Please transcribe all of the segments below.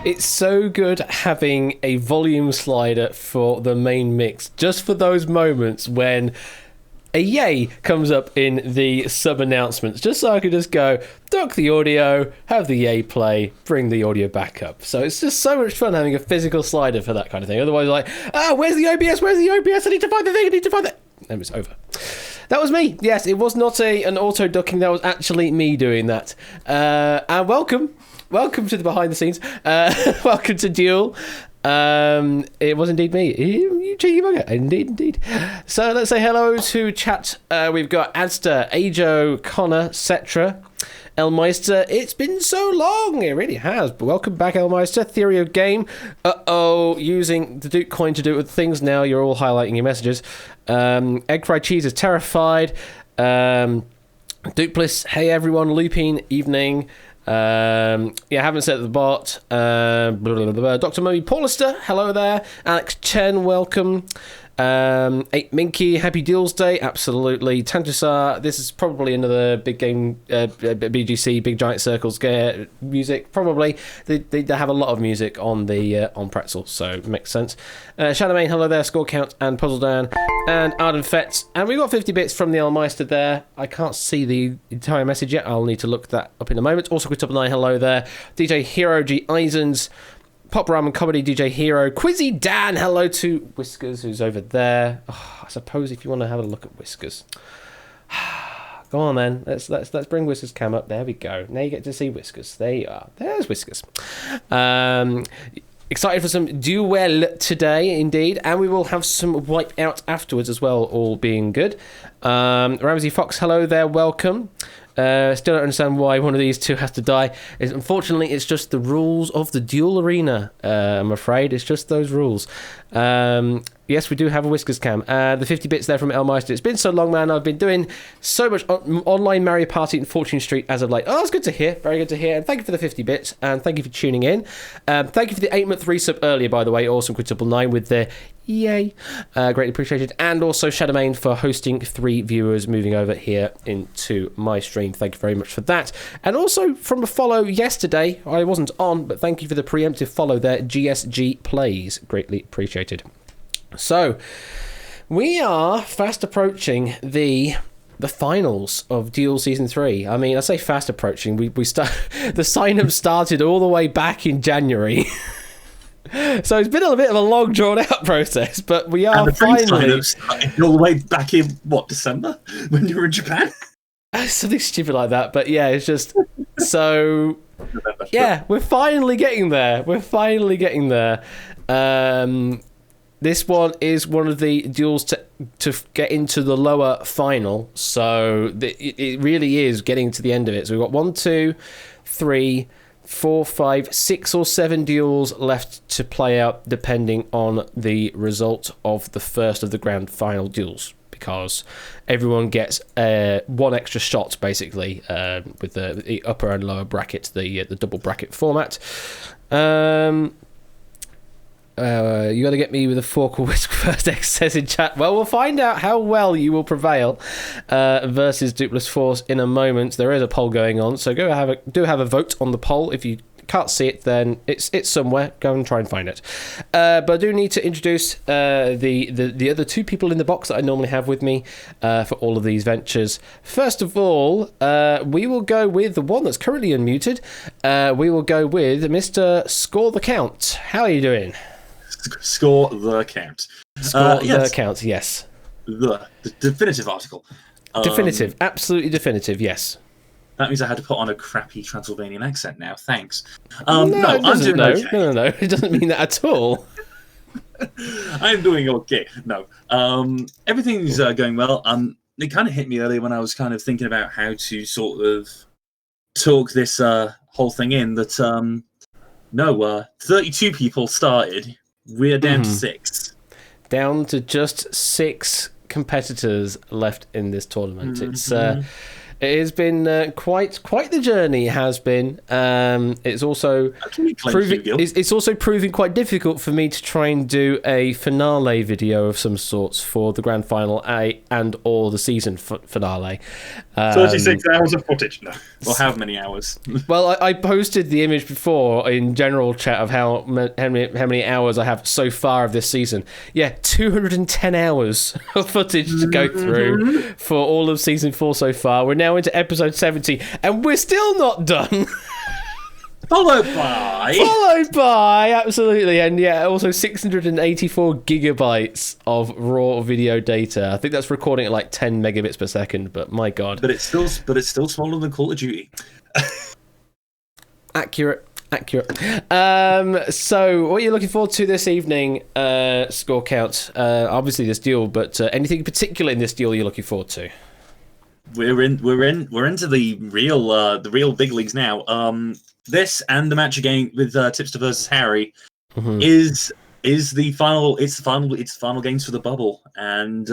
It's so good having a volume slider for the main mix, just for those moments when a yay comes up in the sub announcements, just so I could just go duck the audio, have the yay play, bring the audio back up. So it's just so much fun having a physical slider for that kind of thing. Otherwise, like, where's the OBS? Where's the OBS? I need to find the thing. I need to find that. And it's over. That was me. Yes, it was not an auto ducking. That was actually me doing that. And welcome to the behind the scenes. Welcome to Duel. It was indeed me. You cheeky bugger. Indeed. So let's say hello to chat. We've got Adster, Ajo, Connor, Cetra, Elmeister. It's been so long. It really has. But welcome back, Elmeister. Theory of Game. Using the Duke coin to do it with things now. You're all highlighting your messages. Egg fried cheese is terrified. Duke Bliss. Hey everyone. Looping evening. Haven't said at the bot. Dr. Mummy Paulister, hello there. Alex Chen, welcome. 8 Minky, happy Deals Day, absolutely. Tantusar, this is probably another big game, BGC, Big Giant Circles music, probably. They have a lot of music on the on Pretzel, so it makes sense. Shadowmain, hello there, Score Count, and Puzzle Dan, and Arden Fetz, and we got 50 bits from the Elmeister there. I can't see the entire message yet, I'll need to look that up in a moment. Also, Quick Top 9, hello there. DJ Hero G. Eisens, Pop Ramen Comedy, DJ Hero, Quizzy Dan, hello to Whiskers, who's over there. Oh, I suppose if you want to have a look at Whiskers. Go on then, let's bring Whiskers cam up. There we go. Now you get to see Whiskers. There you are. There's Whiskers. Excited for some Duel today, indeed, and we will have some Wipeout afterwards as well, all being good. Ramsey Fox, hello there, welcome. Still don't understand why one of these two has to die. Unfortunately, it's just the rules of the Duel Arena, I'm afraid. It's just those rules. Yes, we do have a Whiskers cam. The 50 bits there from Elmeister. It's been so long, man. I've been doing so much online Mario Party in Fortune Street as of late. Oh, that's good to hear. Very good to hear. And thank you for the 50 bits. And thank you for tuning in. Thank you for the 8-month resub earlier, by the way. Awesome. Quintuple 9 with the yay. Greatly appreciated. And also Shadowmain for hosting 3 viewers moving over here into my stream. Thank you very much for that. And also from a follow yesterday. I wasn't on, but thank you for the preemptive follow there. GSG Plays. Greatly appreciated. So, we are fast approaching the finals of Duel Season 3. I mean, I say fast approaching. We start the sign-up started all the way back in January. So it's been a bit of a long, drawn-out process, but we are finally... started all the way back in, December? When you were in Japan? Something stupid like that, but yeah, it's just... So... Yeah, we're finally getting there. This one is one of the duels to get into the lower final, so it really is getting to the end of it. So we've got 1, 2, 3, 4, 5, 6 or 7 duels left to play out, depending on the result of the first of the grand final duels, because everyone gets 1 extra shot, basically, with the upper and lower bracket, the double bracket format. You got to get me with a fork or whisk first, X says in chat. Well, we'll find out how well you will prevail versus Dupless Force in a moment. There is a poll going on, so do have a vote on the poll. If you can't see it, then it's somewhere. Go and try and find it. But I do need to introduce the other 2 people in the box that I normally have with me for all of these ventures. First of all, we will go with the one that's currently unmuted. We will go with Mr. Score the Count. How are you doing? Score the Count. The Count, yes. The definitive article. Definitive, absolutely definitive, yes. That means I had to put on a crappy Transylvanian accent now. Thanks. No, I'm doing okay. No. It doesn't mean that at all. I'm doing okay. No. Everything's going well. It kind of hit me earlier when I was kind of thinking about how to sort of talk this whole thing in that 32 people started. We're down to 6. Down to just 6 competitors left in this tournament. It has been quite the journey. It has been. It's also it's also proving quite difficult for me to try and do a finale video of some sorts for the grand final and or the season finale. 36 hours of footage, no. Or how many hours? Well, I posted the image before in general chat of how many hours I have so far of this season. Yeah, 210 hours of footage to go through for all of season 4 so far. We're now into episode 70, and we're still not done. Followed by, absolutely, and yeah, also 684 gigabytes of raw video data. I think that's recording at like 10 megabits per second, but my god. But it's still smaller than Call of Duty. Accurate. So, what are you looking forward to this evening? Score count. Obviously, this duel, but anything particular in this duel you're looking forward to? We're into the real big leagues now. This and the match again with Tipster versus Harry is the final. It's final games for the bubble and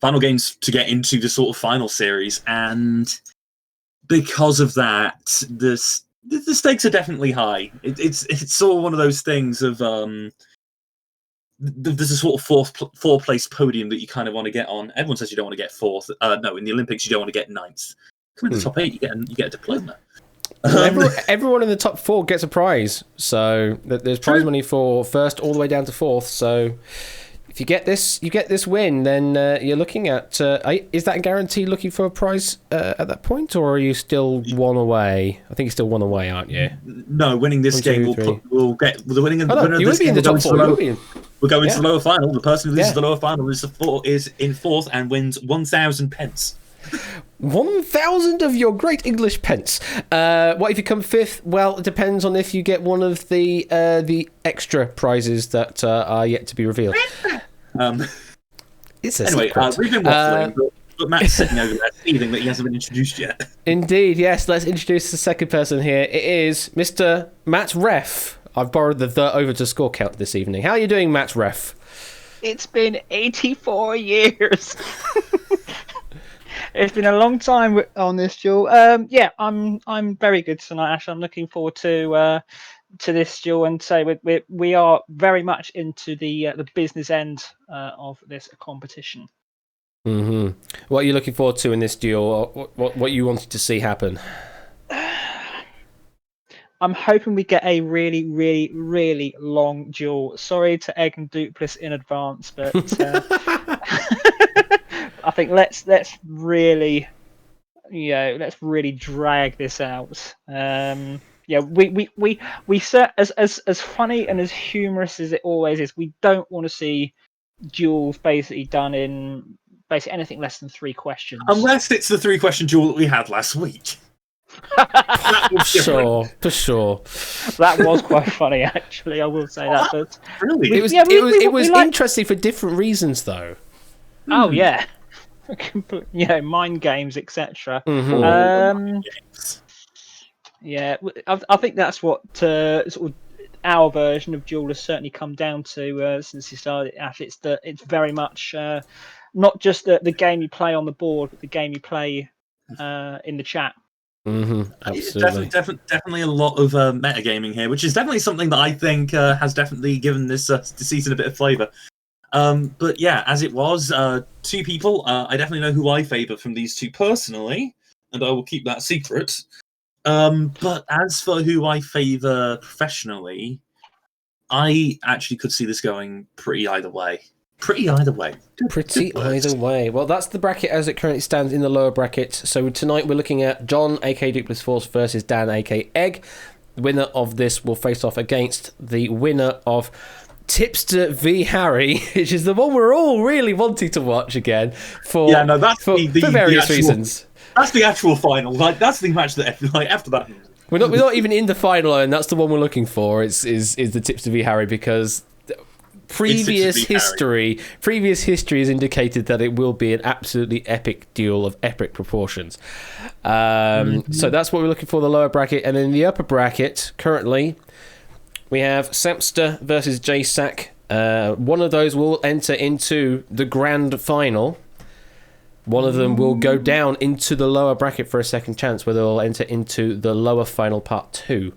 final games to get into the sort of final series. And because of that, the stakes are definitely high. It's sort of one of those things of there's a sort of fourth place podium that you kind of want to get on. Everyone says you don't want to get fourth. No, in the Olympics you don't want to get ninth. Come in the top 8, you get a diploma. Everyone in the top 4 gets a prize, so there's prize money for first all the way down to 4th. So if you get this win, then you're looking at is that a guarantee looking for a prize at that point, or are you still one away? I think you're still one away, aren't you? No, winning this game will get the winning. You will be in the top 4. We'll go into the lower final. The person who loses the lower final is in 4th and wins 1,000 pence. 1,000 of your great English pence. What if you come 5th? Well, it depends on if you get one of the extra prizes that are yet to be revealed. It's anyway, we've been waffling, but Matt's sitting over there seething that he hasn't been introduced yet. Indeed, yes. Let's introduce the second person here. It is Mr. Matt Ref. I've borrowed the over to score count this evening. How are you doing, Matt Ref? It's been 84 years. It's been a long time on this duel. Yeah, I'm very good tonight, Ash. I'm looking forward to this duel, and say we are very much into the business end of this competition. Mm-hmm. What are you looking forward to in this duel? What you wanted to see happen? I'm hoping we get a really, really, really long duel. Sorry to Egg and Dupless in advance, but I think let's really drag this out. We set as funny and as humorous as it always is. We don't want to see duels basically done in basically anything less than 3 questions, unless it's the 3-question duel that we had last week. For sure. That was quite funny, actually. I will say that. But really, it was interesting for different reasons, though. Oh yeah, mind games, etc. Yeah, I think that's what sort of our version of duel has certainly come down to since he started. Ash, it's very much not just the game you play on the board, but the game you play in the chat. Absolutely. Definitely a lot of metagaming here, which is definitely something that I think has definitely given this season a bit of flavour. But yeah, as it was, 2 people, I definitely know who I favour from these 2 personally, and I will keep that secret. But as for who I favour professionally, I actually could see this going pretty either way. Well, that's the bracket as it currently stands in the lower bracket. So tonight we're looking at John, aka Dupless Force, versus Dan, aka Egg. The winner of this will face off against the winner of Tipster v Harry, which is the one we're all really wanting to watch again for various reasons. That's the actual final. Like, that's the match that after that. We're not even in the final, and that's the one we're looking for. Is the Tipster v Harry, because previous history has indicated that it will be an absolutely epic duel of epic proportions. So that's what we're looking for, the lower bracket. And in the upper bracket, currently, we have Samster versus JSAC. One of those will enter into the grand final. One of them will go down into the lower bracket for a second chance, where they'll enter into the lower final part 2.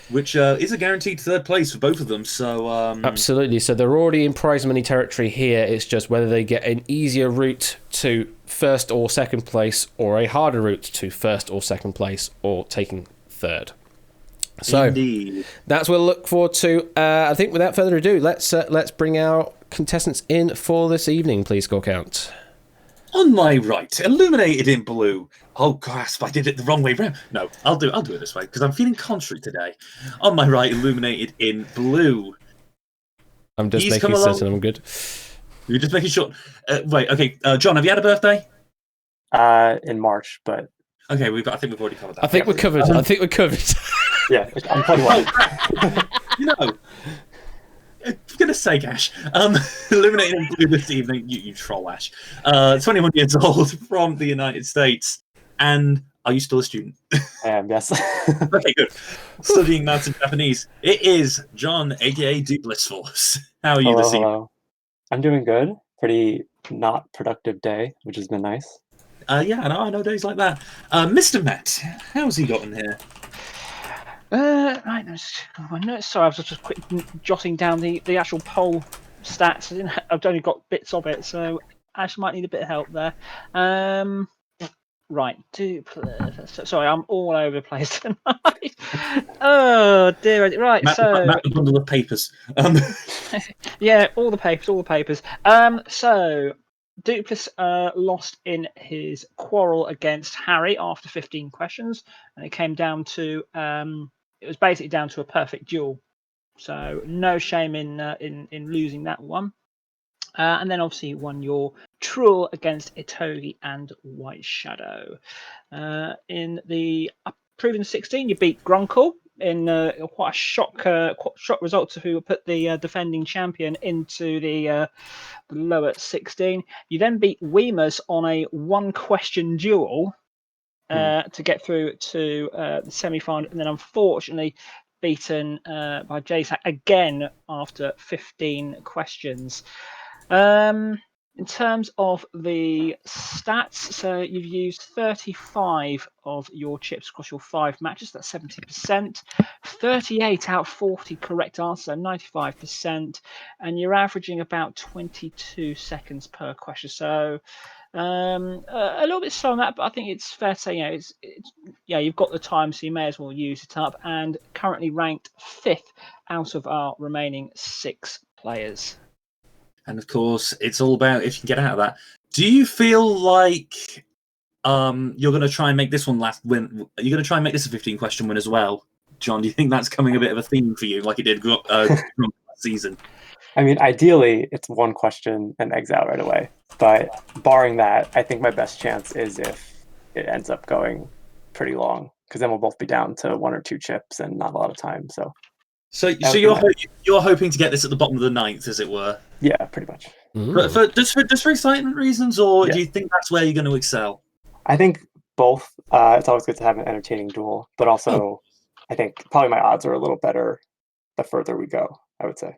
Which is a guaranteed third place for both of them. So Absolutely. So they're already in prize money territory here. It's just whether they get an easier route to first or second place, or a harder route to first or second place, or taking third. So indeed. That's what we'll look forward to. I think without further ado, let's bring our contestants in for this evening, please, score count. On my right, illuminated in blue. Oh, grasp, I did it the wrong way round. No, I'll do it this way, because I'm feeling contrary today. On my right, illuminated in blue. I'm just making certain I'm good. You're just making sure. Wait, okay. John, have you had a birthday? In March, but... Okay, I think we've already covered that. I think we're covered. Yeah, I'm 21. For goodness sake, Ash. Illuminated in blue this evening. You troll, Ash. 21 years old, from the United States. And are you still a student? I am, yes. Okay, good. Studying maths and Japanese. It is John, aka Duplessforce. How are you this evening? Hello. I'm doing good. Pretty not productive day, which has been nice. Yeah, I know days like that. Mr. Matt, how's he gotten here? Right, no, sorry, I was just quick jotting down the actual poll stats. I've only got bits of it, so Ash might need a bit of help there. Right, sorry, I'm all over the place tonight. Oh dear, right. Matt, a bundle of papers. Yeah, all the papers. So Dupless lost in his quarrel against Harry after 15 questions, and it came down to it was basically down to a perfect duel. So no shame in losing that one. And then obviously you won your Truel against Itogi and White Shadow. In the Proven 16, you beat Grunkle in quite a shock result to who put the defending champion into the lower 16. You then beat Weemus on a one-question duel to get through to the semi-final, and then unfortunately beaten by JSAC again after 15 questions. In terms of the stats, so you've used 35 of your chips across your 5 matches. That's 70%. 38 out of 40 correct answer, 95%, and you're averaging about 22 seconds per question. So a little bit slow on that, but I think it's fair to say, it's you've got the time, so you may as well use it up. And currently ranked 5th out of our remaining 6 players. And of course, it's all about if you can get out of that. Do you feel like you're going to try and make this one last win? Are you going to try and make this a 15-question win as well, John? Do you think that's coming a bit of a theme for you, like it did last season? I mean, ideally, it's one question and eggs out right away. But barring that, I think my best chance is if it ends up going pretty long, because then we'll both be down to 1 or 2 chips and not a lot of time. So you're hoping to get this at the bottom of the 9th, as it were? Yeah, pretty much. But for excitement reasons, or do you think that's where you're going to excel? I think both. It's always good to have an entertaining duel, but also I think probably my odds are a little better the further we go, I would say.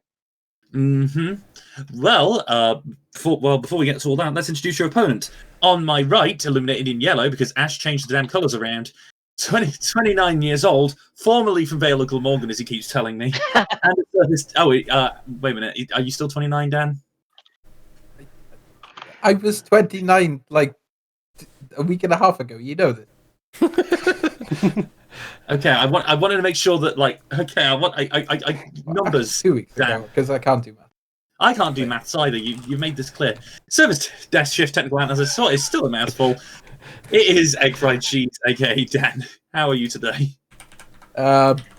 Well, before we get to all that, let's introduce your opponent. On my right, illuminated in yellow, because Ash changed the damn colours around, 29 years old, formerly from Vale of Glamorgan, as he keeps telling me. Wait a minute. Are you still 29, Dan? I was 29 like a week and a half ago. You know that. Okay, I wanted to make sure that numbers. 2 weeks ago, because I can't do math. I can't do maths either. You've made this clear. Service desk shift technical analysis. I saw it's still a mouthful. It is egg fried cheese, aka Dan. How are you today?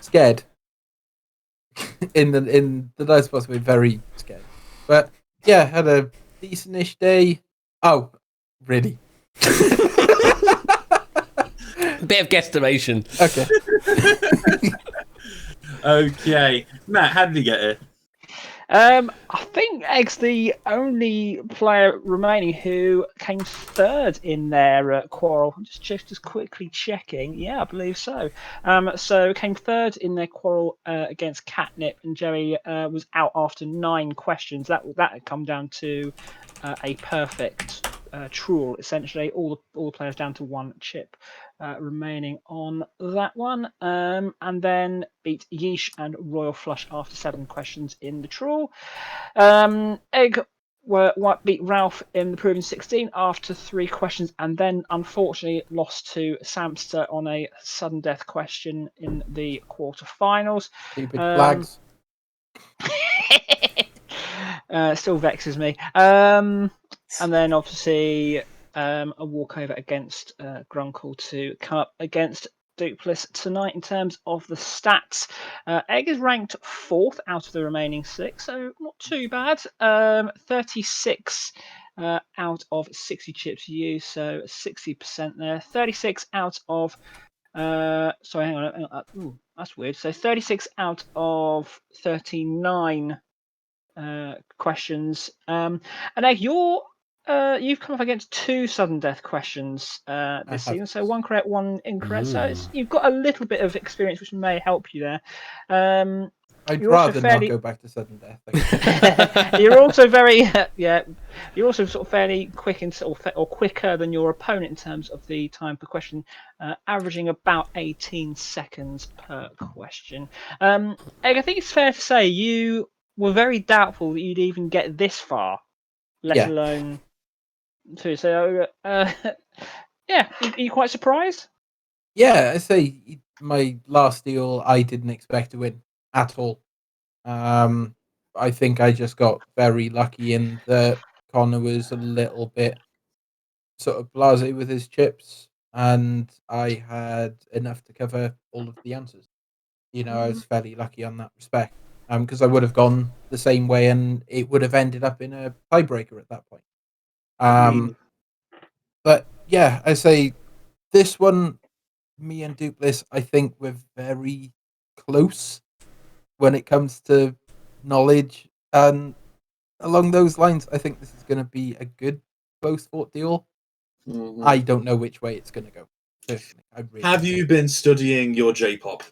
Scared. in the nice possible way, very scared. But yeah, had a decentish day. Oh, really? Bit of guesstimation. Okay. Okay, Matt, how did he get here? I think Egg's the only player remaining who came 3rd in their quarrel. I'm just quickly checking. Yeah, I believe so. So came 3rd in their quarrel against Catnip, and Jerry was out after 9 questions. That had come down to a perfect Truel, essentially. All the players down to 1 chip remaining on that one. And then beat Yeesh and Royal Flush after 7 questions in the Truel. Egg beat Ralph in the Proven 16 after 3 questions, and then unfortunately lost to Samster on a sudden death question in the quarterfinals. Stupid flags. Still vexes me. And then obviously a walkover against Grunkle to come up against Dupless tonight in terms of the stats. Egg is ranked 4th out of the remaining 6, so not too bad. 36 out of 60 chips used, so 60% there. 36 out of sorry, hang on. Ooh, that's weird. So 36 out of 39 questions. And Egg, you've come up against 2 sudden death questions this season, so 1 correct, 1 incorrect. So you've got a little bit of experience, which may help you there. I'd rather not go back to sudden death. You're also very, you're also sort of fairly quick or quicker than your opponent in terms of the time per question, averaging about 18 seconds per question. Egg, I think it's fair to say you were very doubtful that you'd even get this far, let alone 2. So, are you quite surprised? Yeah, I say my last deal I didn't expect to win at all. I think I just got very lucky in that Connor was a little bit sort of blasé with his chips, and I had enough to cover all of the answers. I was fairly lucky on that respect. Because I would have gone the same way, and it would have ended up in a tiebreaker at that point. But yeah, I say this one, me and Dupless, I think we're very close when it comes to knowledge, and along those lines, I think this is going to be a good close fought deal. Mm-hmm. I don't know which way it's going to go. Personally, have you been studying your J-pop?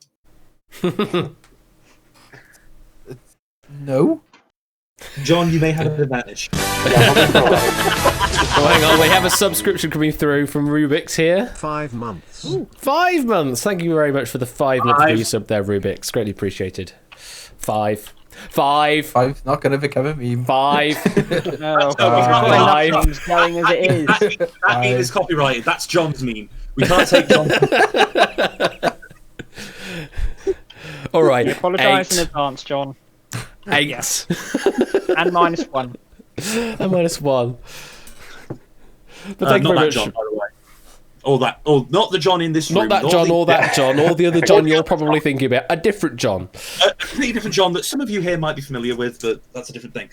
No. John, you may have an advantage. Hang on, we have a subscription coming through from Rubik's here. 5 months. Ooh, 5 months. Thank you very much for the 5 month resub there, Rubik's. Greatly appreciated. 5. 5's not going to become a meme. 5. No, 5. Going as it is. That meme is copyrighted. That's John's meme. We can't take John's meme. All right. I apologise in advance, John. 8. Yes. And -1. And -1. But thank you very much. John, by the way. Not the John in this room. Not that John, or that John, or the other John you're probably thinking about. A different John. A completely different John that some of you here might be familiar with, but that's a different thing.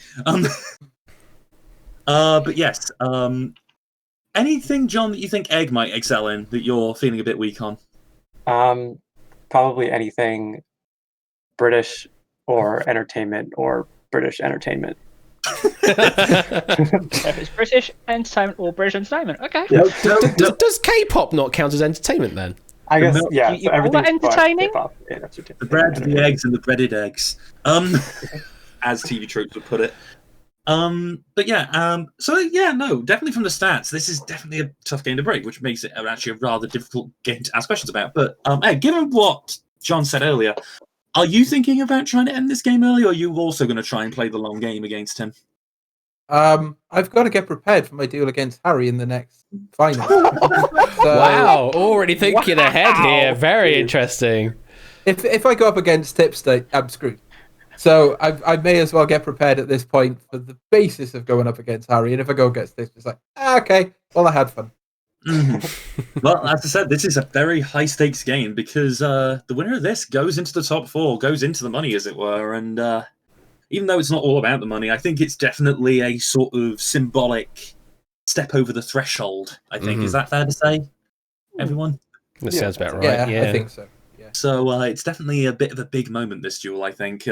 But yes. Anything, John, that you think Egg might excel in that you're feeling a bit weak on? Probably anything British or entertainment or British entertainment. If it's British entertainment or British entertainment, okay. Does K-pop not count as entertainment then? I guess, yeah. You call that entertaining? The bread, the eggs, and the breaded eggs. As TV tropes would put it. But yeah, so yeah, no, definitely from the stats, this is definitely a tough game to break, which makes it actually a rather difficult game to ask questions about. But hey, given what John said earlier, are you thinking about trying to end this game early, or are you also going to try and play the long game against him? I've got to get prepared for my deal against Harry in the next final. Wow, already thinking ahead here. Very interesting. If I go up against Tipster, I'm screwed. So I may as well get prepared at this point for the basis of going up against Harry. And if I go against Tipster, it's like, okay, well, I had fun. Mm-hmm. Well, as I said, this is a very high-stakes game because the winner of this goes into the top 4, goes into the money, as it were. And even though it's not all about the money, I think it's definitely a sort of symbolic step over the threshold, I think. Is that fair to say, everyone? That sounds about right. Yeah, I think so. Yeah. So it's definitely a bit of a big moment, this duel, I think.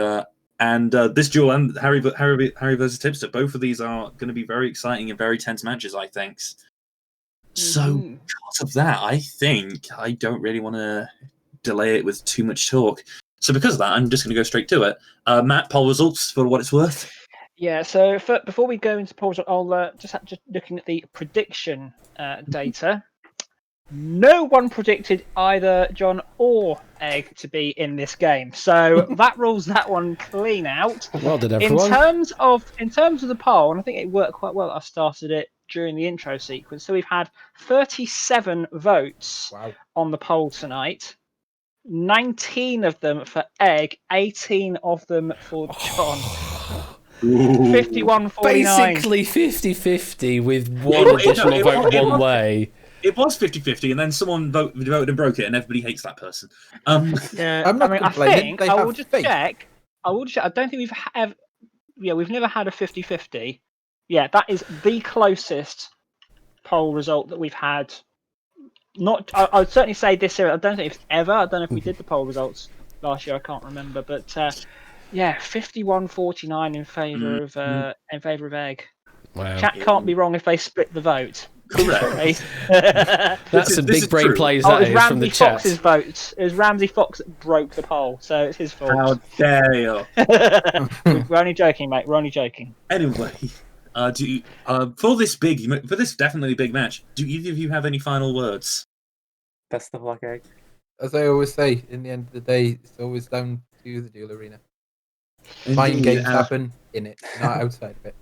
And this duel and Harry versus Tipster, both of these are going to be very exciting and very tense matches, I think. So because of that, I think I don't really want to delay it with too much talk. So because of that, I'm just going to go straight to it. Matt, poll results for what it's worth. Yeah, so before we go into polls, I'll just looking at the prediction data. No one predicted either John or Egg to be in this game, so that rules that one clean out. Well done, everyone. In terms of the poll, and I think it worked quite well. I started it during the intro sequence, so we've had 37 votes on the poll tonight. 19 of them for Egg, 18 of them for John. 51-49. Basically 50-50 with one additional vote one way. It was 50-50, and then someone voted and broke it, and everybody hates that person. Yeah, I'm not complaining. I will just check. I don't think we've never had a 50-50. Yeah, that is the closest poll result that we've had. I'd certainly say this year. I don't think it's ever. I don't know if we did the poll results last year. I can't remember, but yeah, 51-49 in favour of Egg. Wow. Chat can't be wrong if they split the vote. Correct. That's some big brain plays It that was is from the Ramsey chat. Fox's vote. It was Ramsey Fox that broke the poll, so it's his fault. How dare you? We're only joking, mate. We're only joking. Anyway, for this definitely big match, do either of you have any final words? Best of luck, Egg. As I always say, in the end of the day, it's always down to the duel arena. Mind games happen in it, not outside of it.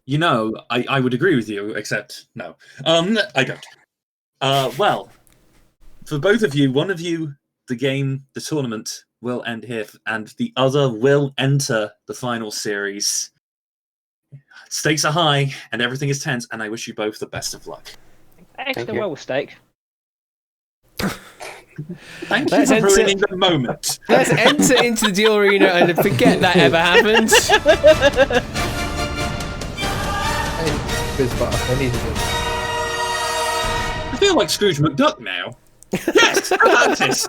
You know, I would agree with you, except no. I don't. Well, for both of you, one of you, the tournament will end here, and the other will enter the final series. Stakes are high, and everything is tense, and I wish you both the best of luck. Extra well with steak. Thank you for ruining the moment. Let's enter into the duel arena and forget that ever happened. I feel like Scrooge McDuck now. Yes, Atlantis.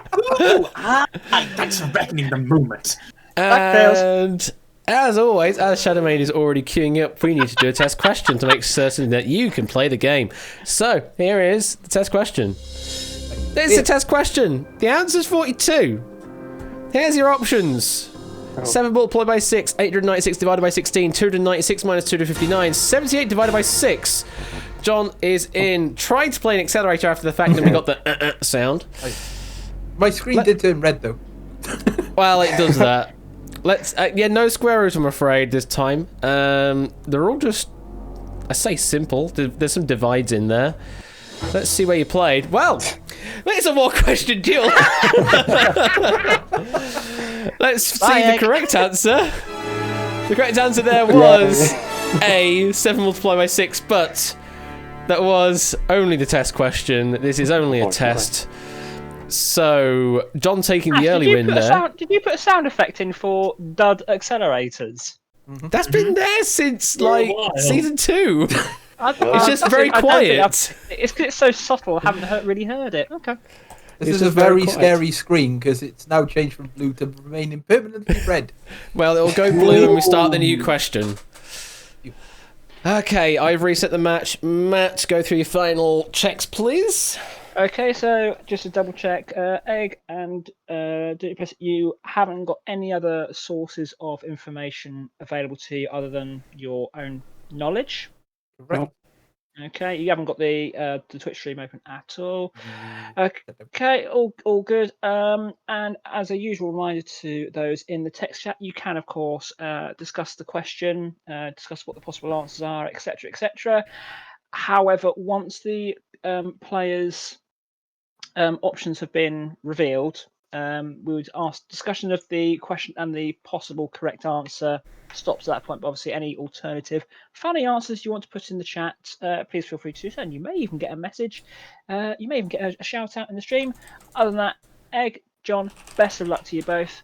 Thanks for reckoning the moment. And as always, as Shadowmane is already queuing up, we need to do a test question to make certain that you can play the game. So here is the test question. There's the test question. The answer's 42. Here's your options. 7 multiplied by 6, 896 divided by 16, 296 minus 259, 78 divided by 6. John is in. Tried to play an accelerator after the fact, and we got the sound. My screen did turn red, though. Well, it does that. Let's. No square root, I'm afraid, this time. They're all just, I say simple. There's some divides in there. Let's see where you played. Well, it's a more question duel. Let's see the correct answer. The correct answer there was A, 7 multiplied by 6, but that was only the test question. This is only a test. So, John taking the early win there. Did you put a sound effect in for dud accelerators? That's been there since, season 2. It's just I very quiet. It's because it's so subtle. I haven't really heard it. Okay. This is a very scary screen because it's now changed from blue to remaining permanently red. Well, it'll go blue when we start the new question. Okay, I've reset the match. Matt, go through your final checks, please. Okay, so just to double check, Egg and you haven't got any other sources of information available to you other than your own knowledge. Correct. Okay, you haven't got the Twitch stream open at all. Okay, all good. And as a usual reminder to those in the text chat, you can of course discuss the question, discuss what the possible answers are, etc., etc. However, once the players' options have been revealed, we would ask discussion of the question and the possible correct answer stops at that point. But obviously, any alternative funny answers you want to put in the chat, please feel free to do so. And you may even get a message. You may even get a shout out in the stream. Other than that, Egg, John, best of luck to you both.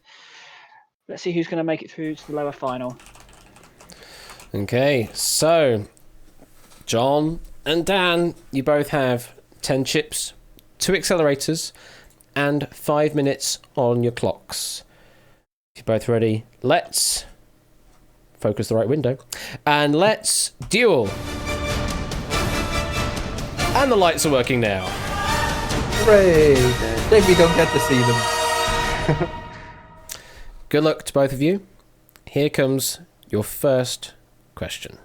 Let's see who's going to make it through to the lower final. Okay, so John and Dan, you both have 10 chips, 2 accelerators, and 5 minutes on your clocks. If you're both ready, let's focus the right window, and let's duel. And the lights are working now. Hooray! Shame we don't get to see them. Good luck to both of you. Here comes your first question.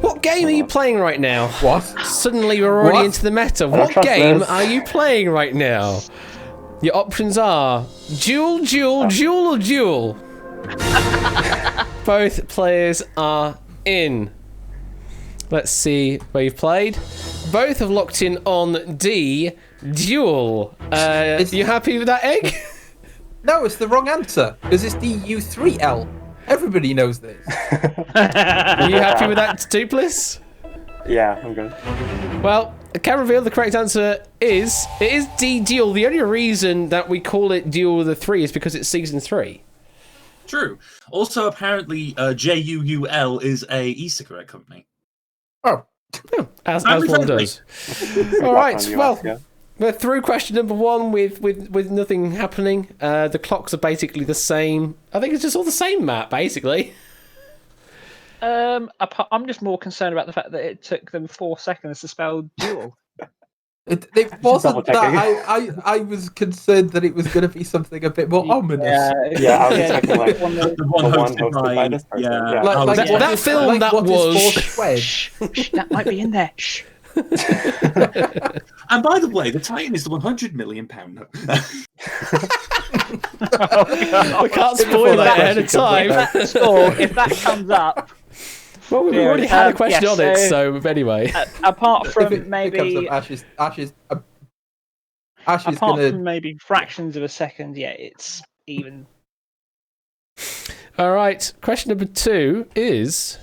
What game are you playing right now? What? Suddenly we're already into the meta. What trust game this. are you playing right now? Your options are duel, or duel. Both players are in. Let's see where you've played. Both have locked in on D, duel. You happy with that, Egg? No, it's the wrong answer because it's DU3L. Everybody knows this. Are you happy with that, Dupliss? Yeah, I'm good. Well, I can reveal the correct answer is D Duel. The only reason that we call it Duel of the 3 is because it's season 3. True. Also, apparently, JUUL is a e-cigarette company. Oh, As Family one friendly. does. All right. On the Well, US, yeah. we're through question number 1 with nothing happening. The clocks are basically the same. I think it's just all the same, Matt. Basically. I'm just more concerned about the fact that it took them 4 seconds to spell duel. it wasn't that. double-checking. I was concerned that it was going to be something a bit more ominous. Yeah, I was expecting like one of those- The one the one hosted hosted by by this person. yeah. Yeah. Like, That- what that is- film like that what is was- Foursquare? Shh, that might be in there. Shh. And by the way, the Titan is the £100 million note. We can't spoil that ahead of time. That score, if that comes up, Well, we've Yeah, already had a question yes, on it, so- so anyway. apart If from it comes maybe up, Ash is apart gonna. from maybe fractions of a second, yeah, it's even. All right, question number 2 is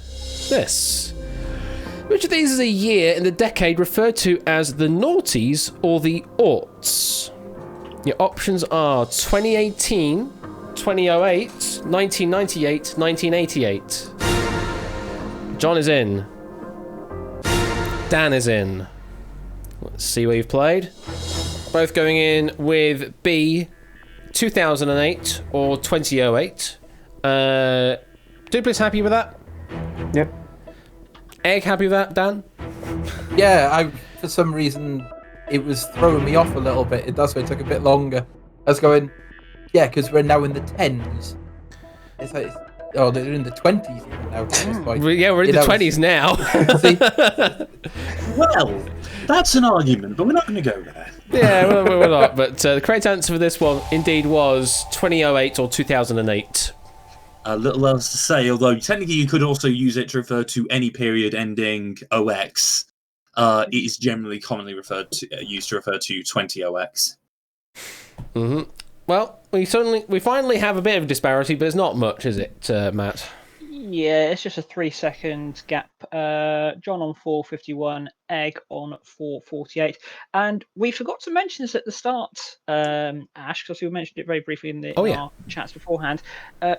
this. Which of these is a year in the decade referred to as the noughties or the aughts? Your options are 2018, 2008, 1998, 1988. John is in. Dan is in. Let's see where you've played. Both going in with B, 2008 or 2008. Dupliss happy with that? Yep. Egg happy with that, Dan? Yeah, for some reason it was throwing me off a little bit. That's why it took a bit longer. I was going, yeah, because we're now in the 10s. It's like, oh, they're in the 20s even now. At this point. Yeah, we're in Yeah, the that was- 20s now. See, Well, that's an argument, but we're not going to go there. Yeah, we're not. But the correct answer for this one indeed was 2008 or 2008. A little else to say, although technically you could also use it to refer to any period ending OX. It is generally commonly used to refer to 20OX. Mm-hmm. Well, we finally have a bit of disparity, but it's not much, is it, Matt? Yeah, it's just a 3-second gap. John on 4:51, Egg on 4:48, and we forgot to mention this at the start, Ash, because we mentioned it very briefly in our chats beforehand.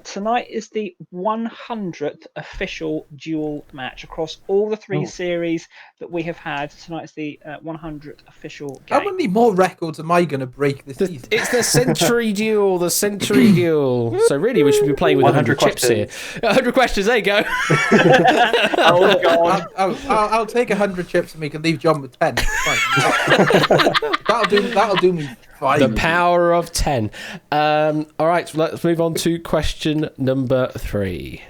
Tonight is the 100th official duel match across all the 3 series that we have had. Tonight is the 100th official game. how many more records am I going to break this season? It's the Century Duel, the Century Duel. So really, we should be playing with 100 chips here. 100 questions, there you go. Oh god! I'll take 100 chips and we can leave John with 10. Fine. That'll do me fine. The power of 10. All right, so let's move on to question number 3.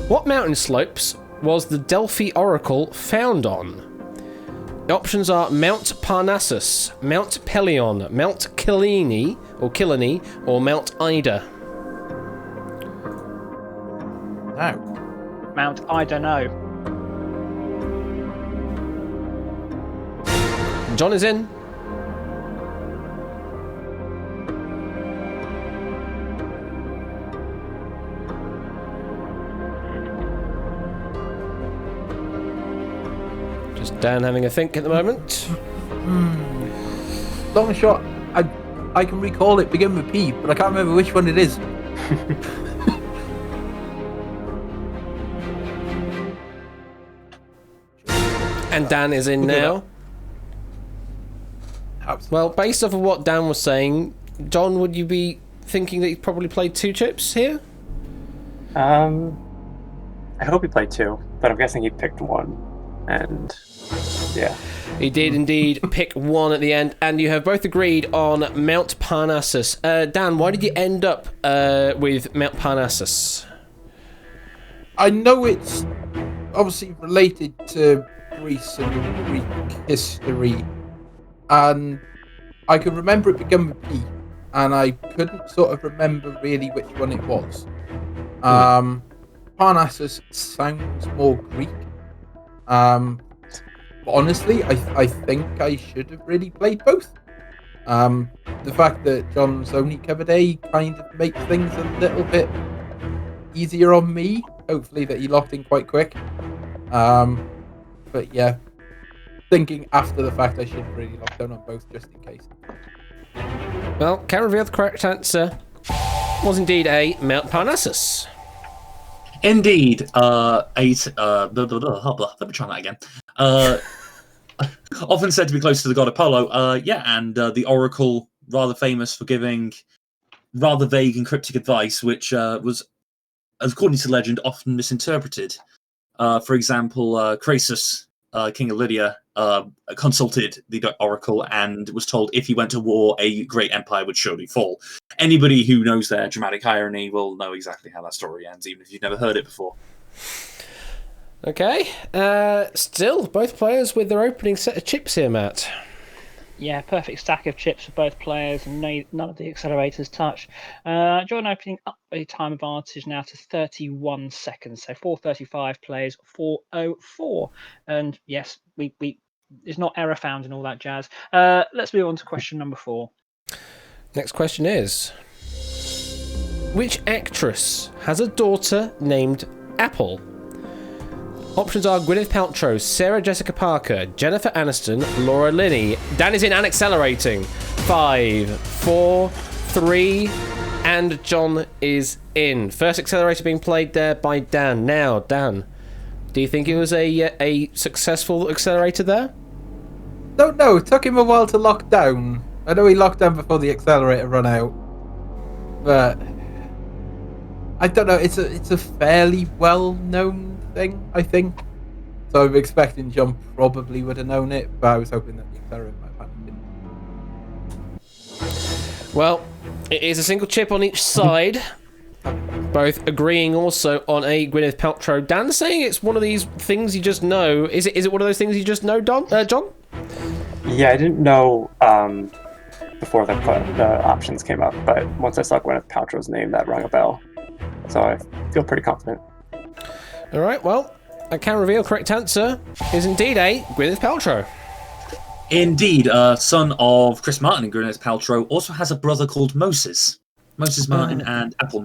What mountain slopes was the Delphi Oracle found on? The options are Mount Parnassus, Mount Pelion, Mount Kyllene, or Mount Ida. Now, Mount I don't know. John is in. Just Dan having a think at the moment. long and short, I can recall it begin with P, but I can't remember which one it is. And Dan is in now. Well, based off of what Dan was saying, John, would you be thinking that he probably played 2 chips here? I hope he played 2, but I'm guessing he picked 1. And yeah. He did indeed pick one at the end, and you have both agreed on Mount Parnassus. Dan, why did you end up with Mount Parnassus? I know it's obviously related to Greece and Greek history, and I can remember it began with P, and I couldn't sort of remember really which one it was. Parnassus sounds more Greek. Honestly, I think I should have really played both. The fact that John's only covered A kind of makes things a little bit easier on me. Hopefully that he locked in quite quick. But yeah, thinking after the fact I should have really locked down on both just in case. Well, can reveal the correct answer was indeed A, Mount Parnassus. Indeed, let me try that again. Often said to be close to the god Apollo, and the oracle, rather famous for giving rather vague and cryptic advice, which was, according to legend, often misinterpreted. For example, Croesus, king of Lydia, consulted the oracle and was told if he went to war, a great empire would surely fall. Anybody who knows their dramatic irony will know exactly how that story ends, even if you've never heard it before. Okay. Still, both players with their opening set of chips here, Matt. Yeah, perfect stack of chips for both players, and none of the accelerators touch. John opening up a time advantage now to 31 seconds, so 4:35 plays 4:04. And yes, we there's not error found and all that jazz. Let's move on to question number 4. Next question is: which actress has a daughter named Apple? Options are Gwyneth Paltrow, Sarah Jessica Parker, Jennifer Aniston, Laura Linney. Dan is in and accelerating. 5, 4, 3, and John is in. First accelerator being played there by Dan. Now, Dan, do you think it was a successful accelerator there? Don't know. It took him a while to lock down. I know he locked down before the accelerator run out, but I don't know. It's a fairly well-known thing, I think. So I'm expecting John probably would have known it, but I was hoping that the accelerator might have it. Well, it is a single chip on each side. Both agreeing also on a Gwyneth Paltrow. Dan saying it's one of these things you just know. Is it one of those things you just know, John? Yeah, I didn't know before the options came up, but once I saw Gwyneth Paltrow's name, that rang a bell. So I feel pretty confident. All right, well, I can reveal correct answer is indeed a Gwyneth Paltrow. Indeed, son of Chris Martin and Gwyneth Paltrow, also has a brother called Moses. Moses Martin and Apple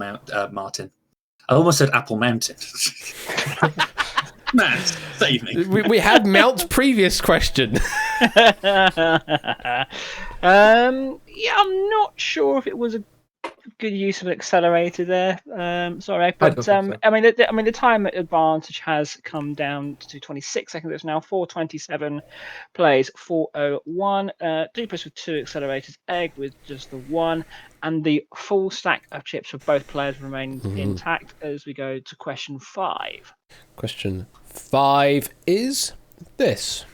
Martin. I almost said Apple Mountain. Man, save me. We had Mount's previous question. Yeah, I'm not sure if it was a good use of an accelerator there. Sorry, but so. I mean, the time advantage has come down to 26 seconds. It's now 4:27 plays 4:01. Dupless with 2 accelerators, Egg with just the 1, and the full stack of chips for both players remains intact as we go to question 5. Question 5 is this: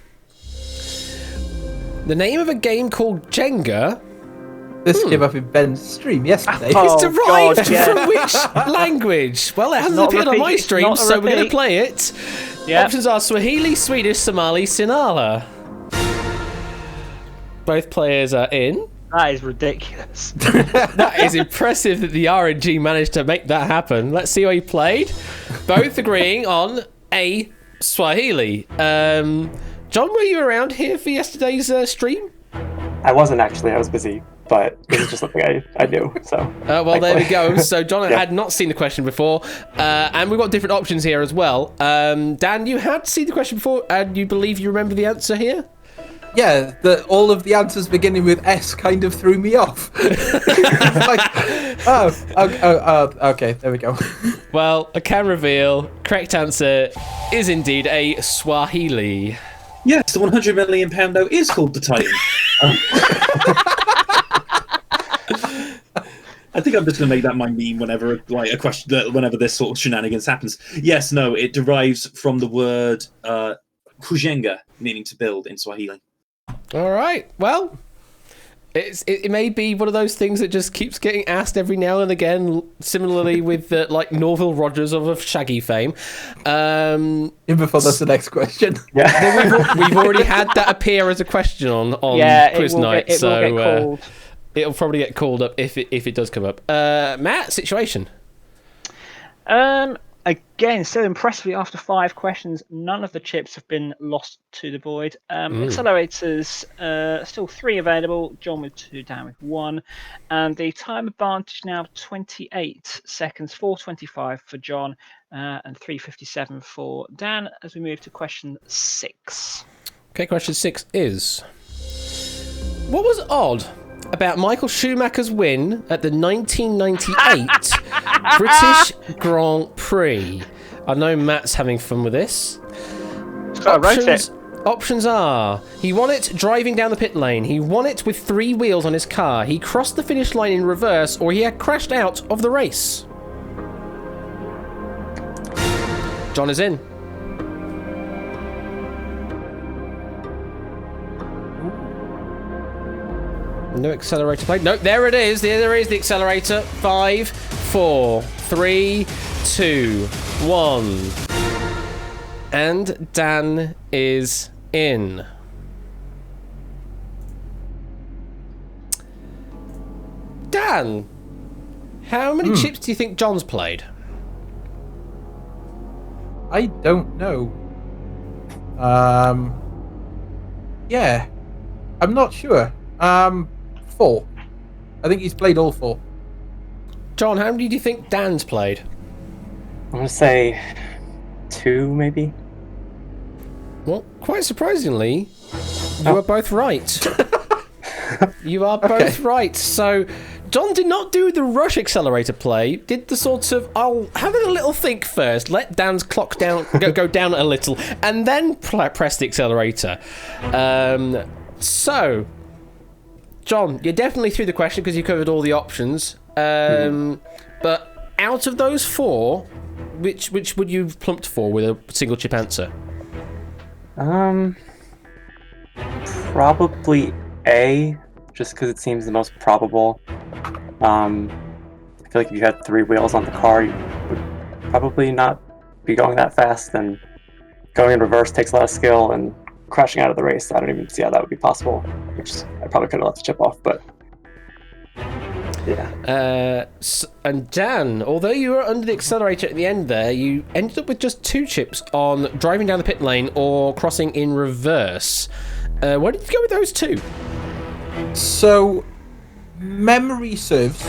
the name of a game called Jenga. This came up in Ben's stream yesterday. Oh, It's derived God, yeah. from which language? Well, it hasn't Not appeared on my repeat, stream, not a so we're going to repeat. play it. Yeah. Options are Swahili, Swedish, Somali, Sinhala. Both players are in. That is ridiculous. That is impressive that the RNG managed to make that happen. Let's see what he played. Both agreeing on a Swahili. John, were you around here for yesterday's stream? I wasn't actually. I was busy, but it was just something I knew. So. Well, there we thankfully. go. So John Yeah. had not seen the question before, and we've got different options here as well. Dan, you had seen the question before, and you believe you remember the answer here? Yeah, all of the answers beginning with S kind of threw me off. It's like, okay, there we go. Well, I can reveal correct answer is indeed a Swahili. Yes, the £100 million note is called the Titan. I think I'm just going to make that my meme whenever whenever this sort of shenanigans happens. Yes, no, it derives from the word kujenga, meaning to build in Swahili. All right. Well, it may be one of those things that just keeps getting asked every now and again. Similarly with like Norville Rogers of Shaggy fame. Even before that's the next question. Yeah. We've already had that appear as a question on Quiz Night, it will get called. It'll probably get called up if it does come up. Matt, situation. Again, still impressively after 5 questions, none of the chips have been lost to the void. Accelerators, still 3 available. John with 2, Dan with 1. And the time advantage now 28 seconds, 4:25 for John, and 3:57 for Dan, as we move to question 6. Okay, question 6 is... What was odd about Michael Schumacher's win at the 1998 British Grand Prix? I know Matt's having fun with this. Options are: he won it driving down the pit lane, he won it with 3 wheels on his car, he crossed the finish line in reverse, or he had crashed out of the race. John is in. No accelerator play. No, there it is. There is the accelerator. 5, 4, 3, 2, 1. And Dan is in. Dan, how many chips do you think John's played? I don't know. Yeah, I'm not sure. 4. I think he's played all 4. John, how many do you think Dan's played? I'm going to say 2, maybe. Well, quite surprisingly, you are both right. You are both right. So, John did not do the rush accelerator play. Did the sort of, I'll have a little think first, let Dan's clock down go down a little, and then press the accelerator. So, John, you're definitely through the question because you covered all the options. But out of those 4, which would you have plumped for with a single chip answer? Probably A, just because it seems the most probable. I feel like if you had 3 wheels on the car, you would probably not be going that fast, and going in reverse takes a lot of skill, and crashing out of the race, I don't even see how that would be possible, which I probably could have left the chip off, but yeah. And Dan, although you were under the accelerator at the end there, you ended up with just 2 chips on driving down the pit lane or crossing in reverse. Why did you go with those 2? So, memory serves.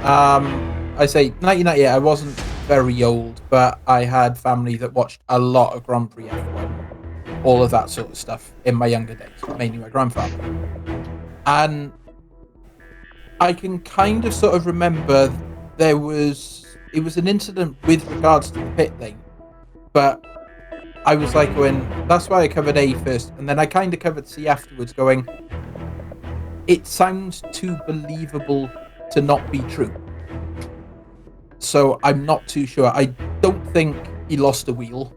I say 1998. I wasn't very old, but I had family that watched a lot of Grand Prix F1, all of that sort of stuff in my younger days, mainly my grandfather. And I can kind of sort of remember it was an incident with regards to the pit lane, but I was like going, that's why I covered A first, and then I kind of covered C afterwards, going, it sounds too believable to not be true. So I'm not too sure. I don't think he lost a wheel,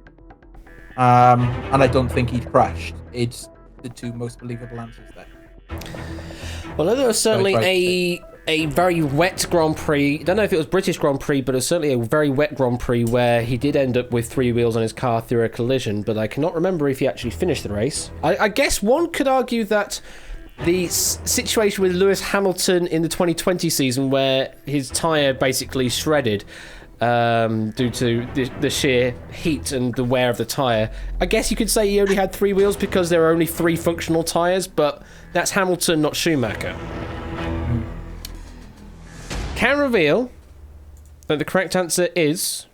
and I don't think he crashed. It's the 2 most believable answers there. Well, there was certainly a very wet Grand Prix. I don't know if it was British Grand Prix, but it was certainly a very wet Grand Prix where he did end up with 3 wheels on his car through a collision, but I cannot remember if he actually finished the race. I guess one could argue that the situation with Lewis Hamilton in the 2020 season where his tyre basically shredded due to the sheer heat and the wear of the tyre. I guess you could say he only had 3 wheels because there are only 3 functional tyres, but that's Hamilton, not Schumacher. Can reveal that the correct answer is...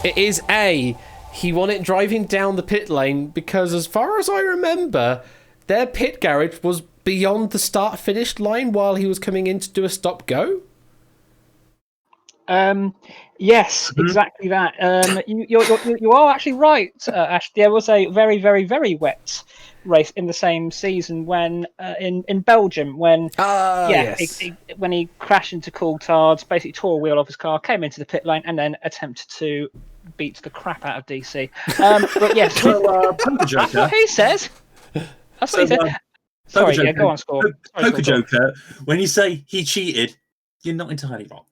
It is A. He won it driving down the pit lane because, as far as I remember, their pit garage was beyond the start-finish line while he was coming in to do a stop-go. Yes, exactly that. You are actually right, Ash. There was a very, very, very wet race in the same season when in Belgium when when he crashed into Coulthard, basically tore a wheel off his car, came into the pit lane, and then attempted to beats the crap out of DC. But yes, So, Poker that's Joker. what he says. That's what he said. Sorry, Poker yeah, go on, Score. Poker Joker, when you say he cheated, you're not entirely wrong.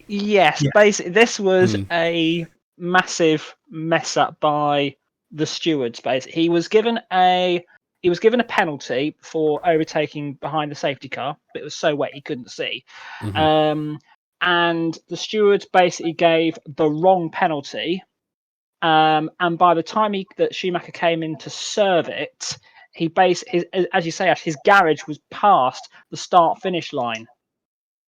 Yes, Yeah. basically, this was a massive mess up by the stewards. Basically, he was given a penalty for overtaking behind the safety car, but it was so wet he couldn't see. And the stewards basically gave the wrong penalty. And by the time that Schumacher came in to serve it, as you say, Ash, his garage was past the start-finish line.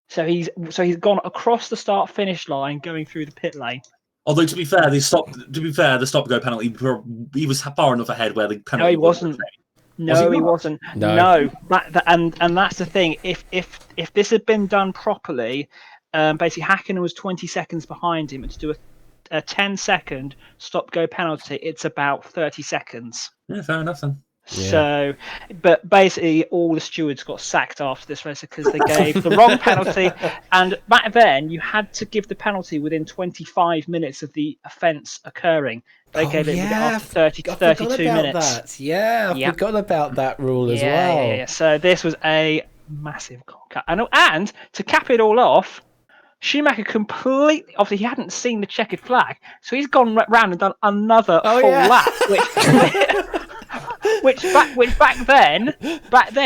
So he's gone across the start-finish line, going through the pit lane. Although to be fair, the stop-go penalty, he was far enough ahead where the penalty. No, he wasn't. No, he wasn't. No. And that's the thing. If this had been done properly, basically Hakkinen was 20 seconds behind him, and to do a 10-second stop-go penalty, it's about 30 seconds. Yeah, fair enough then. Yeah. So, but basically, all the stewards got sacked after this race because they gave the wrong penalty. And back then, you had to give the penalty within 25 minutes of the offence occurring. They gave it after 32 minutes. That. Yeah, I forgot about that rule as well. Yeah. So this was a massive cut. And to cap it all off, Schumacher completely, obviously he hadn't seen the checkered flag, so he's gone round and done another full lap, which back then,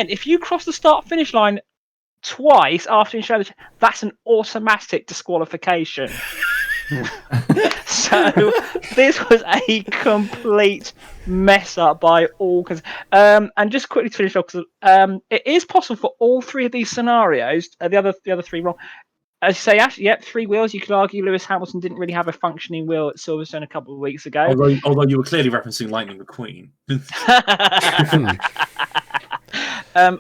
if you cross the start-finish line twice after you show that's an automatic disqualification. So this was a complete mess up by all. And just quickly to finish off, it is possible for all three of these scenarios. The other three wrong. As you say, Ash, yep, 3 wheels. You could argue Lewis Hamilton didn't really have a functioning wheel at Silverstone a couple of weeks ago. Although you were clearly referencing Lightning McQueen.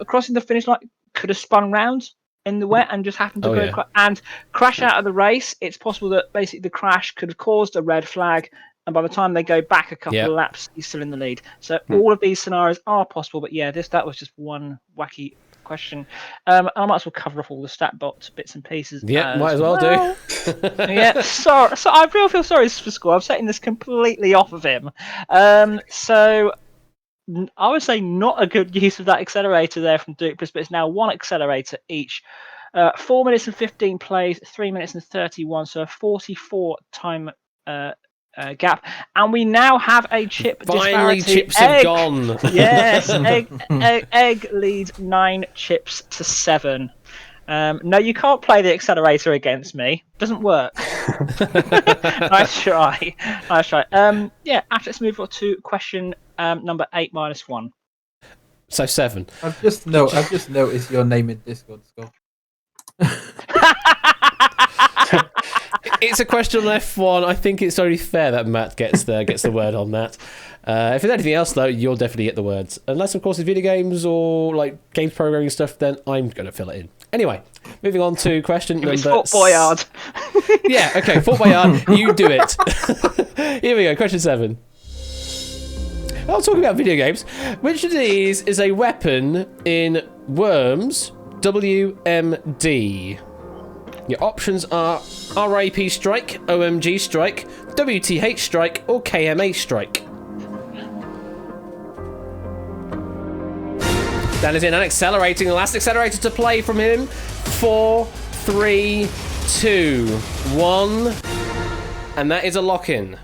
Crossing the finish line could have spun round in the wet and just happened to go and crash out of the race. It's possible that basically the crash could have caused a red flag, and by the time they go back a couple of laps, he's still in the lead. So all of these scenarios are possible, but yeah, that was just one wacky question. I might as well cover off all the stat bits and pieces. Yeah, might as well do. Yeah, so I really feel sorry for Score. I'm setting this completely off of him. So I would say not a good use of that accelerator there from Dupless, but it's now 1 accelerator each. 4 minutes and 15 plays, 3 minutes and 31, so a 44 time gap, and we now have a chip Finally, disparity. chips have gone. Yes, Egg leads 9 chips to 7. No, you can't play the accelerator against me. Doesn't work. Nice try. Yeah, let's move on to question number 8 minus 1. So 7. I've just noticed your name in Discord, Scott. It's a question on F1. I think it's only fair that Matt gets the word on that. If there's anything else, though, you'll definitely get the words. Unless, of course, it's video games or like games programming stuff, then I'm going to fill it in. Anyway, moving on to question number... Fort Boyard. Yeah, okay, Fort Boyard, you do it. Here we go, question 7. Well, talking about video games, which of these is a weapon in Worms WMD? Your options are RAP Strike, OMG Strike, WTH Strike, or KMA Strike. Dan is in and accelerating. The last accelerator to play from him. 4, 3, 2, 1. And that is a lock-in.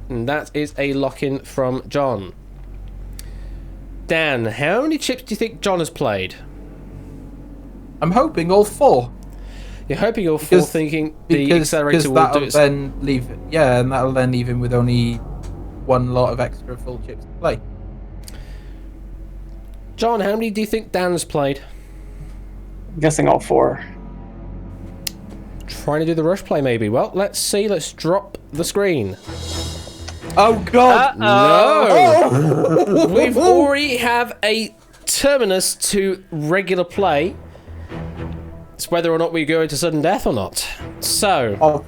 And that is a lock-in from John. Dan, how many chips do you think John has played? I'm hoping all 4. You're hoping all 4, thinking the accelerator will do it. And that'll then leave him with only 1 lot of extra full chips to play. John, how many do you think Dan has played? I'm guessing all 4. Trying to do the rush play, maybe. Well, let's see. Let's drop the screen. Oh, God! No! We've already have a terminus to regular play. It's whether or not we go into sudden death or not. So,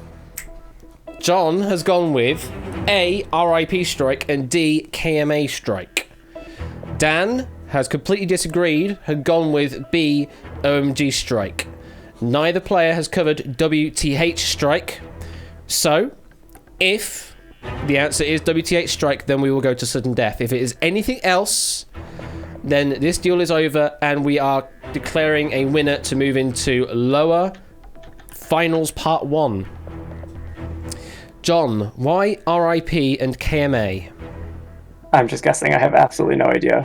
John has gone with A, RIP Strike, and D, KMA Strike. Dan has completely disagreed, had gone with B, OMG Strike. Neither player has covered WTH Strike. So, If the answer is WTH strike, then we will go to sudden death. If it is anything else, then this duel is over and we are declaring a winner to move into lower finals part 1. John, why RIP and KMA? I'm just guessing. I have absolutely no idea.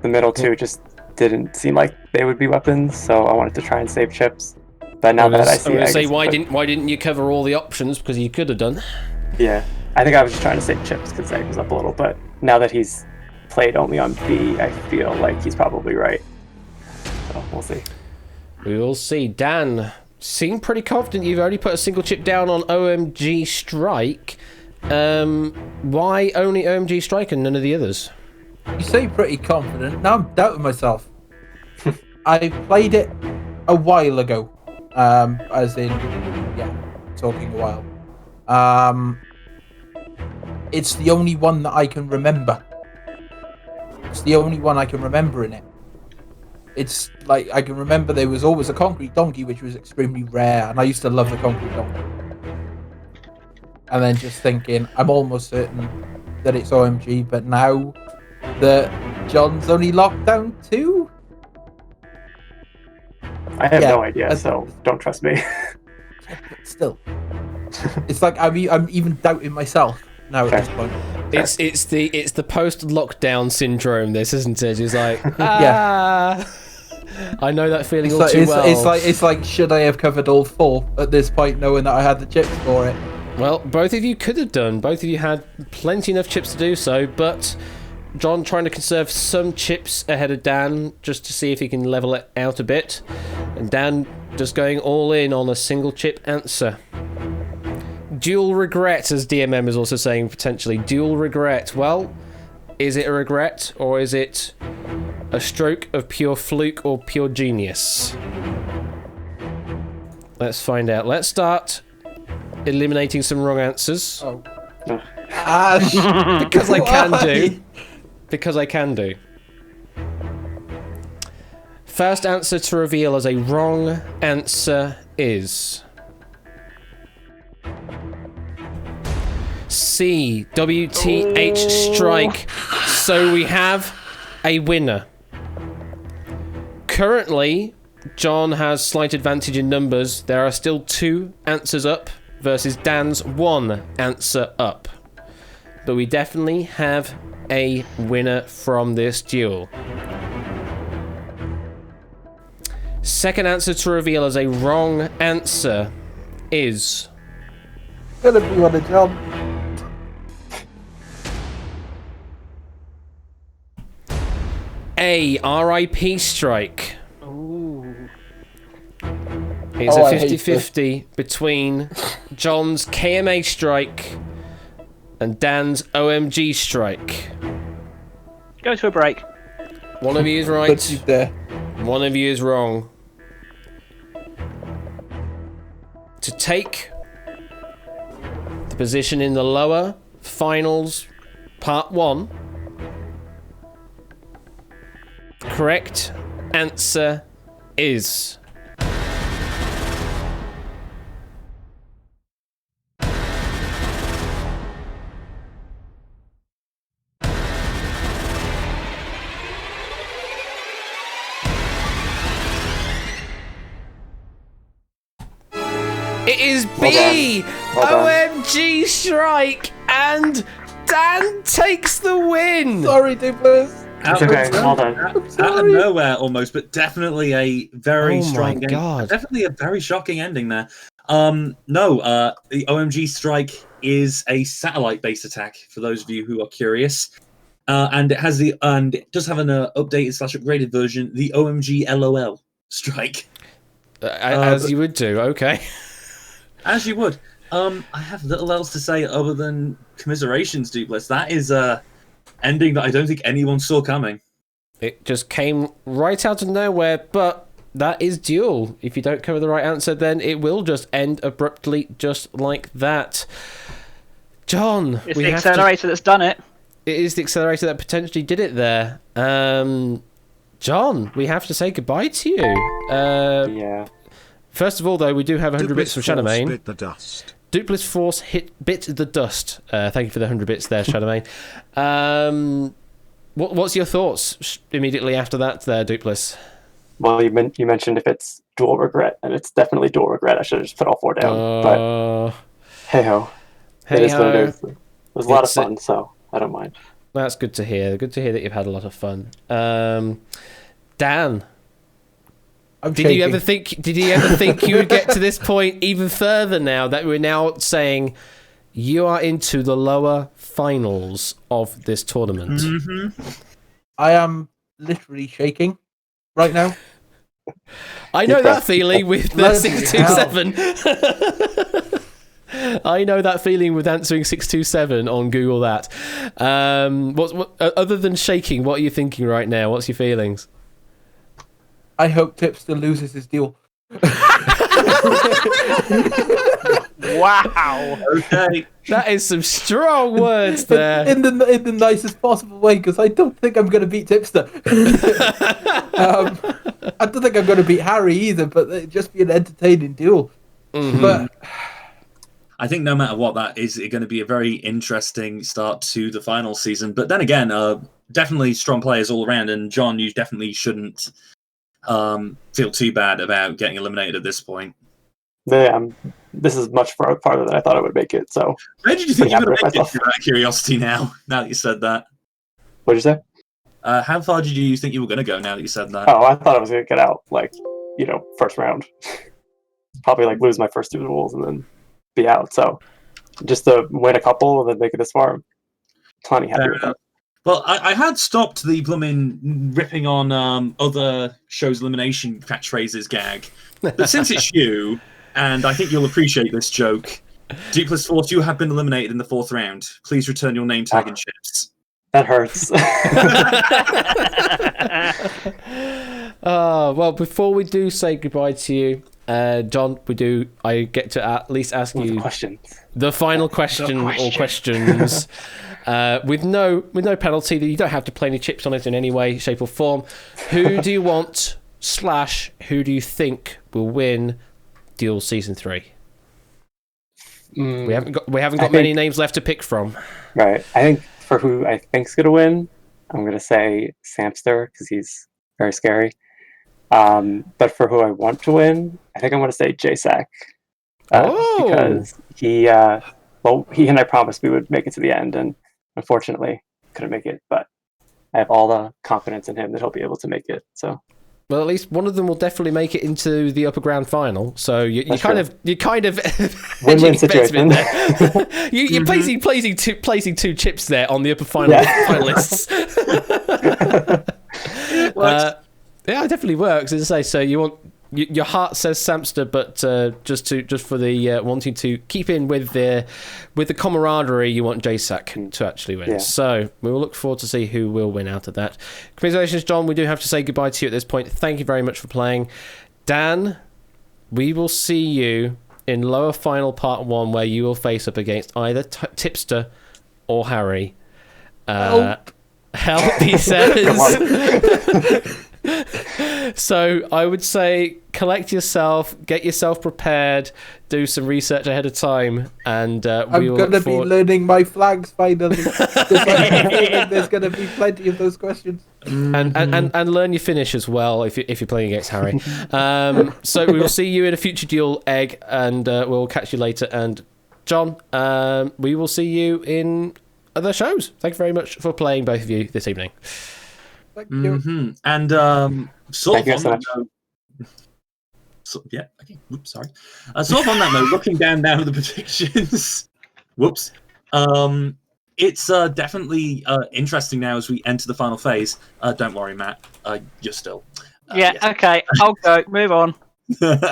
The middle two just didn't seem like they would be weapons, so I wanted to try and save chips. But now that I see, I'm gonna say, eggs, why didn't you cover all the options? Because you could have done. Yeah, I think I was just trying to save chips because egg was up a little. But now that he's played only on B, I feel like he's probably right. So we'll see. We will see. Dan, seem pretty confident. You've already put a single chip down on OMG Strike. Why only OMG Strike and none of the others? You say pretty confident. Now I'm doubting myself. I played it a while ago. As in, yeah, talking a while. It's the only one that I can remember. It's the only one I can remember in it. It's like, I can remember there was always a concrete donkey, which was extremely rare, and I used to love the concrete donkey. And then just thinking, I'm almost certain that it's OMG, but now that John's only locked down 2? I have no idea, so don't trust me. But still, it's like I'm even doubting myself now at this point. It's the post-lockdown syndrome. This, isn't it? It's like, Yeah. I know that feeling It's all like, too well. it's like should I have covered all 4 at this point, knowing that I had the chips for it? Well, both of you could have done. Both of you had plenty enough chips to do so, but John trying to conserve some chips ahead of Dan just to see if he can level it out a bit. And Dan just going all in on a single chip answer. Dual regret, as DMM is also saying, potentially. Dual regret. Well, is it a regret or is it a stroke of pure fluke or pure genius? Let's find out. Let's start eliminating some wrong answers. Oh. Because I can do. Because I can do. First answer to reveal as a wrong answer is C, WTH strike. So we have a winner. Currently, John has slight advantage in numbers. There are still 2 answers up versus Dan's 1 answer up. But we definitely have a winner from this duel. Second answer to reveal as a wrong answer is Gonna be on a job. A, RIP strike. Ooh. It's Oh, a I hate 50-50 between John's KMA strike and Dan's OMG strike. Go to a break. One of you is But right, you there. one of you is wrong. To take the position in the lower finals part 1, the correct answer is it is B, Well done. OMG strike, and Dan takes the win. Sorry, Duplas. It's okay, well done. Out of nowhere almost, but definitely a very Oh strong my game. God. Definitely a very shocking ending there. The OMG strike is a satellite-based attack for those of you who are curious. And it does have an updated / upgraded version, the OMG LOL strike. As you would do, okay. As you would. I have little else to say other than commiserations, Dupless. That is a ending that I don't think anyone saw coming. It just came right out of nowhere, but that is duel. If you don't cover the right answer, then it will just end abruptly, just like that. John, It's the accelerator that's done it. It is the accelerator that potentially did it there. John, we have to say goodbye to you. Yeah. First of all, though, we do have 100 bits from Shadowmane. Split the dust. Duplis Force bit the dust. Thank you for the 100 bits there, Shadowmane. What's your thoughts immediately after that there, Duplis? Well, you mentioned if it's dual regret, and it's definitely dual regret. I should have just put all 4 down. But hey-ho. It is what it is. It was a lot of fun, so I don't mind. That's good to hear. Good to hear that you've had a lot of fun. Dan, did you ever think you would get to this point even further now that we're now saying you are into the lower finals of this tournament? Mm-hmm. I am literally shaking right now. I know that feeling with the 627. I know that feeling with answering 627 on Google that. What other than shaking, what are you thinking right now? What's your feelings? I hope Tipster loses his deal. Wow. Okay. That is some strong words there. in the nicest possible way, because I don't think I'm going to beat Tipster. I don't think I'm going to beat Harry either, but it'd just be an entertaining duel. Mm-hmm. But I think no matter what, that is going to be a very interesting start to the final season. But then again, definitely strong players all around. And John, you definitely shouldn't feel too bad about getting eliminated at this point. Yeah, this is much farther than I thought I would make it. So, where did you think you were going to make it? Out of curiosity, now that you said that. What did you say? How far did you think you were going to go? Now that you said that. Oh, I thought I was going to get out first round. Probably lose my first 2 duels and then be out. So, just to win a couple and then make it this far, I'm plenty happy with that. Well, I had stopped the blooming ripping on other shows' elimination catchphrases gag, but since it's you, and I think you'll appreciate this joke, Duplis Force, you have been eliminated in the 4th round. Please return your name tag and chips. That hurts. Well, before we do say goodbye to you, John, I get to at least ask you the final question or questions. With no penalty, that you don't have to play any chips on it in any way, shape, or form. Who do you want / who do you think will win Duel Season 3? We haven't got many names left to pick from. Right. I think for who I think's gonna win, I'm gonna say Samster because he's very scary. But for who I want to win, I think I'm gonna say JSAC. Because he and I promised we would make it to the end, and unfortunately couldn't make it. But I have all the confidence in him that he'll be able to make it. So. Well, at least one of them will definitely make it into the upper grand final. So you kind of win-win situation. You're placing 2 chips there on the upper final finalists. Yeah, it definitely works. As I say, so you want your heart says Samster, but just for the wanting to keep in with the camaraderie, you want JSAC to actually win. Yeah. So we will look forward to see who will win out of that. Congratulations, John. We do have to say goodbye to you at this point. Thank you very much for playing. Dan, we will see you in lower final part 1, where you will face up against either Tipster or Harry. Help, he says. So I would say collect yourself, get yourself prepared, do some research ahead of time, and I'm going to be learning my flags finally. There's going to be plenty of those questions. And learn your finish as well if you're playing against Harry. So we will see you in a future duel, Egg, and we'll catch you later. And John, we will see you in other shows. Thank you very much for playing, both of you, this evening. Thank you. Mm-hmm. And sort of on that note, sorry. Sort of on that note, looking down now at the predictions. Whoops. It's definitely interesting now as we enter the final phase. Don't worry, Matt. You're still. Yes. Okay. I'll go. Move on. But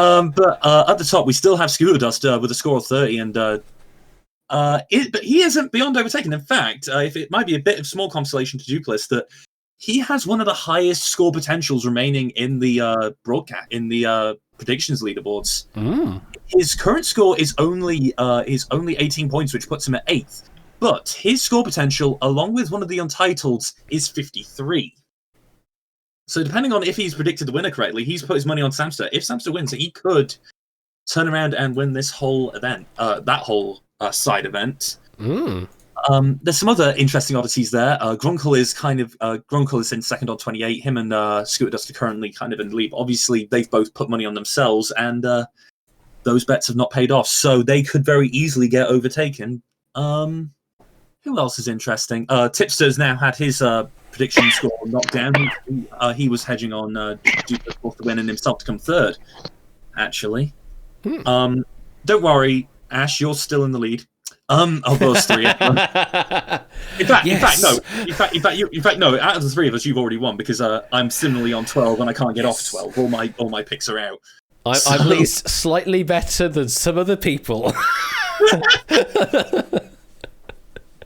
at the top, we still have Scooter Dust with a score of 30, and but he isn't beyond overtaken. In fact, if it might be a bit of small consolation to Duplis that he has one of the highest score potentials remaining in the broadcast in the predictions leaderboards. His current score is only 18 points, which puts him at 8th. But his score potential, along with one of the Untitled's, is 53. So depending on if he's predicted the winner correctly, he's put his money on Samster. If Samster wins, he could turn around and win this whole event, that whole side event. There's some other interesting oddities there. Grunkle is in second on 28. Him and Scooter Dust are currently kind of in the lead. Obviously, they've both put money on themselves, and those bets have not paid off, so they could very easily get overtaken. Who else is interesting? Tipster's now had his prediction score knocked down. He was hedging on Duke to win and himself to come third, actually. Don't worry, Ash, you're still in the lead. Of those three. In fact, no. Out of the three of us, you've already won because I'm similarly on 12 and I can't get off 12. All my picks are out. I'm at least slightly better than some other people.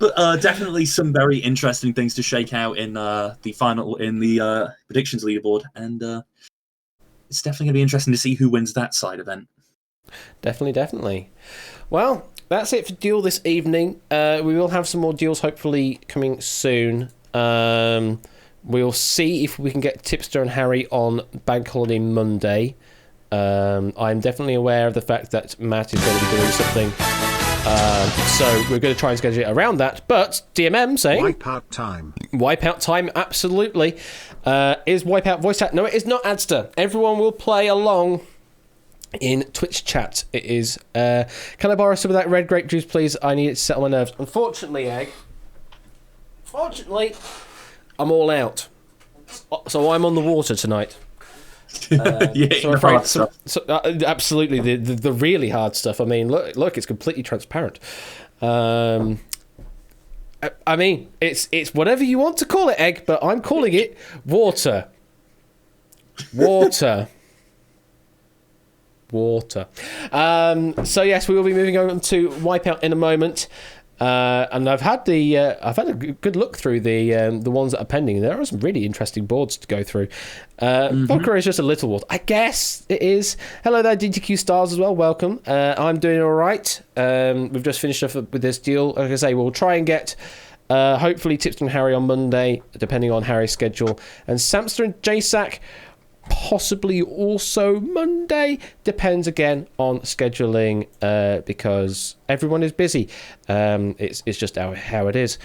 But definitely some very interesting things to shake out in the final in the predictions leaderboard, and it's definitely going to be interesting to see who wins that side event. Definitely. Well, that's it for Duel this evening. We will have some more deals hopefully coming soon. We'll see if we can get Tipster and Harry on Bank Holiday Monday. I'm definitely aware of the fact that Matt is going to be doing something. So we're going to try and schedule it around that. But DMM saying... Wipeout time. Wipeout time, absolutely. Is Wipeout voice chat? No, it is not, Adster. Everyone will play along in Twitch chat. It is... can I borrow some of that red grape juice, please? I need it to settle my nerves. Unfortunately, Egg... I'm all out. So I'm on the water tonight. So afraid absolutely the really hard stuff. I mean, look, it's completely transparent. I mean, it's whatever you want to call it, Egg, but I'm calling it water. Water. So yes, we will be moving on to Wipeout in a moment. And I've had a good look through the ones that are pending. There are some really interesting boards to go through. Vodka is just a little water, I guess it is. Hello there, DTQ Stars as well. Welcome. I'm doing all right. We've just finished off with this deal. Like I say, we'll try and get hopefully Tipster and Harry on Monday, depending on Harry's schedule, and Samster and JSAC possibly also Monday. Depends again on scheduling because everyone is busy. It's just how it is.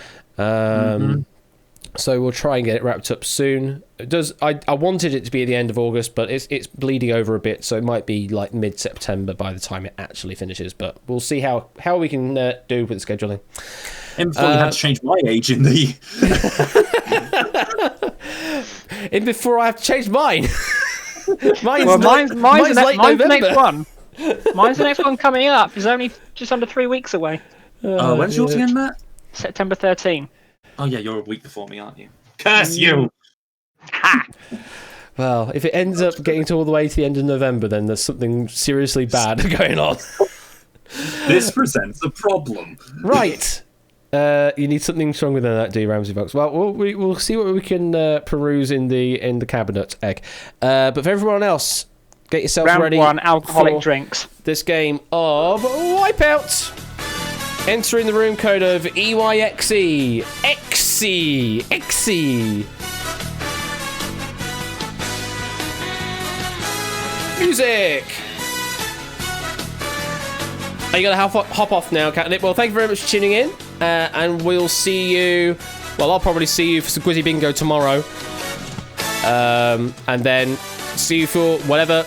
So we'll try and get it wrapped up soon. I wanted it to be at the end of August, but it's bleeding over a bit, so it might be like mid-September by the time it actually finishes. But we'll see how we can do with the scheduling. And before you had to change my age in the... And before I have to change mine. mine's the next one. Mine's the next one coming up. It's only just under 3 weeks away. When's yours again, Matt? September 13. Oh yeah, you're a week before me, aren't you? Curse you! Ha! Well, if it ends up getting to all the way to the end of November, then there's something seriously bad going on. This presents a problem. Right. You need something stronger than that, do you, Ramsey Box? Well, we'll see what we can peruse in the cabinet, Egg. But for everyone else, get yourselves ready. Round 1, alcoholic drinks. This game of Wipeout. Enter in the room code of EYXE. EXE. Music. Are you going to hop off now, Captain? Well, thank you very much for tuning in. And we'll see you... Well, I'll probably see you for some Quizzy Bingo tomorrow. And then see you for whatever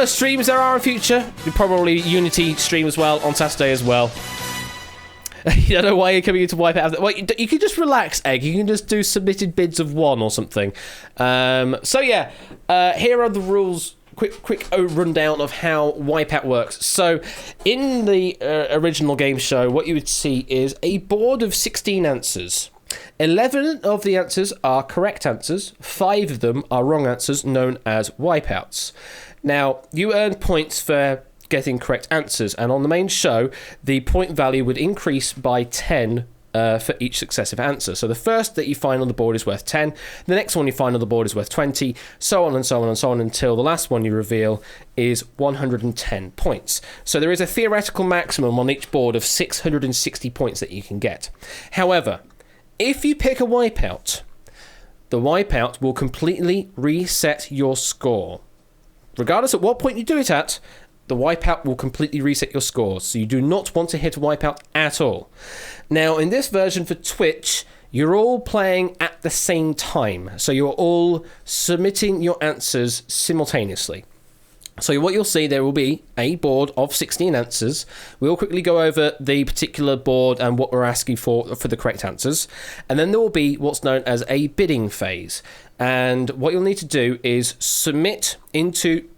streams there are in future. Probably Unity stream as well on Saturday as well. You don't know why you're coming in to wipe out. Well, you can just relax, Egg. You can just do submitted bids of 1 or something. So yeah, here are the rules. Quick rundown of how Wipeout works. So, in the original game show, what you would see is a board of 16 answers. 11 of the answers are correct answers. 5 of them are wrong answers, known as wipeouts. Now, you earn points for getting correct answers, and on the main show, the point value would increase by 10 for each successive answer. So the first that you find on the board is worth 10, the next one you find on the board is worth 20, so on and so on and so on until the last one you reveal is 110 points. So there is a theoretical maximum on each board of 660 points that you can get. However, if you pick a wipeout, the wipeout will completely reset your score. Regardless of what point you do it at, the wipeout will completely reset your scores. So you do not want to hit a wipeout at all. Now, in this version for Twitch, you're all playing at the same time. So you're all submitting your answers simultaneously. So what you'll see, there will be a board of 16 answers. We'll quickly go over the particular board and what we're asking for the correct answers. And then there will be what's known as a bidding phase. And what you'll need to do is submit into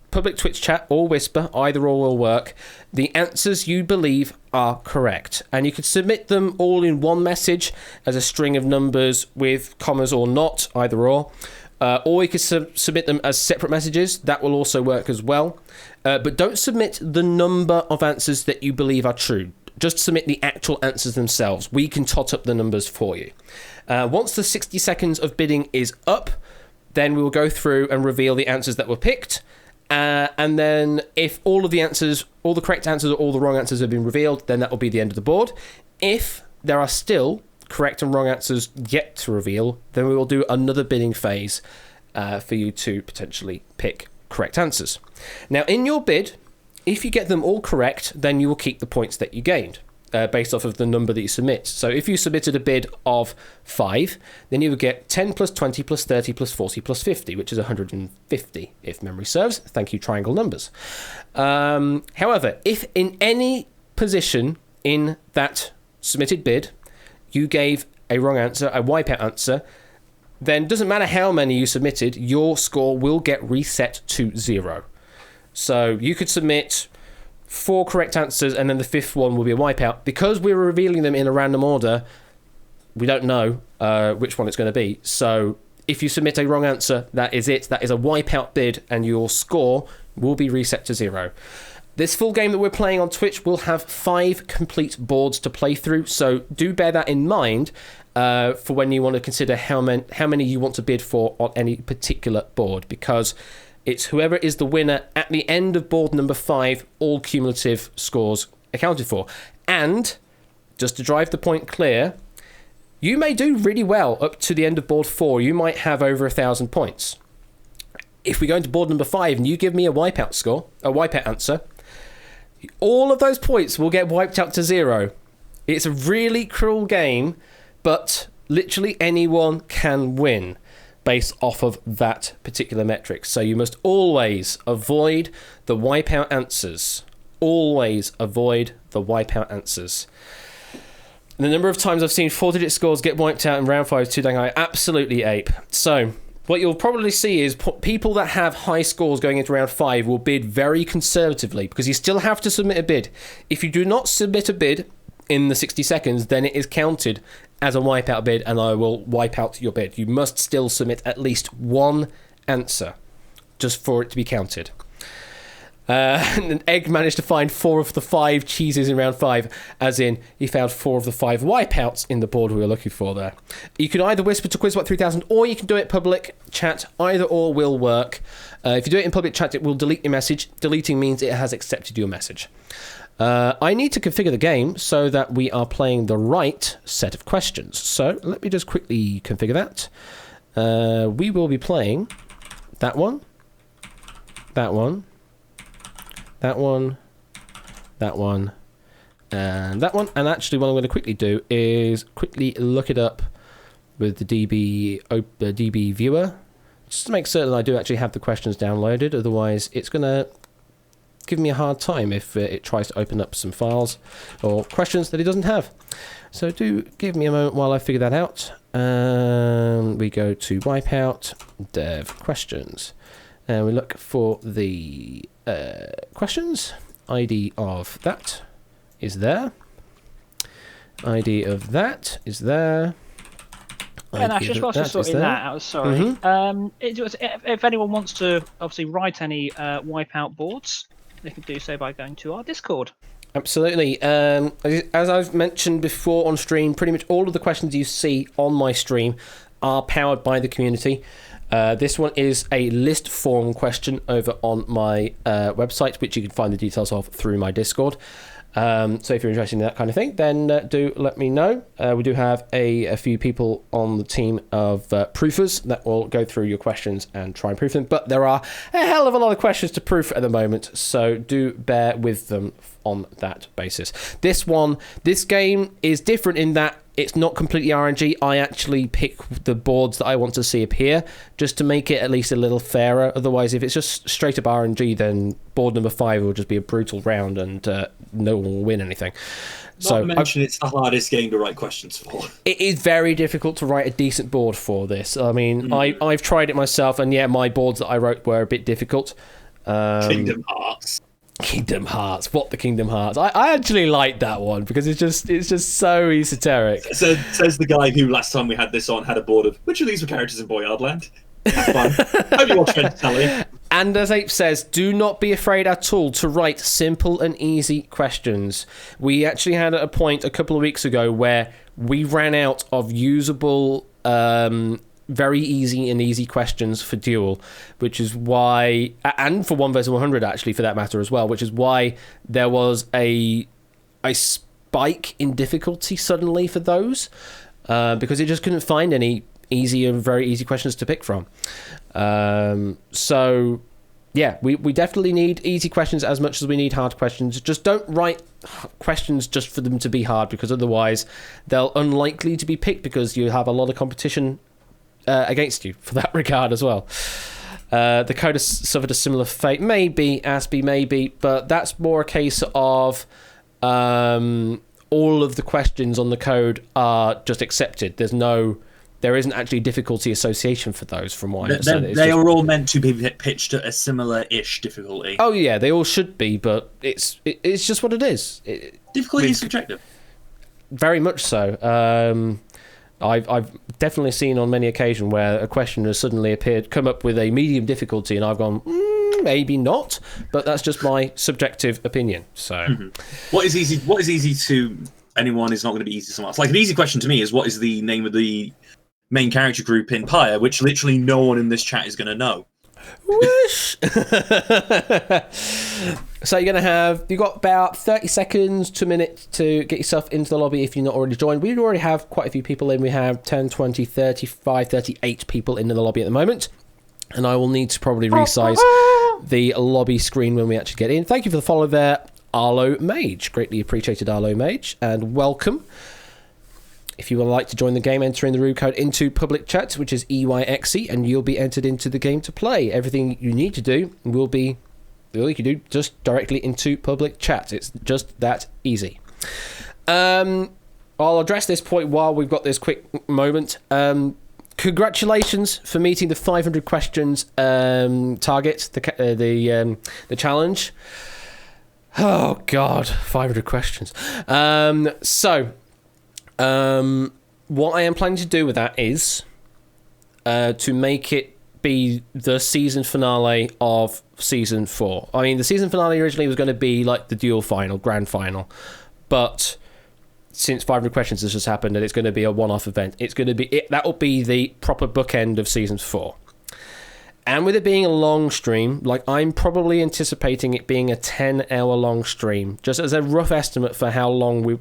public Twitch chat or Whisper, either or will work, the answers you believe are correct. And you can submit them all in one message as a string of numbers with commas or not, either or you can submit them as separate messages. That will also work as well. But don't submit the number of answers that you believe are true. Just submit the actual answers themselves. We can tot up the numbers for you. Once the 60 seconds of bidding is up, then we will go through and reveal the answers that were picked. And then if all of the answers, all the correct answers or all the wrong answers have been revealed, then that will be the end of the board. If there are still correct and wrong answers yet to reveal, then we will do another bidding phase for you to potentially pick correct answers. Now, in your bid, if you get them all correct, then you will keep the points that you gained based off of the number that you submit. So if you submitted a bid of 5, then you would get 10 plus 20 plus 30 plus 40 plus 50, which is 150, if memory serves. Thank you, triangle numbers. However, if in any position in that submitted bid, you gave a wrong answer, a wipeout answer, then doesn't matter how many you submitted, your score will get reset to 0. So you could submit 4 correct answers and then the 5th one will be a wipeout. Because we're revealing them in a random order, we don't know which one it's going to be. So if you submit a wrong answer, that is it. That is a wipeout bid and your score will be reset to 0. This full game that we're playing on Twitch will have 5 complete boards to play through, so do bear that in mind for when you want to consider how many you want to bid for on any particular board, because it's whoever is the winner at the end of board number 5, all cumulative scores accounted for. And, just to drive the point clear, you may do really well up to the end of board 4. You might have over 1,000 points. If we go into board number 5 and you give me a wipeout answer, all of those points will get wiped out to 0. It's a really cruel game, but literally anyone can win based off of that particular metric. So you must always avoid the wipeout answers. Always avoid the wipeout answers. And the number of times I've seen 4-digit scores get wiped out in round 5 is too dang high. Absolutely ape. So what you'll probably see is people that have high scores going into round 5 will bid very conservatively, because you still have to submit a bid. If you do not submit a bid in the 60 seconds, then it is counted as a wipeout bid and I will wipe out your bid. You must still submit at least one answer just for it to be counted. And Egg managed to find 4 of the 5 cheeses in round 5, as in he found 4 of the 5 wipeouts in the board we were looking for there. You can either whisper to Quizbot 3000 or you can do it public chat. Either or will work. If you do it in public chat, it will delete your message. Deleting means it has accepted your message. I need to configure the game so that we are playing the right set of questions. So let me just quickly configure that. We will be playing that one, that one, that one, that one, and that one. And actually what I'm going to quickly do is quickly look it up with the DB viewer, just to make certain I do actually have the questions downloaded. Otherwise it's going to give me a hard time if it tries to open up some files or questions that it doesn't have. So do give me a moment while I figure that out. We go to Wipeout, Dev Questions, and we look for the questions. ID of that is there. ID of that is there. And Ash, just whilst we're sorting that out, sorry. If anyone wants to obviously write any wipeout boards, they can do so by going to our Discord. Absolutely. As I've mentioned before on stream, pretty much all of the questions you see on my stream are powered by the community. This one is a list form question over on my website, which you can find the details of through my Discord. So if you're interested in that kind of thing, then do let me know. We do have a few people on the team of proofers that will go through your questions and try and proof them. But there are a hell of a lot of questions to proof at the moment, so do bear with them on that basis. This game is different in that it's not completely RNG. I actually pick the boards that I want to see appear just to make it at least a little fairer. Otherwise, if it's just straight up RNG, then board number 5 will just be a brutal round and no one will win anything. Not to mention, it's the hardest game to write questions for. It is very difficult to write a decent board for this. I mean, I've tried it myself, and yeah, my boards that I wrote were a bit difficult. Kingdom Hearts. What the Kingdom Hearts? I actually like that one because it's just so esoteric. So says the guy who last time we had this on had a board of which of these were characters in Boyardland. Have fun. Hope you watch French telly. And as Ape says, do not be afraid at all to write simple and easy questions. We actually had a point a couple of weeks ago where we ran out of usable very easy questions for Duel, which is why, and for 1 versus 100 actually for that matter as well, which is why there was a spike in difficulty suddenly for those, because it just couldn't find any easy and very easy questions to pick from. So yeah, we definitely need easy questions as much as we need hard questions. Just don't write questions just for them to be hard, because otherwise they're unlikely to be picked because you have a lot of competition against you for that regard as well. The code has suffered a similar fate, maybe, Aspie, maybe, but that's more a case of all of the questions on the code are just accepted. There isn't actually difficulty association for those, from what I understand. They are all meant to be pitched at a similar-ish difficulty. Oh yeah, they all should be, but it's just what it is. Difficulty is subjective. Very much so. I've definitely seen on many occasions where a question has suddenly come up with a medium difficulty, and I've gone, maybe not, but that's just my subjective opinion. So, What is easy to anyone is not going to be easy to someone else. Like an easy question to me is, what is the name of the main character group in Pyre, which literally no one in this chat is going to know. Whoosh! So you've got about 30 seconds to a minute to get yourself into the lobby if you're not already joined. We already have quite a few people in. We have 10, 20, 35, 38 people in the lobby at the moment. And I will need to probably resize the lobby screen when we actually get in. Thank you for the follow there, Arlo Mage. Greatly appreciated, Arlo Mage. And welcome. If you would like to join the game, enter in the room code into public chat, which is EYXE, and you'll be entered into the game to play. Everything you need to do will be all you can do just directly into public chat. It's just that easy. I'll address this point while we've got this quick moment. Congratulations for meeting the 500 questions target, the challenge. Oh God, 500 questions. What I am planning to do with that is to make it be the season finale of season 4. I mean, the season finale originally was going to be like the duel final, grand final, but since 500 questions has just happened and it's going to be a one-off event, that will be the proper bookend of season 4. And with it being a long stream, like I'm probably anticipating it being a 10-hour long stream, just as a rough estimate for how long it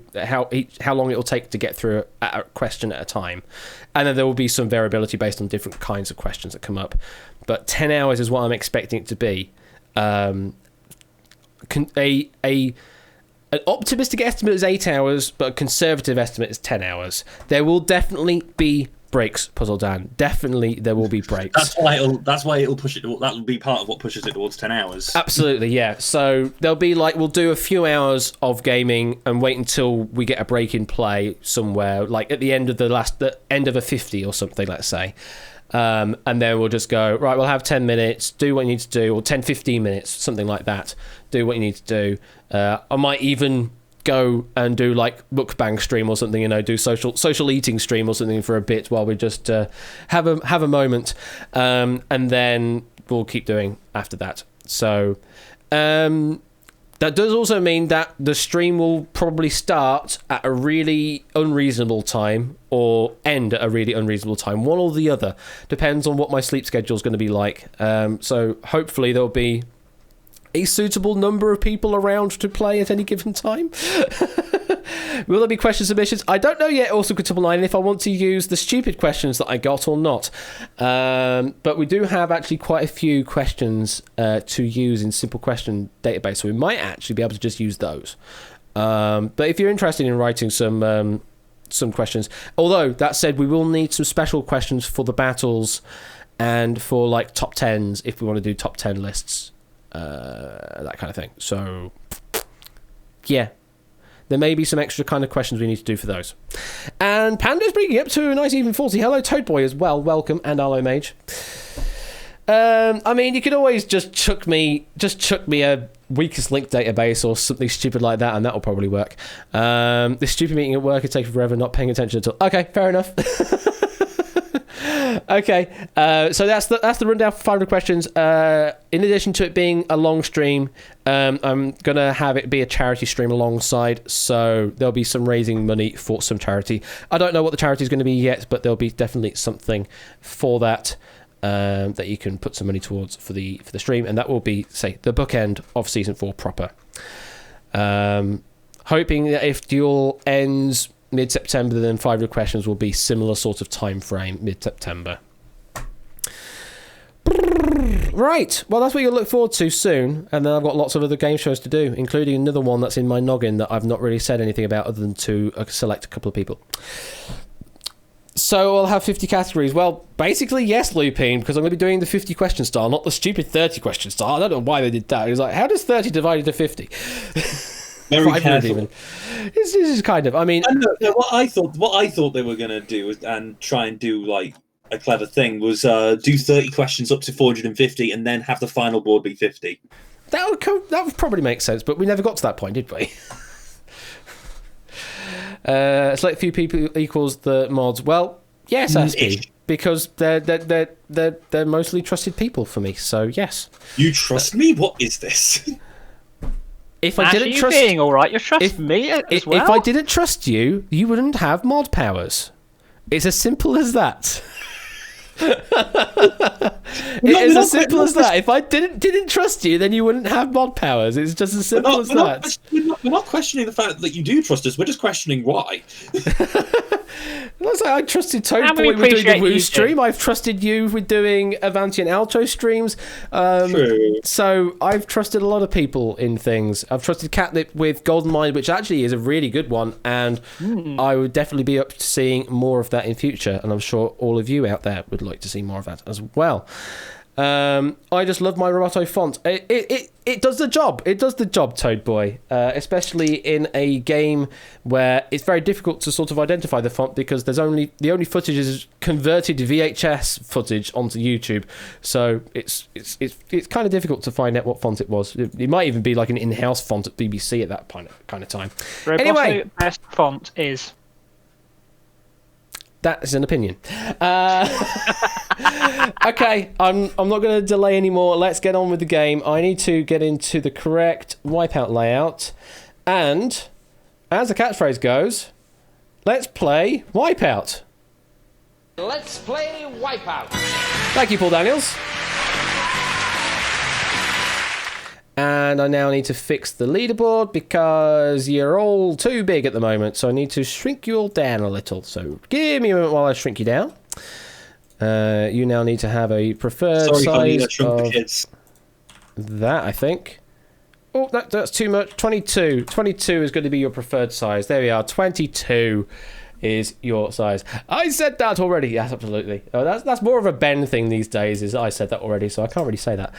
will take to get through a question at a time. And then there will be some variability based on different kinds of questions that come up. But 10 hours is what I'm expecting it to be. An optimistic estimate is 8 hours, but a conservative estimate is 10 hours. There will definitely be breaks, Puzzle Dan. Definitely there will be breaks. That's why it'll push it. That will be part of what pushes it towards 10 hours. Absolutely, yeah. So there'll be we'll do a few hours of gaming and wait until we get a break in play somewhere, like at the end of the end of a 50 or something, let's say. And then we'll just go, right, we'll have 10 minutes, do what you need to do, or 10, 15 minutes, something like that. Do what you need to do. I might even go and do mukbang stream or something, do social eating stream or something for a bit while we just have a moment, and then we'll keep doing after that. So that does also mean that the stream will probably start at a really unreasonable time or end at a really unreasonable time, one or the other, depends on what my sleep schedule is going to be like. So hopefully there'll be a suitable number of people around to play at any given time. Will there be question submissions? I don't know yet, also Triple Nine, if I want to use the stupid questions that I got or not. But we do have actually quite a few questions to use in Simple Question database, so we might actually be able to just use those. But if you're interested in writing some questions, although that said, we will need some special questions for the battles and for like top 10s if we want to do top 10 lists, that kind of thing. So yeah, there may be some extra kind of questions we need to do for those. And Panda's bringing up to a nice even 40. Hello, Toad Boy, as well. Welcome. And hello, Mage. I mean, you could always just chuck me a weakest link database or something stupid like that, and that'll probably work. This stupid meeting at work is taking forever, not paying attention at all. Okay, fair enough. Okay, so that's the rundown for 500 questions. In addition to it being a long stream, I'm gonna have it be a charity stream alongside, so there'll be some raising money for some charity. I don't know what the charity is going to be yet, but there'll be definitely something for that that you can put some money towards for the stream, and that will be, say, the bookend of season 4 proper. Hoping that if Duel ends mid-September, then 500 questions will be similar sort of time frame, mid-September. Right, well, that's what you'll look forward to soon, and then I've got lots of other game shows to do, including another one that's in my noggin that I've not really said anything about other than to select a couple of people. So I'll have 50 categories. Well, basically, yes, Lupine, because I'm going to be doing the 50 question style, not the stupid 30 question style. I don't know why they did that. It was like, how does 30 divide into 50? Very careful. Even. This is kind of, I mean... what I thought they were going to do and try and do, like, a clever thing was do 30 questions up to 450 and then have the final board be 50. That would probably make sense, but we never got to that point, did we? Select few people equals the mods. Well, yes, Aspie, because they're mostly trusted people for me. So yes. You trust me? What is this? If I didn't trust you, being all right, you trust me as well. If I didn't trust you, you wouldn't have mod powers. It's as simple as that. It's as simple as that. If I didn't trust you, then you wouldn't have mod powers. It's just as simple as that. We're not questioning the fact that you do trust us. We're just questioning why. I trusted Toad Boy with doing the Woo stream. I've trusted you with doing Avanti and Alto streams. True. So I've trusted a lot of people in things. I've trusted Catnip with Golden Mind, which actually is a really good one, and I would definitely be up to seeing more of that in future. And I'm sure all of you out there would like to see more of that as well. I just love my Roboto font. It does the job. It does the job, Toad Boy. Especially in a game where it's very difficult to sort of identify the font because the only footage is converted VHS footage onto YouTube. So it's kind of difficult to find out what font it was. It might even be like an in-house font at BBC at that kind of time. Roboto Anyway, best font is. That is an opinion. Okay, I'm not going to delay anymore. Let's get on with the game. I need to get into the correct Wipeout layout. And, as the catchphrase goes, let's play Wipeout. Let's play Wipeout. Thank you, Paul Daniels. And I now need to fix the leaderboard because you're all too big at the moment. So I need to shrink you all down a little. So give me a moment while I shrink you down. You now need to have a preferred size of that, I think. Oh, that's too much. 22. 22 is going to be your preferred size. There we are. 22 is your size. I said that already. Yes, absolutely. Oh, that's more of a Ben thing these days. Is I said that already, so I can't really say that.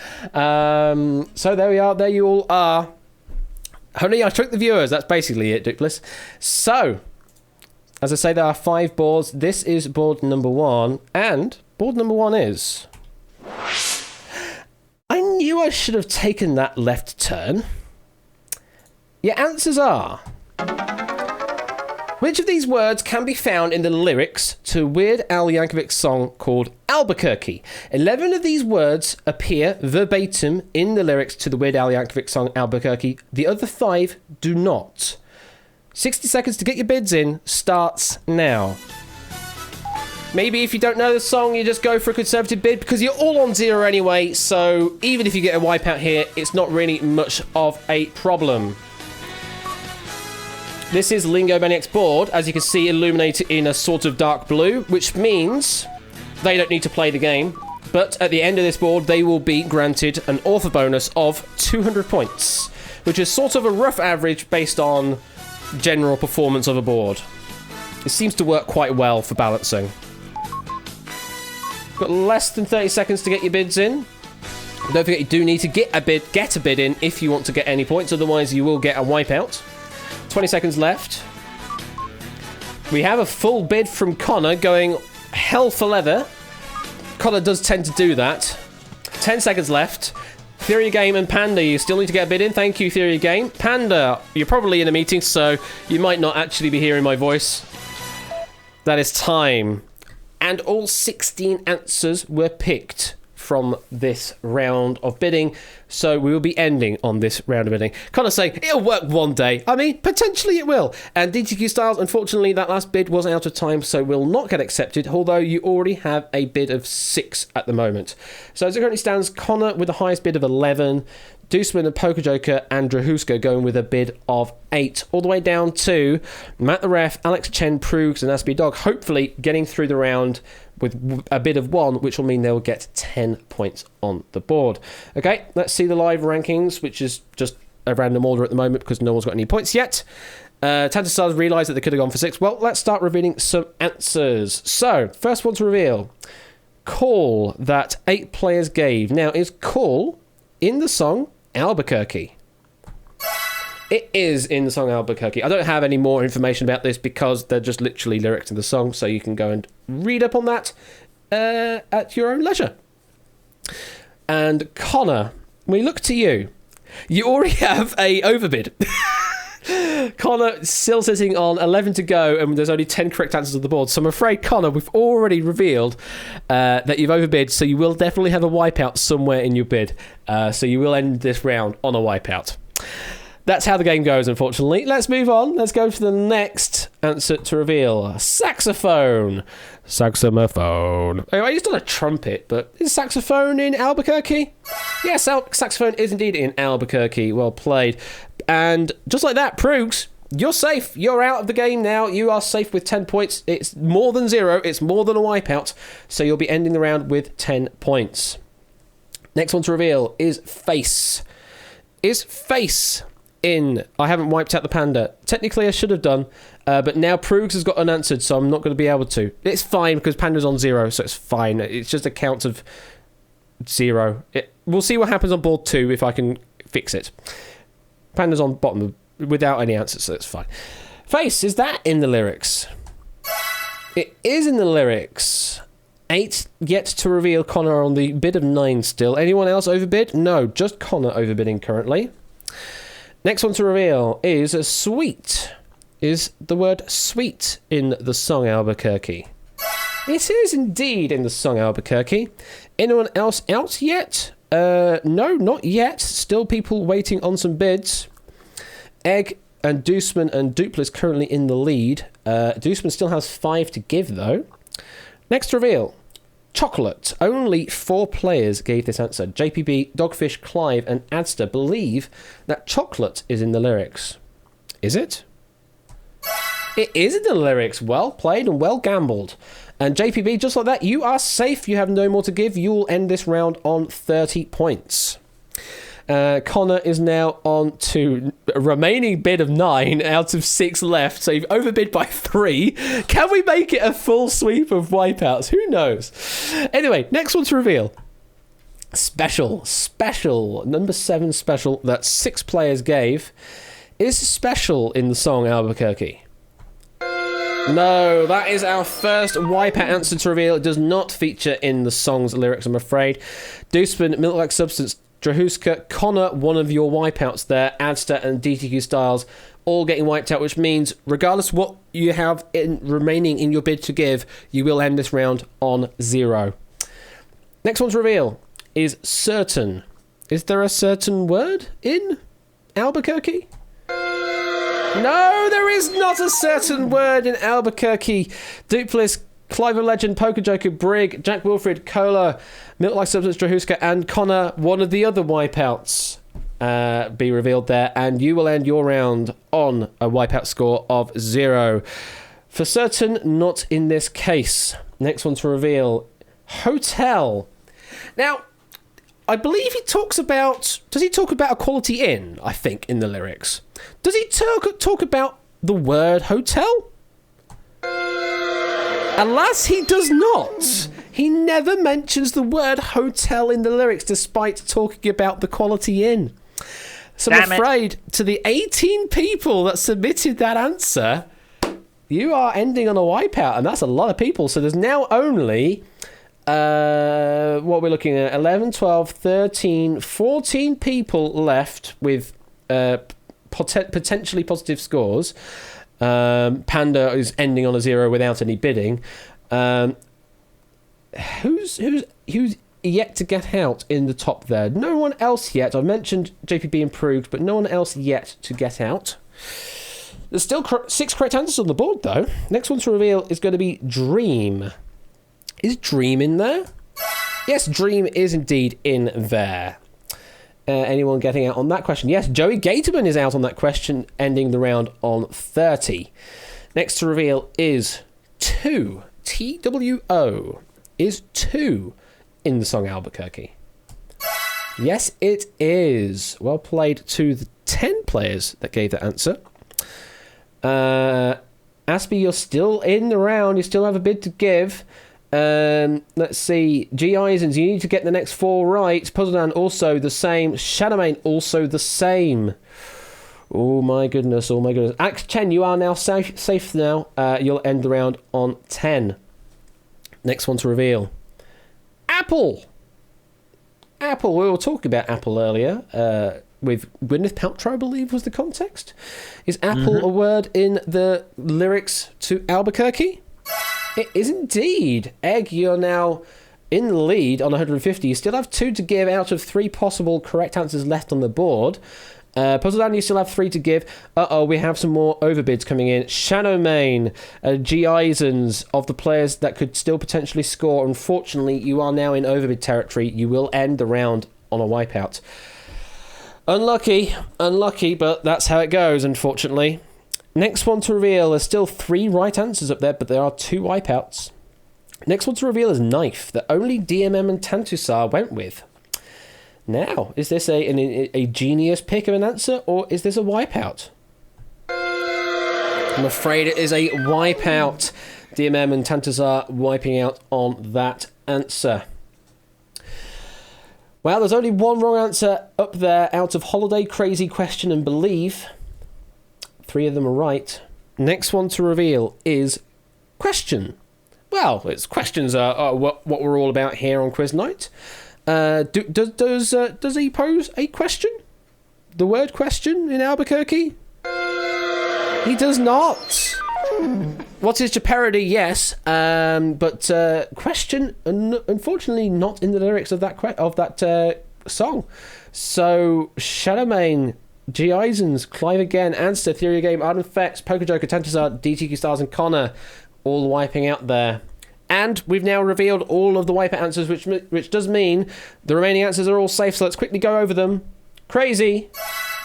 So there we are. There you all are. Honey, I tricked the viewers. That's basically it, Duplis. So, as I say, there are 5 boards. This is board number 1, and board number 1 is. I knew I should have taken that left turn. Your answers are. Which of these words can be found in the lyrics to Weird Al Yankovic's song called Albuquerque? 11 of these words appear verbatim in the lyrics to the Weird Al Yankovic song Albuquerque. The other 5 do not. 60 seconds to get your bids in starts now. Maybe if you don't know the song, you just go for a conservative bid because you're all on 0 anyway, so even if you get a wipeout here, it's not really much of a problem. This is Lingo Maniac's board, as you can see illuminated in a sort of dark blue, which means they don't need to play the game. But at the end of this board, they will be granted an author bonus of 200 points, which is sort of a rough average based on general performance of a board. It seems to work quite well for balancing. Got less than 30 seconds to get your bids in. Don't forget you do need to get a bid in if you want to get any points, otherwise you will get a wipeout. 20 seconds left. We have a full bid from Connor going hell for leather. Connor does tend to do that. 10 seconds left. Theory Game and Panda, you still need to get a bid in. Thank you, Theory Game. Panda, you're probably in a meeting, so you might not actually be hearing my voice. That is time. And all 16 answers were picked from this round of bidding, so we will be ending on this round of bidding. Connor saying it'll work one day. I mean, potentially it will. And DTQ Styles, unfortunately, that last bid was out of time, so will not get accepted, although you already have a bid of 6 at the moment. So as it currently stands, Connor with the highest bid of 11, Deuceman and Poker Joker and Drahuska going with a bid of 8, all the way down to Matt the Ref, Alex Chen, Proogs and Aspie Dog, hopefully getting through the round with a bid of 1, which will mean they'll get 10 points on the board. Okay, let's see the live rankings, which is just a random order at the moment because no one's got any points yet. Tantastars realised that they could have gone for 6. Well, let's start revealing some answers. So, first one to reveal. Call that 8 players gave. Now, is Call in the song Albuquerque? It is in the song Albuquerque. I don't have any more information about this because they're just literally lyrics in the song, so you can go and read up on that at your own leisure. And Connor, we look to you. You already have a overbid. Connor still sitting on 11 to go, and there's only 10 correct answers on the board. So I'm afraid, Connor, we've already revealed that you've overbid, so you will definitely have a wipeout somewhere in your bid. So you will end this round on a wipeout. That's how the game goes, unfortunately. Let's move on. Let's go to the next answer to reveal. Saxophone. Saxophone. I used on a trumpet, but is saxophone in Albuquerque? Yes, saxophone is indeed in Albuquerque. Well played. And just like that, Proogs, you're safe. You're out of the game now. You are safe with 10 points. It's more than 0. It's more than a wipeout. So you'll be ending the round with 10 points. Next one to reveal is Face. Is Face in? I haven't wiped out the Panda. Technically, I should have done, but now Proogs has got unanswered, so I'm not going to be able to. It's fine because Panda's on 0, so it's fine. It's just a count of 0. We'll see what happens on board 2 if I can fix it. Panda's on bottom without any answers, so it's fine. Face, is that in the lyrics? It is in the lyrics. 8 yet to reveal. Connor on the bid of 9 still. Anyone else overbid? No, just Connor overbidding currently. Next one to reveal is sweet. Is the word sweet in the song Albuquerque? It is indeed in the song Albuquerque. Anyone else out yet? No, not yet. Still people waiting on some bids. Egg and Deuceman and Duplis currently in the lead. Deuceman still has 5 to give, though. Next reveal. Chocolate. Only 4 players gave this answer. JPB, Dogfish, Clive, and Adster believe that chocolate is in the lyrics. Is it? It is in the lyrics. Well played and well gambled. And JPB, just like that, you are safe. You have no more to give. You will end this round on 30 points. Connor is now on to a remaining bid of 9 out of 6 left. So you've overbid by 3. Can we make it a full sweep of wipeouts? Who knows? Anyway, next one to reveal. Special. Number 7 special that 6 players gave. Is special in the song Albuquerque? No, that is our first wipeout answer to reveal. It does not feature in the song's lyrics, I'm afraid. Deuceman, Milk Like Substance, Drahuska, Connor, one of your wipeouts there, Adster and DTQ Styles, all getting wiped out, which means regardless what you have remaining in your bid to give, you will end this round on 0. Next one to reveal is certain. Is there a certain word in Albuquerque? No, there is not a certain word in Albuquerque. Duplis Clive of Legend, Poker Joker, Brig, Jack Wilfred, Cola, Milk Like Substance, Drahuska, and Connor, one of the other wipeouts, be revealed there, and you will end your round on a wipeout score of 0. For certain, not in this case. Next one to reveal, Hotel. Now, I believe he talks about... Does he talk about a quality inn, I think, in the lyrics? Does he talk about the word hotel? Alas, he does not. He never mentions the word hotel in the lyrics, despite talking about the quality inn. So I'm afraid, to the 18 people that submitted that answer, you are ending on a wipeout, and that's a lot of people. So there's now only... what we're looking at, 11, 12, 13, 14 people left with potentially positive scores. Panda is ending on a 0 without any bidding. Who's yet to get out in the top there? No one else yet. I mentioned JPB improved, but no one else yet to get out. There's still 6 correct answers on the board, though. Next one to reveal is going to be Dream. Is Dream in there? Yes, Dream is indeed in there. Anyone getting out on that question? Yes, Joey Gatorman is out on that question, ending the round on 30. Next to reveal is 2. TWO. Is 2 in the song Albuquerque? Yes, it is. Well played to the 10 players that gave that answer. Aspie, you're still in the round. You still have a bid to give. Let's see. G. Isons, you need to get the next 4 right. Puzzledan also the same. Shadowmane also the same. Oh my goodness, oh my goodness. Axe Chen, you are now safe now. You'll end the round on 10. Next one to reveal. Apple. Apple, we were talking about Apple earlier. With Gwyneth Paltrow, I believe, was the context. Is Apple a word in the lyrics to Albuquerque? It is indeed. Egg, you're now in the lead on 150. You still have 2 to give out of 3 possible correct answers left on the board. Puzzledown, you still have 3 to give. We have some more overbids coming in. Shadowmane, G. Isons, of the players that could still potentially score. Unfortunately, you are now in overbid territory. You will end the round on a wipeout. Unlucky, but that's how it goes, unfortunately. Next one to reveal, there's still 3 right answers up there, but there are 2 wipeouts. Next one to reveal is Knife, that only DMM and Tantusar went with. Now, is this a genius pick of an answer, or is this a wipeout? I'm afraid it is a wipeout. DMM and Tantusar wiping out on that answer. Well, there's only 1 wrong answer up there out of Holiday, Crazy, Question and Believe. 3 of them are right. Next one to reveal is Question. Well, it's questions are what we're all about here on Quiz Night. Does he pose a question? The word question in Albuquerque? He does not. What is Jeopardy? Yes, but question, unfortunately, not in the lyrics of that song. So Shadowmane, G. Isons, Clive again, Anster, Theory of Game, Arden Fex, Poker Joker, Tantusar, DTQ Stars, and Connor, all wiping out there. And we've now revealed all of the wipeout answers, which does mean the remaining answers are all safe. So let's quickly go over them. Crazy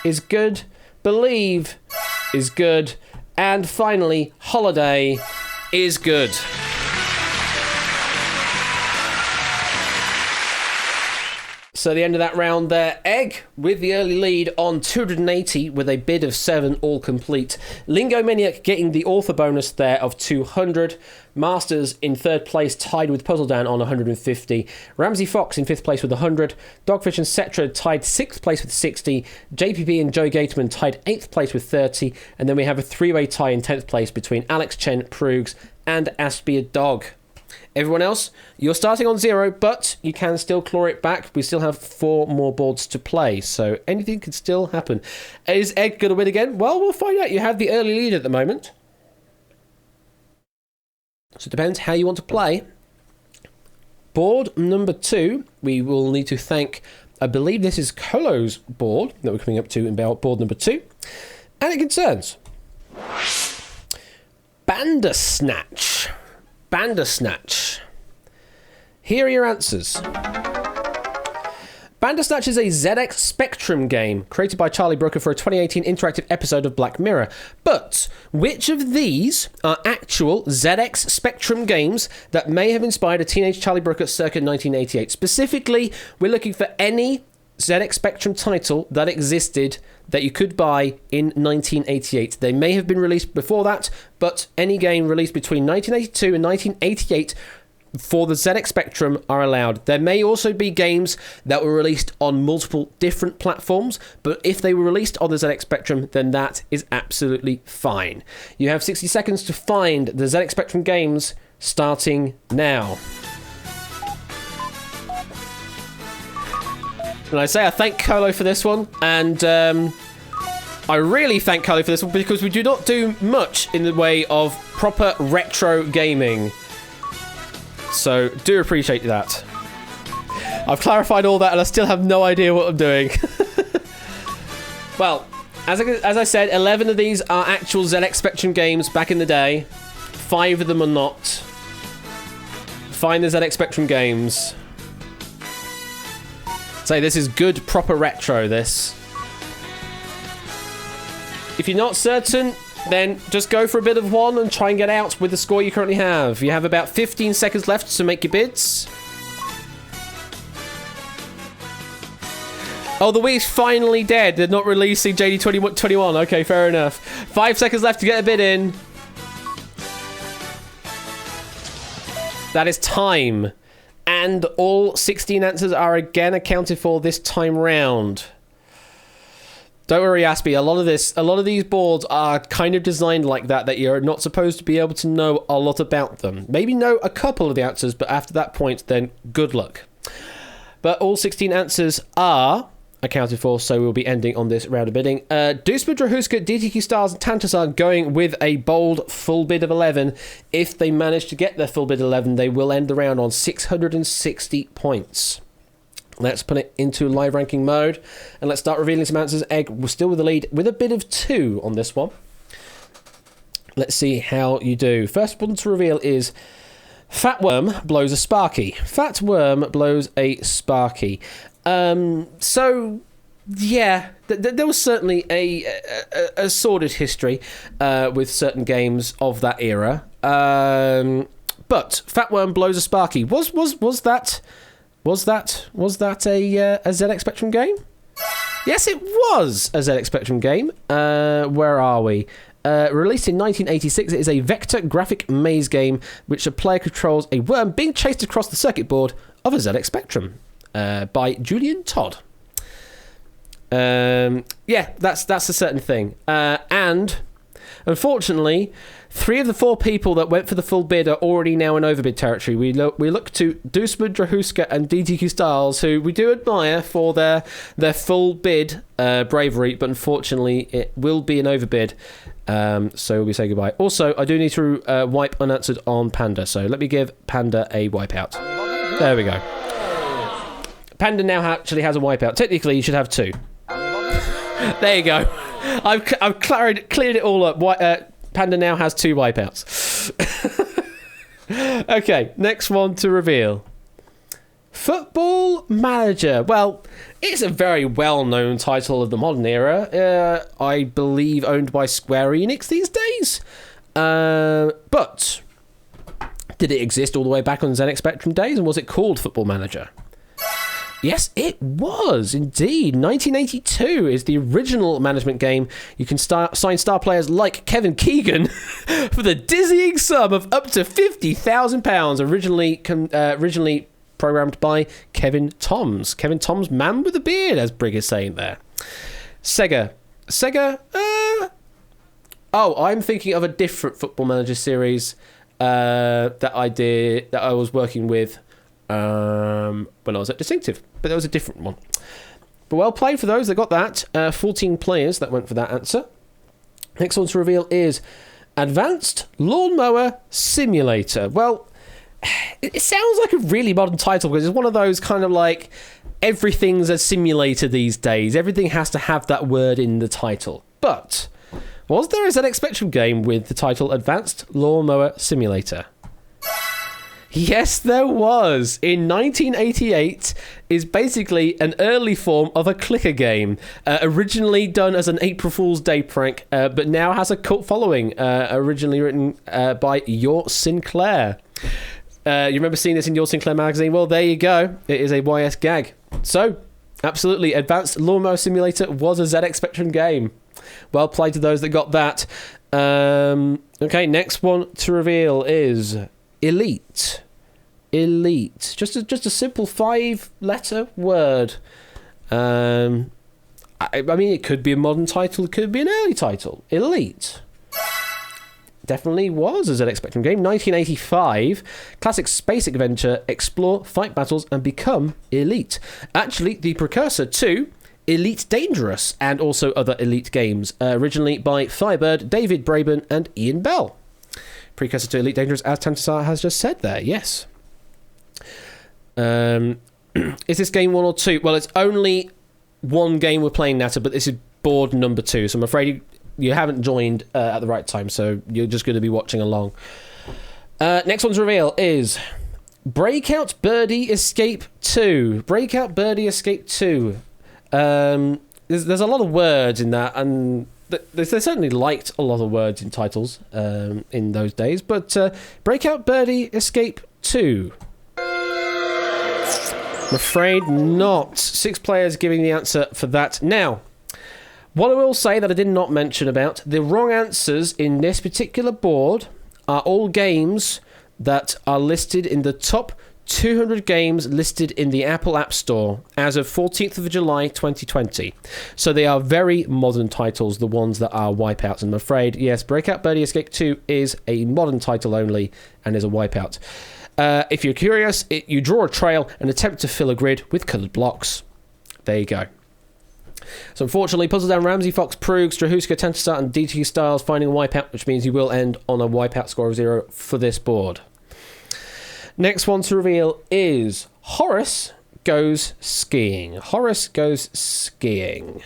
is good. Believe is good. And finally, Holiday is good. So the end of that round there, Egg with the early lead on 280 with a bid of 7 all complete. Lingo Maniac getting the author bonus there of 200. Masters in 3rd place tied with Puzzledan on 150. Ramsey Fox in 5th place with 100. Dogfish and Cetra tied 6th place with 60. JPB and Joe Gateman tied 8th place with 30. And then we have a 3-way tie in 10th place between Alex Chen, Prugs and Aspia Dog. Everyone else, you're starting on 0, but you can still claw it back. We still have 4 more boards to play, so anything could still happen. Is Egg going to win again? Well, we'll find out. You have the early lead at the moment. So it depends how you want to play. Board number 2, we will need to thank, I believe this is Colo's board that we're coming up to in board number 2. And it concerns Bandersnatch. Bandersnatch. Here are your answers. Bandersnatch is a ZX Spectrum game created by Charlie Brooker for a 2018 interactive episode of Black Mirror. But which of these are actual ZX Spectrum games that may have inspired a teenage Charlie Brooker circa 1988? Specifically, we're looking for any ZX Spectrum title that existed that you could buy in 1988. They may have been released before that, but any game released between 1982 and 1988 for the ZX Spectrum are allowed. There may also be games that were released on multiple different platforms, but if they were released on the ZX Spectrum, then that is absolutely fine. You have 60 seconds to find the ZX Spectrum games, starting now. And I say I thank Colo for this one, and I really thank Colo for this one because we do not do much in the way of proper retro gaming. So, do appreciate that. I've clarified all that and I still have no idea what I'm doing. Well, as I said, 11 of these are actual ZX Spectrum games back in the day. 5 of them are not. Find the ZX Spectrum games. Say, this is good, proper retro, this. If you're not certain, then just go for a bit of one and try and get out with the score you currently have. You have about 15 seconds left to make your bids. Oh, the Wii's finally dead. They're not releasing JD 2021. Okay, fair enough. 5 seconds left to get a bid in. That is time. And all 16 answers are again accounted for this time round. Don't worry, Aspie. A lot of these boards are kind of designed like that you're not supposed to be able to know a lot about them. Maybe know a couple of the answers, but after that point, then good luck. But all 16 answers are accounted for, so we'll be ending on this round of bidding. Dusma, Drahuska, DTQ Stars, and Tantus are going with a bold full bid of 11. If they manage to get their full bid of 11, they will end the round on 660 points. Let's put it into live ranking mode, and let's start revealing some answers. Egg, we're still with the lead with a bid of 2 on this one. Let's see how you do. First one to reveal is Fat Worm blows a Sparky. Fat Worm blows a Sparky. So, yeah, there was certainly a sordid history with certain games of that era. But Fat Worm blows a Sparky. Was that a ZX Spectrum game? Yes, it was a ZX Spectrum game. Where are we? Released in 1986, it is a vector graphic maze game which a player controls a worm being chased across the circuit board of a ZX Spectrum by Julian Todd. Yeah, that's a certain thing. And unfortunately, 3 of the 4 people that went for the full bid are already now in overbid territory. We look to Dusma, Drahuska, and DTQ Styles, who we do admire for their full bid bravery, but unfortunately it will be an overbid. So we say goodbye. Also, I do need to wipe unanswered on Panda, so let me give Panda a wipeout. There we go. Panda now actually has a wipeout. Technically, you should have 2. There you go. I've cleared it all up. Panda now has 2 wipeouts. Okay, next one to reveal. Football Manager. Well, it's a very well-known title of the modern era. I believe owned by Square Enix these days. But did it exist all the way back on ZX Spectrum days, and was it called Football Manager? Yes, it was, indeed. 1982 is the original management game. You can sign star players like Kevin Keegan for the dizzying sum of up to £50,000, originally programmed by Kevin Toms. Kevin Toms, man with a beard, as Brig is saying there. Sega. I'm thinking of a different Football Manager series that I was working with when I was at Distinctive, but there was a different one. But well played for those that got that. 14 players that went for that answer. Next one to reveal is Advanced Lawnmower Simulator. Well, it sounds like a really modern title because it's one of those kind of like everything's a simulator these days. Everything has to have that word in the title. But was there a ZX Spectrum game with the title Advanced Lawnmower Simulator? Yes, there was. In 1988 is basically an early form of a clicker game, originally done as an April Fool's Day prank, but now has a cult following, originally written by Your Sinclair. You remember seeing this in Your Sinclair magazine? Well, there you go. It is a YS gag. So, absolutely, Advanced Lawnmower Simulator was a ZX Spectrum game. Well played to those that got that. Okay, next one to reveal is Elite. Elite. Just a simple 5-letter word. I mean, it could be a modern title, it could be an early title. Elite. Definitely was a ZX Spectrum game. 1985. Classic space adventure. Explore, fight battles, and become elite. Actually, the precursor to Elite Dangerous and also other Elite games. Originally by Firebird, David Braben, and Ian Bell. Precursor to Elite Dangerous, as Tantasar has just said there. Yes. Is this game 1 or 2? Well, it's only one game we're playing, Nata, but this is board number 2, so I'm afraid you haven't joined at the right time, so you're just going to be watching along. Next one's reveal is Breakout Birdie Escape 2. Breakout Birdie Escape 2. There's a lot of words in that, and they certainly liked a lot of words in titles in those days, but Breakout Birdie Escape 2. I'm afraid not. 6 players giving the answer for that. Now, what I will say that I did not mention about, the wrong answers in this particular board are all games that are listed in the top 200 games listed in the Apple App Store as of 14th of July 2020. So they are very modern titles, the ones that are wipeouts. And I'm afraid, yes, Breakout Birdie Escape 2 is a modern title only and is a wipeout. If you're curious, you draw a trail and attempt to fill a grid with coloured blocks. There you go. So unfortunately, Puzzle Down, Ramsey, Fox, Proogs, Strahuska, Tantasar, and DT Styles finding a wipeout, which means you will end on a wipeout score of 0 for this board. Next one to reveal is Horace Goes Skiing. Horace Goes Skiing.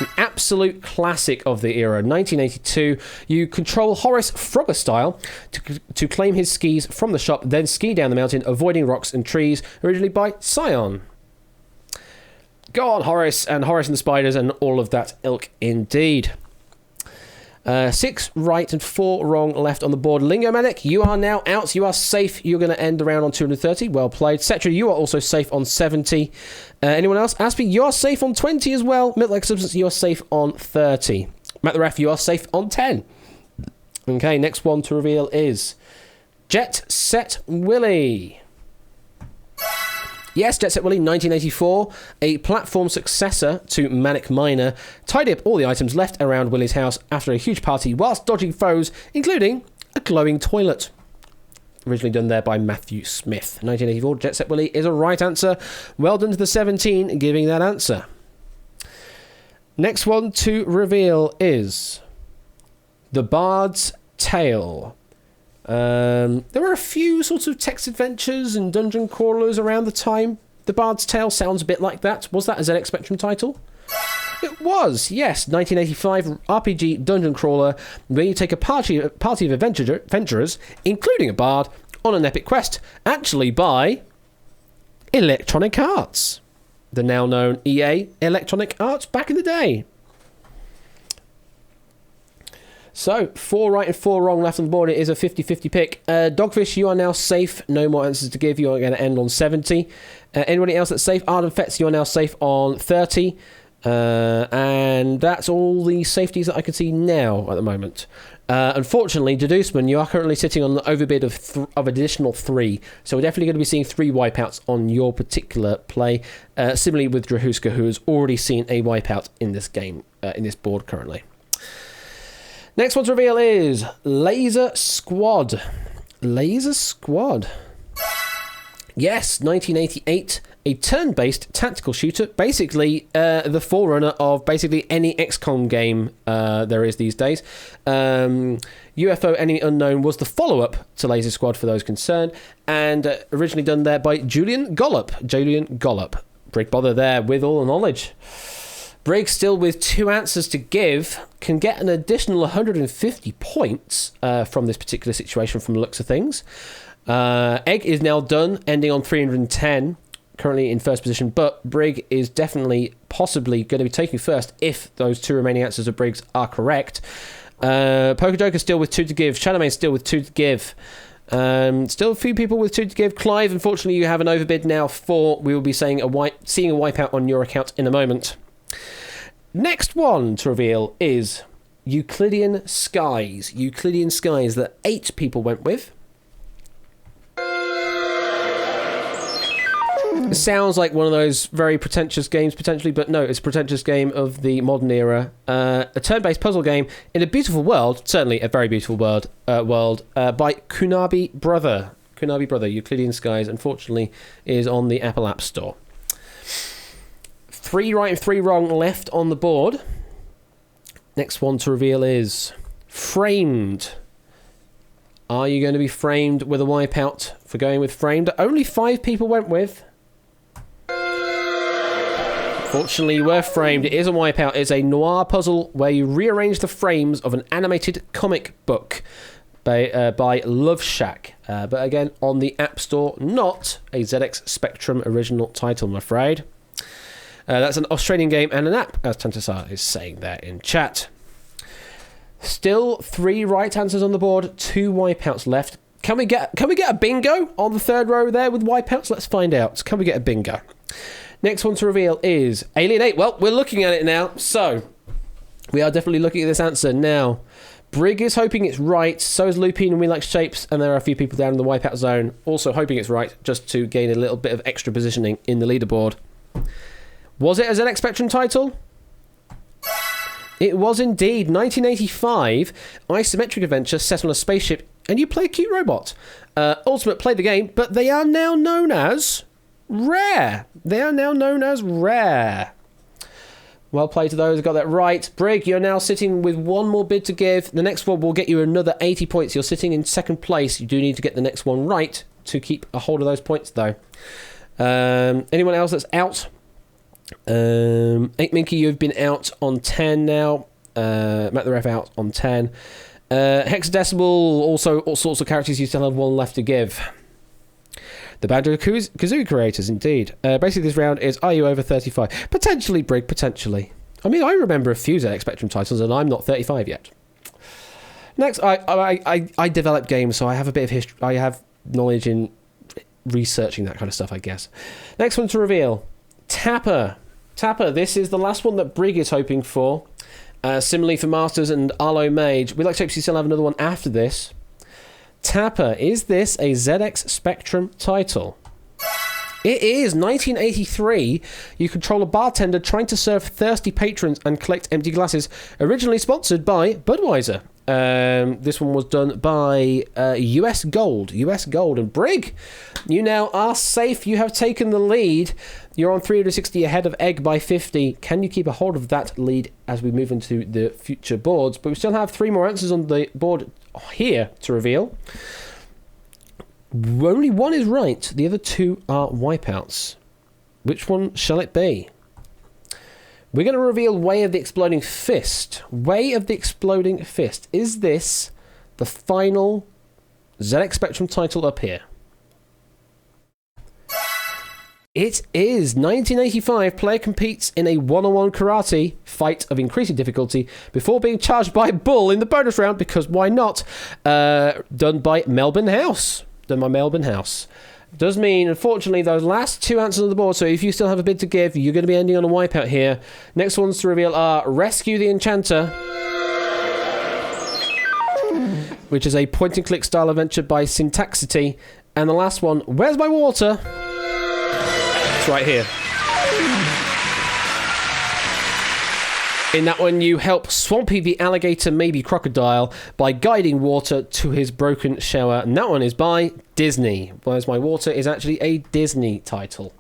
An absolute classic of the era. 1982. You control Horace Frogger style to claim his skis from the shop, then ski down the mountain, avoiding rocks and trees. Originally by Scion. Go on, Horace, and Horace and the Spiders, and all of that ilk indeed. 6 right and 4 wrong left on the board. Lingo Manic, you are now out. You are safe. You're going to end the round on 230. Well played. Cetra, you are also safe on 70. Anyone else? Aspie, you are safe on 20 as well. Milk-like Substance, you are safe on 30. Matt the Ref, you are safe on 10. Okay, next one to reveal is Jet Set Willy. Yes, Jet Set Willy, 1984, a platform successor to Manic Miner, tidy up all the items left around Willy's house after a huge party whilst dodging foes, including a glowing toilet. Originally done there by Matthew Smith. 1984, Jet Set Willy is a right answer. Well done to the 17 giving that answer. Next one to reveal is The Bard's Tale. There were a few sorts of text adventures and dungeon crawlers around the time. The Bard's Tale sounds a bit like that. Was that a ZX Spectrum title? It was, yes. 1985 RPG dungeon crawler where you take a party of adventurers, including a bard, on an epic quest. Actually by Electronic Arts. The now known EA Electronic Arts back in the day. So, 4 right and 4 wrong left on the board. It is a 50-50 pick. Dogfish, you are now safe. No more answers to give. You are going to end on 70. Anybody else that's safe? Arden Fetz, you are now safe on 30. And that's all the safeties that I can see now at the moment. Unfortunately, Deduceman, you are currently sitting on the overbid of additional 3. So we're definitely going to be seeing 3 wipeouts on your particular play. Similarly with Drahuska, who has already seen a wipeout in this game, in this board currently. Next one to reveal is Laser Squad. Laser Squad. Yes, 1988. A turn-based tactical shooter. Basically, the forerunner of basically any XCOM game there is these days. UFO Enemy Unknown was the follow-up to Laser Squad for those concerned. And originally done there by Julian Gollop. Brig Bother there with all the knowledge. Brig, still with 2 answers to give, can get an additional 150 points from this particular situation from the looks of things. Egg is now done, ending on 310, currently in first position, but Brig is definitely, possibly going to be taking first if those two remaining answers of Brig's are correct. Poker Joker still with 2 to give. Shadowmane still with 2 to give. Still a few people with 2 to give. Clive, unfortunately, you have an overbid now 4. We will be seeing a wipeout on your account in a moment. Next one to reveal is Euclidean Skies. Euclidean Skies that 8 people went with. It sounds like one of those very pretentious games, potentially, but no, it's a pretentious game of the modern era. A turn-based puzzle game in a beautiful world, certainly a very beautiful world, by Kunabi Brother. Kunabi Brother, Euclidean Skies, unfortunately, is on the Apple App Store. 3 right and 3 wrong left on the board. Next one to reveal is Framed. Are you going to be framed with a wipeout for going with Framed? Only 5 people went with. Fortunately, you were framed. It is a wipeout. It's a noir puzzle where you rearrange the frames of an animated comic book by Love Shack. But again, on the App Store, not a ZX Spectrum original title, I'm afraid. That's an Australian game and an app, as Tantasar is saying there in chat. Still 3 right answers on the board, 2 wipeouts left. Can we get a bingo on the third row there with wipeouts? Let's find out. Can we get a bingo? Next one to reveal is Alien 8. Well, we're looking at it now, so we are definitely looking at this answer now. Brig is hoping it's right, so is Lupine and We Like Shapes, and there are a few people down in the wipeout zone also hoping it's right, just to gain a little bit of extra positioning in the leaderboard. Was it a ZX Spectrum title? It was indeed. 1985 isometric adventure set on a spaceship, and you play a cute robot. Ultimate played the game, but they are now known as Rare. They are now known as Rare. Well played to those who got that right. Brig, you're now sitting with 1 more bid to give. The next one will get you another 80 points. You're sitting in second place. You do need to get the next one right to keep a hold of those points, though. Anyone else that's out? 8 Minky, you've been out on 10 now. Matt the Ref out on 10. Hexadecimal, also all sorts of characters. You still have 1 left to give. The Banjo-Kazooie creators, indeed. Basically, this round is, are you over 35? Potentially, Brig, potentially. I mean, I remember a few ZX Spectrum titles, and I'm not 35 yet. Next, I develop games, so I have a bit of history. I have knowledge in researching that kind of stuff, I guess. Next one to reveal. Tapper. Tapper, this is the last one that Brig is hoping for. Similarly for Masters and Arlo Mage. We like to still have another one after this. Tapper, is this a ZX Spectrum title? It is. 1983. You control a bartender trying to serve thirsty patrons and collect empty glasses. Originally sponsored by Budweiser. This one was done by US Gold. US Gold. And Brig, you now are safe. You have taken the lead. You're on 360 ahead of Egg by 50. Can you keep a hold of that lead as we move into the future boards? But we still have 3 more answers on the board here to reveal. Only 1 is right. The other 2 are wipeouts. Which one shall it be? We're going to reveal Way of the Exploding Fist. Way of the Exploding Fist. Is this the final ZX Spectrum title up here? It is. 1985, player competes in a one-on-one karate fight of increasing difficulty before being charged by Bull in the bonus round, because why not? Done by Melbourne House. Does mean, unfortunately, those last 2 answers on the board, so if you still have a bid to give, you're going to be ending on a wipeout here. Next ones to reveal are Rescue the Enchanter, which is a point-and-click style adventure by Syntaxity, and the last one, Where's My Water? It's right here. In that one, you help Swampy the alligator, maybe crocodile, by guiding water to his broken shower. And that one is by Disney. Where's My Water is actually a Disney title.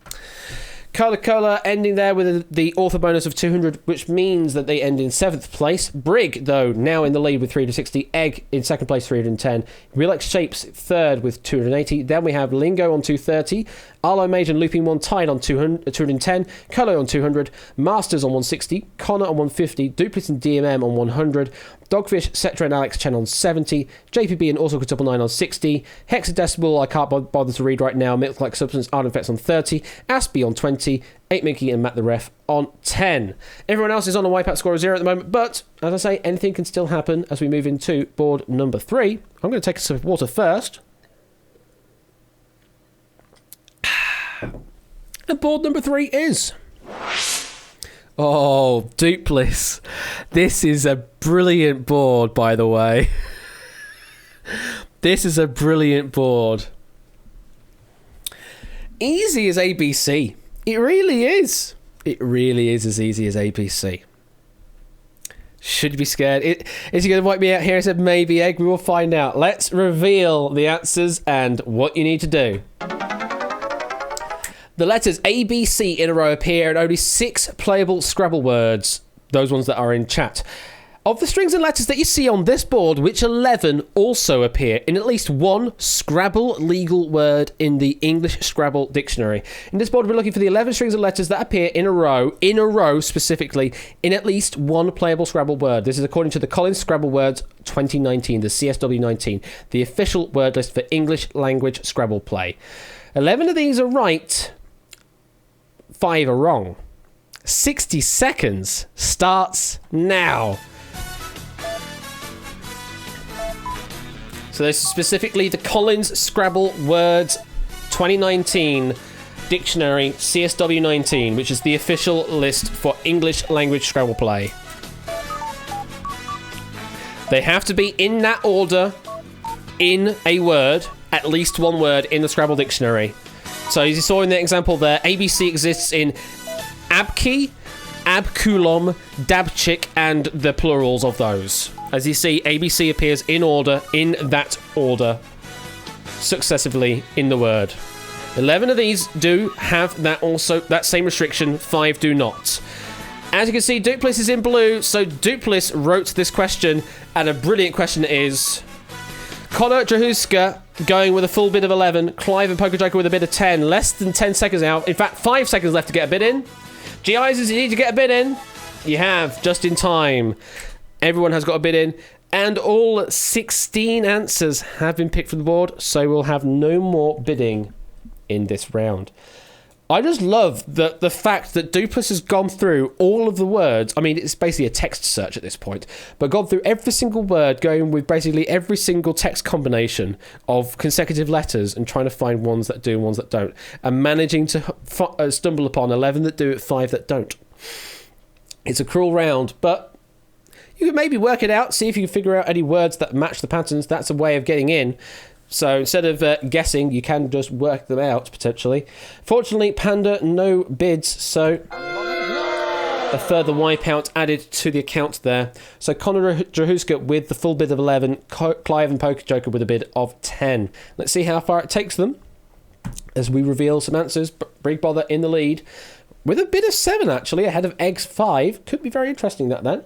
Cola ending there with the author bonus of 200, which means that they end in 7th place. Brig, though, now in the lead with 360. Egg in 2nd place, 310. Relax Shapes 3rd with 280. Then we have Lingo on 230. Arlo Mage and Looping 1 tied on 210. Colo on 200. Masters on 160. Connor on 150. Duplis and DMM on 100. Dogfish, Cetra and Alex Chen on 70. JPB and also Quintuple 9 on 60. Hexadecimal, I can't bother to read right now. Milk Like Substance, Art Effects on 30. Aspie on 20. 8 Mickey and Matt the Ref on 10. Everyone else is on a wipeout score of 0 at the moment, but as I say, anything can still happen as we move into board number 3. I'm going to take a sip of water first. And board number 3 is... Oh, Duplis. This is a brilliant board, by the way. This is a brilliant board. Easy as ABC. It really is. It really is as easy as ABC. Should you be scared? Is he going to wipe me out here? I said maybe, Egg. We will find out. Let's reveal the answers and what you need to do. The letters A, B, C in a row appear in only 6 playable Scrabble words, those ones that are in chat. Of the strings and letters that you see on this board, which 11 also appear in at least one Scrabble legal word in the English Scrabble dictionary. In this board, we're looking for the 11 strings and letters that appear in a row specifically, in at least one playable Scrabble word. This is according to the Collins Scrabble Words 2019, the CSW 19, the official word list for English language Scrabble play. 11 of these are right. 5 are wrong. 60 seconds starts now. So this is specifically the Collins Scrabble Words 2019 Dictionary CSW 19, which is the official list for English language Scrabble play. They have to be in that order, in a word, at least one word in the Scrabble dictionary. So as you saw in the example there, ABC exists in Abki, Abkulom, Dabchik, and the plurals of those. As you see, ABC appears in order, in that order, successively in the word. 11 of these do have that same restriction, 5 do not. As you can see, Duplis is in blue, so Duplis wrote this question, and a brilliant question it is. Connor Drahuska going with a full bid of 11. Clive and Poker Joker with a bid of 10. Less than 10 seconds out. In fact, 5 seconds left to get a bid in. GIs, you need to get a bid in. You have, just in time. Everyone has got a bid in. And all 16 answers have been picked from the board, so we'll have no more bidding in this round. I just love the fact that Duplis has gone through all of the words. I mean, it's basically a text search at this point, but gone through every single word, going with basically every single text combination of consecutive letters and trying to find ones that do and ones that don't, and managing to stumble upon 11 that do, 5 that don't. It's a cruel round, but you can maybe work it out, see if you can figure out any words that match the patterns. That's a way of getting in. So instead of guessing, you can just work them out, potentially. Fortunately, Panda, no bids, so a further wipeout added to the account there. So Connor Drahuska with the full bid of 11, Clive and Poker Joker with a bid of 10. Let's see how far it takes them as we reveal some answers. Brig Bother in the lead with a bid of 7, actually, ahead of Eggs 5. Could be very interesting, that then.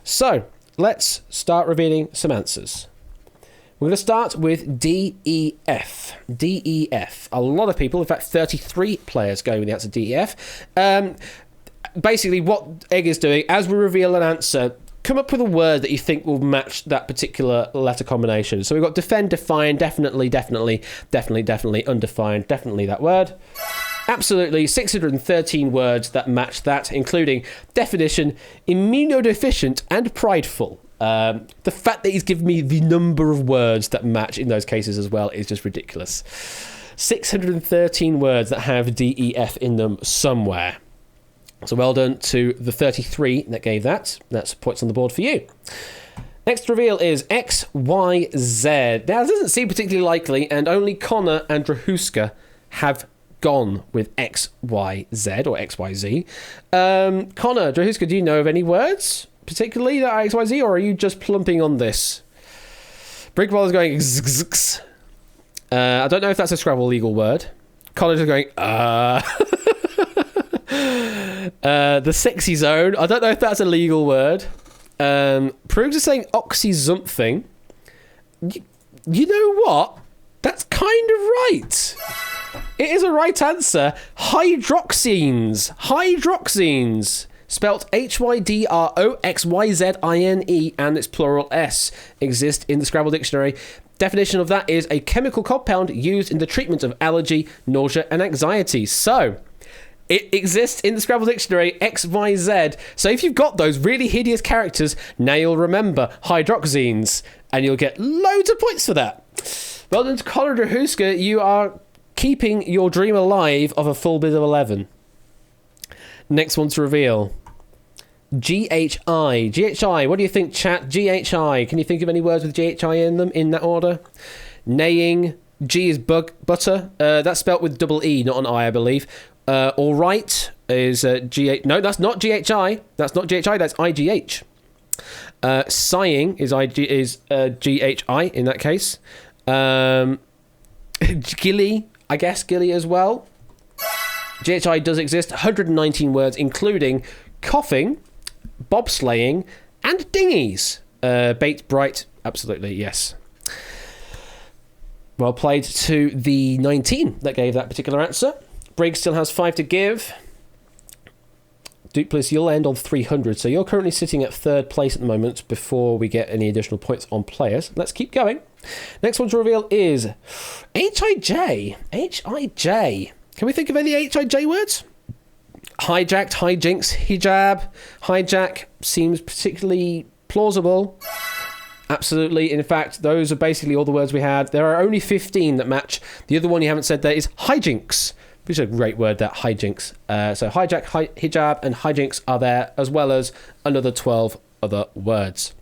So let's start revealing some answers. We're going to start with DEF. DEF. A lot of people, in fact 33 players going with the answer DEF. Basically what Egg is doing, as we reveal an answer, come up with a word that you think will match that particular letter combination. So we've got defend, define, definitely, undefined, definitely that word. Absolutely 613 words that match that, including definition, immunodeficient, and prideful. The fact that he's given me the number of words that match in those cases as well is just ridiculous. 613 words that have DEF in them somewhere. So well done to the 33 that gave that. That's points on the board for you. Next reveal is XYZ. Now, this doesn't seem particularly likely, and only Connor and Drahuska have gone with XYZ or XYZ. Connor, Drahuska, do you know of any words particularly that are XYZ, or are you just plumping on this? Brickball is going XXX. I don't know if that's a Scrabble legal word. Colin is going the sexy zone. I don't know if that's a legal word. Prugs is saying oxy something. You know what? That's kind of right. It is a right answer. Hydroxines. Hydroxines. Spelt Hydroxyzine, and its plural S, exist in the Scrabble dictionary. Definition of that is a chemical compound used in the treatment of allergy, nausea, and anxiety. So, it exists in the Scrabble dictionary, XYZ. So if you've got those really hideous characters, now you'll remember hydroxines, and you'll get loads of points for that. Well done to Conor Drahuska. You are keeping your dream alive of a full bid of 11. Next one to reveal. GHI. GHI, what do you think, chat? GHI. Can you think of any words with GHI in them in that order? Neighing. G is butter. That's spelt with double E, not an I believe. All right is GH. No, that's not GHI. That's not GHI. That's IGH. Sighing is GHI in that case. Gilly, I guess Gilly as well. GHI does exist. 119 words, including coughing, bobsleighing, and dinghies. Bait, bright, absolutely, yes. Well played to the 19 that gave that particular answer. Briggs still has 5 to give. Dupless, you'll end on 300, so you're currently sitting at third place at the moment before we get any additional points on players. Let's keep going. Next one to reveal is HIJ. HIJ. Can we think of any HIJ words? Hijacked, hijinks, hijab, hijack seems particularly plausible. Absolutely. In fact, those are basically all the words we had. There are only 15 that match. The other one you haven't said there is hijinks, which is a great word, that hijinks. So hijack, hijab, and hijinks are there, as well as another 12 other words.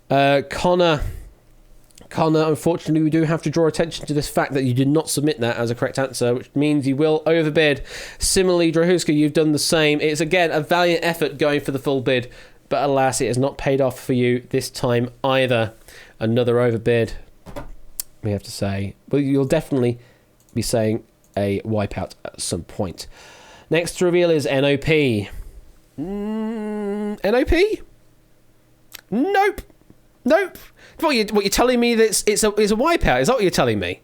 Connor, unfortunately, we do have to draw attention to this fact that you did not submit that as a correct answer, which means you will overbid. Similarly, Drahuska, you've done the same. It's, again, a valiant effort going for the full bid, but alas, it has not paid off for you this time either. Another overbid, we have to say. Well, you'll definitely be saying a wipeout at some point. Next to reveal is NOP. NOP? Nope. What you're telling me that it's a wipeout? Is that what you're telling me?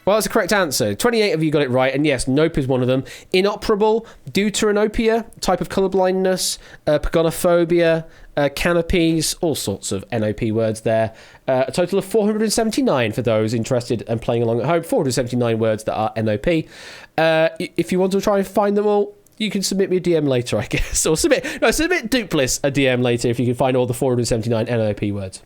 Well, that's the correct answer. 28 of you got it right, and yes, nope is one of them. Inoperable, deuteranopia, type of colourblindness, pagonophobia, canopies, all sorts of NOP words there. A total of 479 for those interested and playing along at home. 479 words that are NOP. If you want to try and find them all, you can submit me a DM later, I guess. Or submit Dupless a DM later if you can find all the 479 NOP words.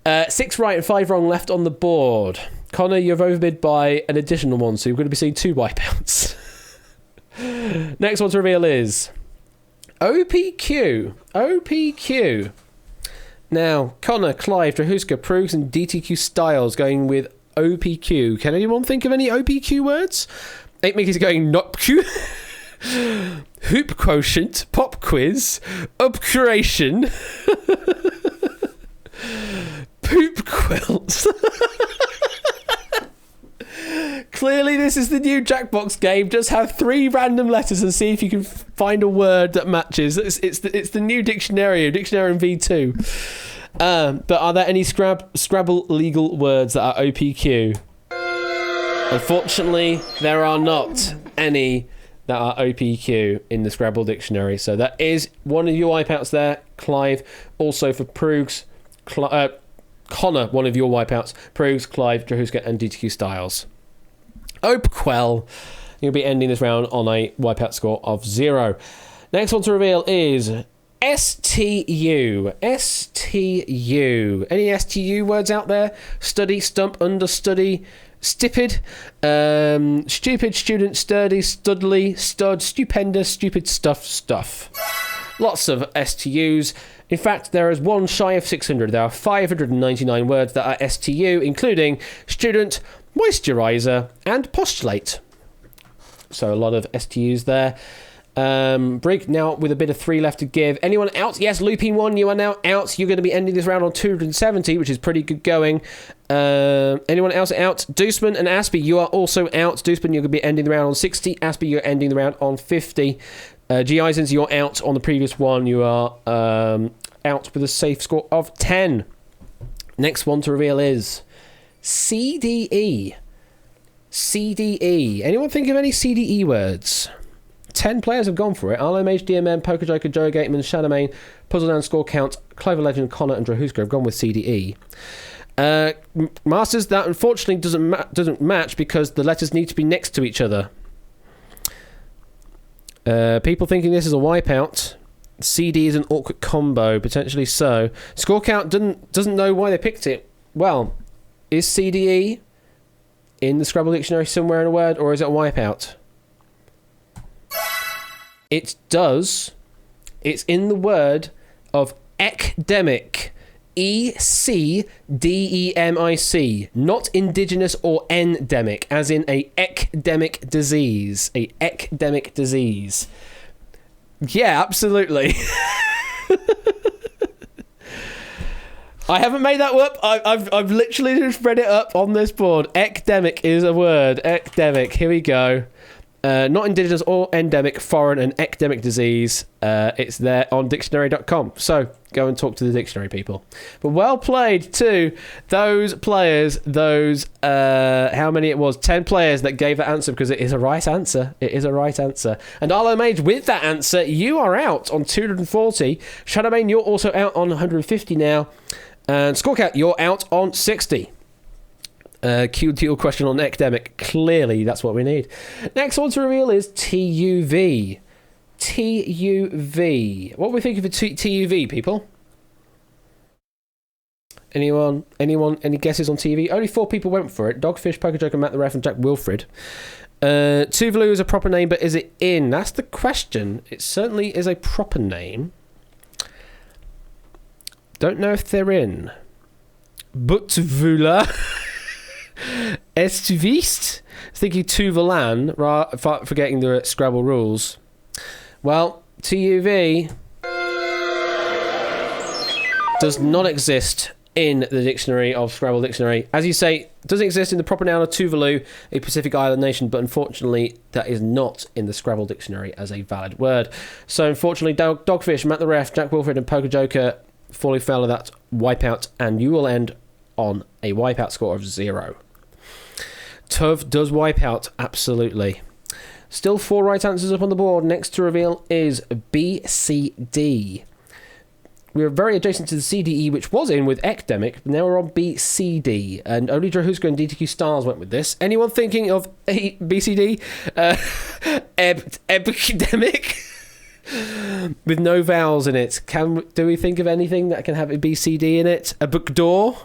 6 right and 5 wrong left on the board. Connor, you've overbid by an additional one, so you're going to be seeing 2 wipeouts. Next one to reveal is OPQ. OPQ. Now, Connor, Clive, Drahuska, Proogs, and DTQ Styles going with OPQ. Can anyone think of any OPQ words? 8 Mickey's going NOPQ. Hoop quotient, pop quiz, obcuration, poop quilts. Clearly, this is the new Jackbox game. Just have 3 random letters and see if you can find a word that matches. It's the new Dictionary V2. But are there any Scrabble legal words that are OPQ? Unfortunately, there are not any that are OPQ in the Scrabble dictionary. So that is one of your wipeouts there, Clive. Also for Proogs, Connor, one of your wipeouts. Proogs, Clive, Drahuska, and DTQ Styles. Opequel. You'll be ending this round on a wipeout score of 0. Next one to reveal is STU. STU. Any STU words out there? Study, stump, understudy, stipid, stupid, student, sturdy, studly, stud, stupendous, stupid stuff. Lots of STUs. In fact, there is one shy of 600. There are 599 words that are STU, including student, moisturiser, and postulate. So a lot of STUs there. Brig now with a bit of 3 left to give. Anyone out? Yes, Looping 1, you are now out. You're going to be ending this round on 270, which is pretty good going. Anyone else out? Deuceman and Aspie, you are also out. Deuceman, you're going to be ending the round on 60. Aspie, you're ending the round on 50. G. Eisens, you're out on the previous one. You are out with a safe score of 10. Next one to reveal is CDE. CDE. Anyone think of any CDE words? 10 players have gone for it. Arlo Mage, DMM, Poker Joker, Joe Gateman, Shadowmane, Puzzle Down, Score Count, Clover Legend, Connor, and Drahuska have gone with CDE. Masters, that unfortunately doesn't match because the letters need to be next to each other. People thinking this is a wipeout. CD is an awkward combo, potentially so. Score Count doesn't know why they picked it. Well, is CDE in the Scrabble dictionary somewhere in a word, or is it a wipeout? It does. It's in the word of ecdemic. ECDEMIC. Not indigenous or endemic, as in a ecdemic disease. A ecdemic disease. Yeah, absolutely. I haven't made that up. I've literally just read it up on this board. Ecdemic is a word. Ecdemic. Here we go. Not indigenous or endemic, foreign, and ecdemic disease. It's there on dictionary.com. So go and talk to the dictionary people. But well played to those players, how many it was? 10 players that gave that answer because it is a right answer. It is a right answer. And Arlo Mage, with that answer, you are out on 240. Shadowmane, you're also out on 150 now. And Scorecat, you're out on 60. Q to your question on academic. Clearly, that's what we need. Next one to reveal is TUV. TUV. What are we thinking for TUV, people? Anyone? Any guesses on TV? Only 4 people went for it. Dogfish, Poker Joker, Matt the Ref, and Jack Wilfred. Tuvalu is a proper name, but is it in? That's the question. It certainly is a proper name. Don't know if they're in. Butvula. Estuvist. Thinking Tuvalan, forgetting the Scrabble rules. Well, TUV does not exist in the dictionary of Scrabble Dictionary. As you say, doesn't exist in the proper noun of Tuvalu, a Pacific Island nation, but unfortunately that is not in the Scrabble Dictionary as a valid word. So unfortunately, Dogfish, Matt the Ref, Jack Wilfred and Poker Joker fully fell of that wipeout, and you will end on a wipeout score of 0. Tuv does wipe out, absolutely. Still 4 right answers up on the board. Next to reveal is BCD. We're very adjacent to the CDE, which was in with Ecdemic, but now we're on BCD. And only Drahuska and DTQ Stars went with this. Anyone thinking of a BCD? Epidemic? With no vowels in it. Do we think of anything that can have a BCD in it? A book door?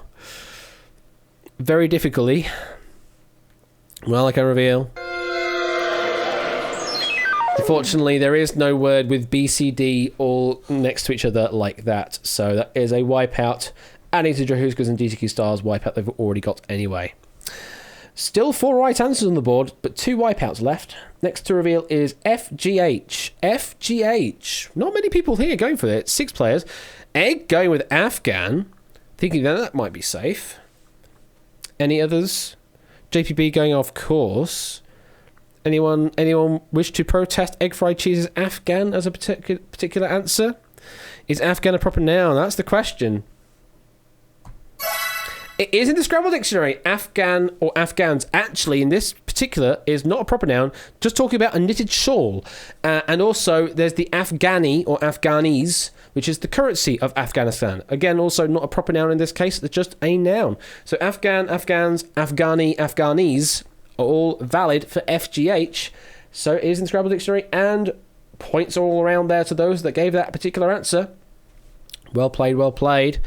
Very difficultly. Well, I can reveal. Unfortunately, there is no word with BCD all next to each other like that. So that is a wipeout. Adding to Drahuska's and DTQ Stars wipeout they've already got anyway. Still 4 right answers on the board, but 2 wipeouts left. Next to reveal is FGH. FGH. Not many people here going for it. 6 players. Egg going with Afghan. Thinking that might be safe. Any others? JPB going off course. Anyone wish to protest Egg Fried Cheese's Afghan as a particular answer? Is Afghan a proper noun? That's the question. It is in the Scrabble Dictionary. Afghan or Afghans actually in this particular is not a proper noun, just talking about a knitted shawl. And also there's the Afghani or Afghanis, which is the currency of Afghanistan. Again, also not a proper noun in this case, it's just a noun. So Afghan, Afghans, Afghani, Afghanis are all valid for FGH. So it is in the Scrabble Dictionary, and points are all around there to those that gave that particular answer. Well played, well played.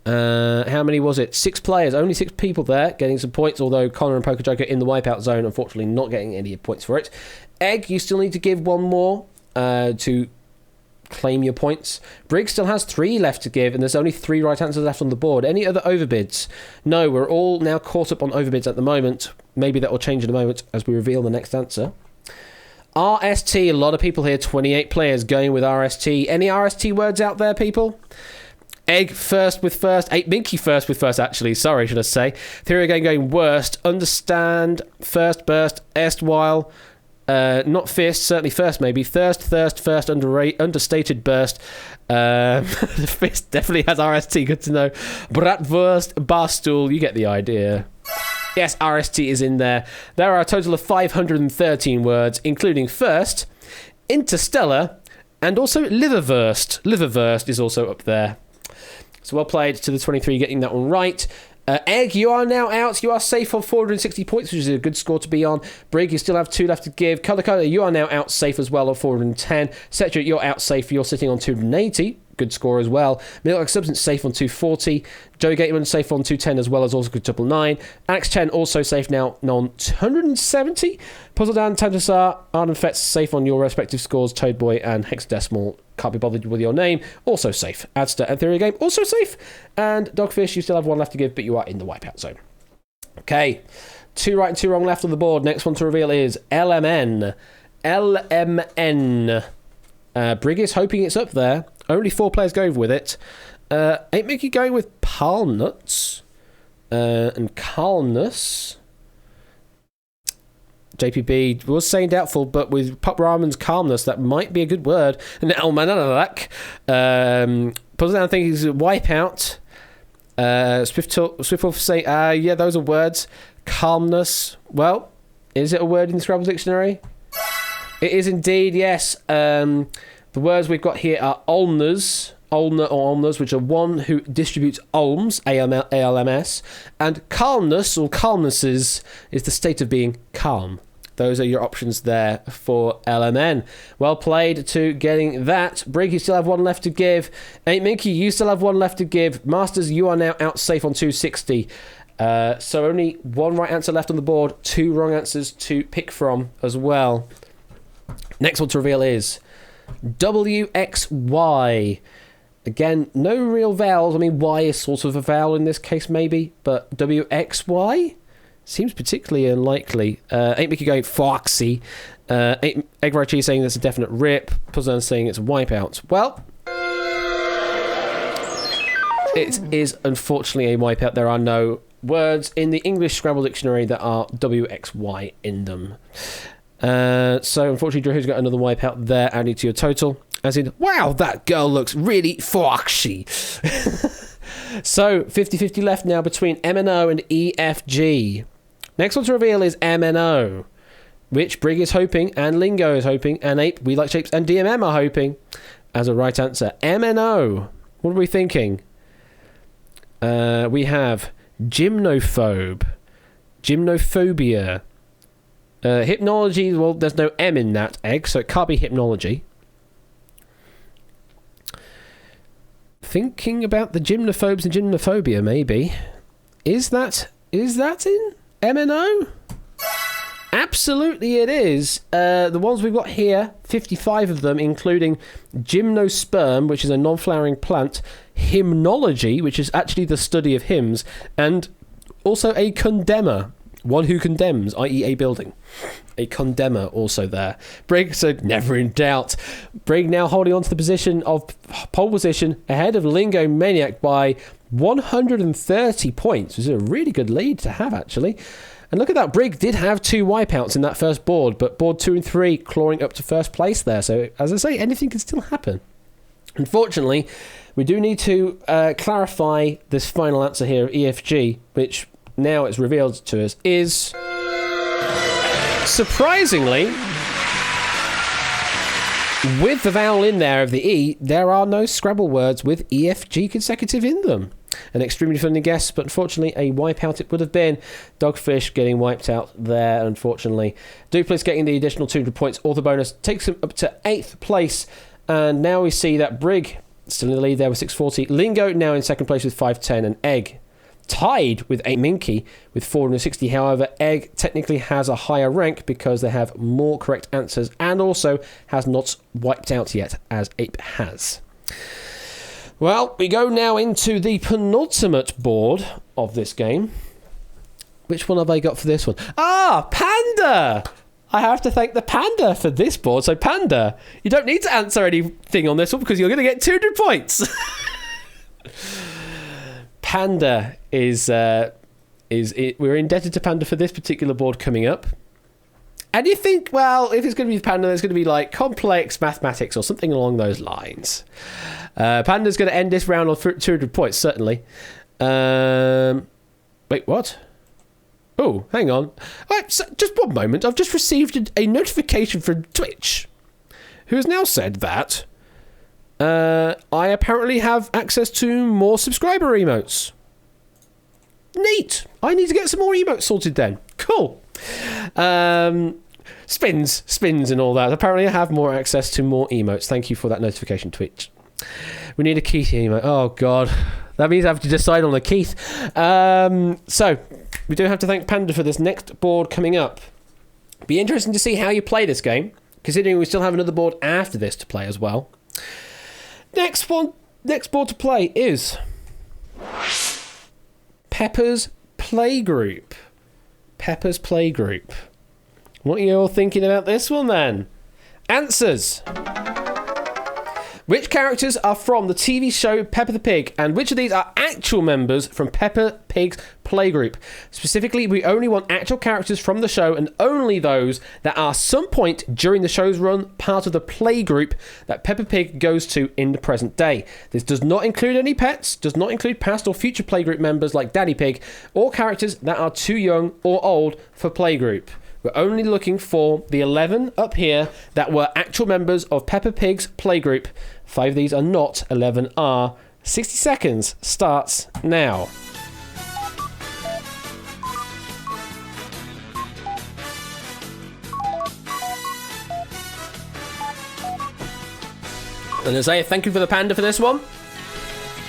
How many was it? 6 players, only 6 people there getting some points, although Connor and Poker Joker in the wipeout zone, unfortunately not getting any points for it. Egg, you still need to give 1 more to claim your points. Briggs still has 3 left to give, and there's only 3 right answers left on the board. Any other overbids? No, we're all now caught up on overbids at the moment. Maybe that will change in a moment as we reveal the next answer. RST, a lot of people here, 28 players going with RST. Any RST words out there, people? Egg first with first. Minky first with first, actually. Sorry, should I say. Theory again going worst. Understand. First burst. Erstwhile. Not fist. Certainly first, maybe. Thirst. First. Understated burst. The fist definitely has RST. Good to know. Bratwurst. Barstool. You get the idea. Yes, RST is in there. There are a total of 513 words, including first, interstellar, and also liverversed. Liverversed is also up there. So well played to the 23 getting that one right. Egg, you are now out. You are safe on 460 points, which is a good score to be on. Brig, you still have 2 left to give. Colour, you are now out safe as well on 410. Cetra, you're out safe. You're sitting on 280. Good score as well. Milk Substance safe on 240. Joe Gateman safe on 210 as well as also good 999. Alex Chen also safe now on 170. Puzzle Dan, Tantasar, Arden Fetz safe on your respective scores. Toad Boy and Hexadecimal, can't be bothered with your name, also safe. Adster and Theory Game also safe. And Dogfish, you still have 1 left to give, but you are in the wipeout zone. Okay, 2 right and 2 wrong left on the board. Next one to reveal is LMN. LMN. Brig is hoping it's up there. Only 4 players going with it. Ain't Mickey going with Palnuts and Calmness. JPB was saying doubtful, but with Pop Ramen's Calmness, that might be a good word. And Elmanalak. Puzzle Down thinking is Wipeout. Swiftwolf saying, yeah, those are words. Calmness. Well, is it a word in the Scrabble dictionary? It is indeed, yes. The words we've got here are ulners, ulna or ulners, which are one who distributes alms, ALMS, and calmness or calmnesses is the state of being calm. Those are your options there for LMN. Well played to getting that. Brig, you still have 1 left to give. Ain't Minky, you still have 1 left to give. Masters, you are now out safe on 260. So only 1 right answer left on the board, 2 wrong answers to pick from as well. Next one to reveal is WXY. Again, no real vowels. I mean, Y is sort of a vowel in this case, maybe, but WXY seems particularly unlikely. Ain't Mickey going Foxy. Egg Cheese saying that's a definite rip. Puzzle saying it's a wipeout. Well, it is unfortunately a wipeout. There are no words in the English Scrabble dictionary that are WXY in them. So unfortunately, Drew's got another wipeout there adding to your total. As in, wow, that girl looks really foxy. So 50-50 left now between MNO and EFG. Next one to reveal is MNO, which Brig is hoping, and Lingo is hoping, and Ape, We Like Shapes, and DMM are hoping as a right answer. MNO. What are we thinking? We have gymnophobe, gymnophobia. Hypnology, well, there's no M in that egg, so it can't be hypnology. Thinking about the gymnophobes and gymnophobia, maybe. Is that in MNO? Absolutely it is. The ones we've got here, 55 of them, including gymnosperm, which is a non-flowering plant, hymnology, which is actually the study of hymns, and also a condemner. One who condemns, i.e. a building. A condemner also there. Brig, so never in doubt. Brig now holding on to the position of pole position ahead of Lingo Maniac by 130 points. Which is a really good lead to have, actually. And look at that, Brig did have 2 wipeouts in that first board, but board 2 and 3 clawing up to first place there. So, as I say, anything can still happen. Unfortunately, we do need to clarify this final answer here of EFG, which now it's revealed to us is, surprisingly, with the vowel in there of the E, there are no Scrabble words with EFG consecutive in them. An extremely funny guess, but unfortunately a wipeout it would have been. Dogfish getting wiped out there, unfortunately. Duplex getting the additional 200 points. Author bonus takes him up to 8th place. And now we see that Brig still in the lead there with 640. Lingo now in second place with 510. And Egg tied with a Minky with 460. However, Egg technically has a higher rank because they have more correct answers and also has not wiped out yet, as Ape has. Well, we go now into the penultimate board of this game. Which one have I got for this one? Ah, Panda! I have to thank the Panda for this board. So, Panda, you don't need to answer anything on this one because you're going to get 200 points. Panda we're indebted to Panda for this particular board coming up. And you think, well, if it's going to be Panda, it's going to be like complex mathematics or something along those lines. Panda's going to end this round on 200 points, certainly. Wait, what? Oh, hang on. Right, so just one moment. I've just received a notification from Twitch, who has now said that I apparently have access to more subscriber emotes. Neat. I need to get some more emotes sorted then. Cool. Spins and all that. Apparently I have more access to more emotes. Thank you for that notification, Twitch. We need a Keith emote. Oh, God. That means I have to decide on a Keith. So, we do have to thank Panda for this next board coming up. Be interesting to see how you play this game, considering we still have another board after this to play as well. Next board to play is Pepper's Playgroup. Pepper's Playgroup. What are you all thinking about this one then? Answers. Which characters are from the TV show Peppa the Pig, and which of these are actual members from Peppa Pig's Playgroup? Specifically, we only want actual characters from the show, and only those that are some point during the show's run part of the playgroup that Peppa Pig goes to in the present day. This does not include any pets, does not include past or future playgroup members like Daddy Pig, or characters that are too young or old for playgroup. We're only looking for the 11 up here that were actual members of Peppa Pig's Playgroup. 5 of these are not, 11 are. 60 seconds starts now. And as I say, thank you for the Panda for this one.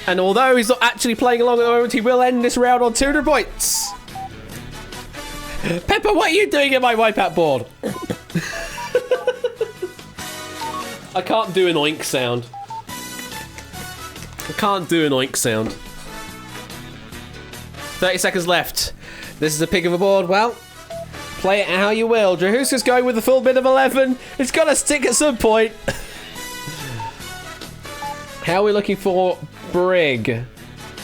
And although he's not actually playing along at the moment, he will end this round on 200 points. Pepper, what are you doing in my wipeout board? I can't do an oink sound. I can't do an oink sound. 30 seconds left. This is a pick of a board. Well, play it how you will. Drahuska's going with a full bid of 11. It's got to stick at some point. How are we looking for Brig?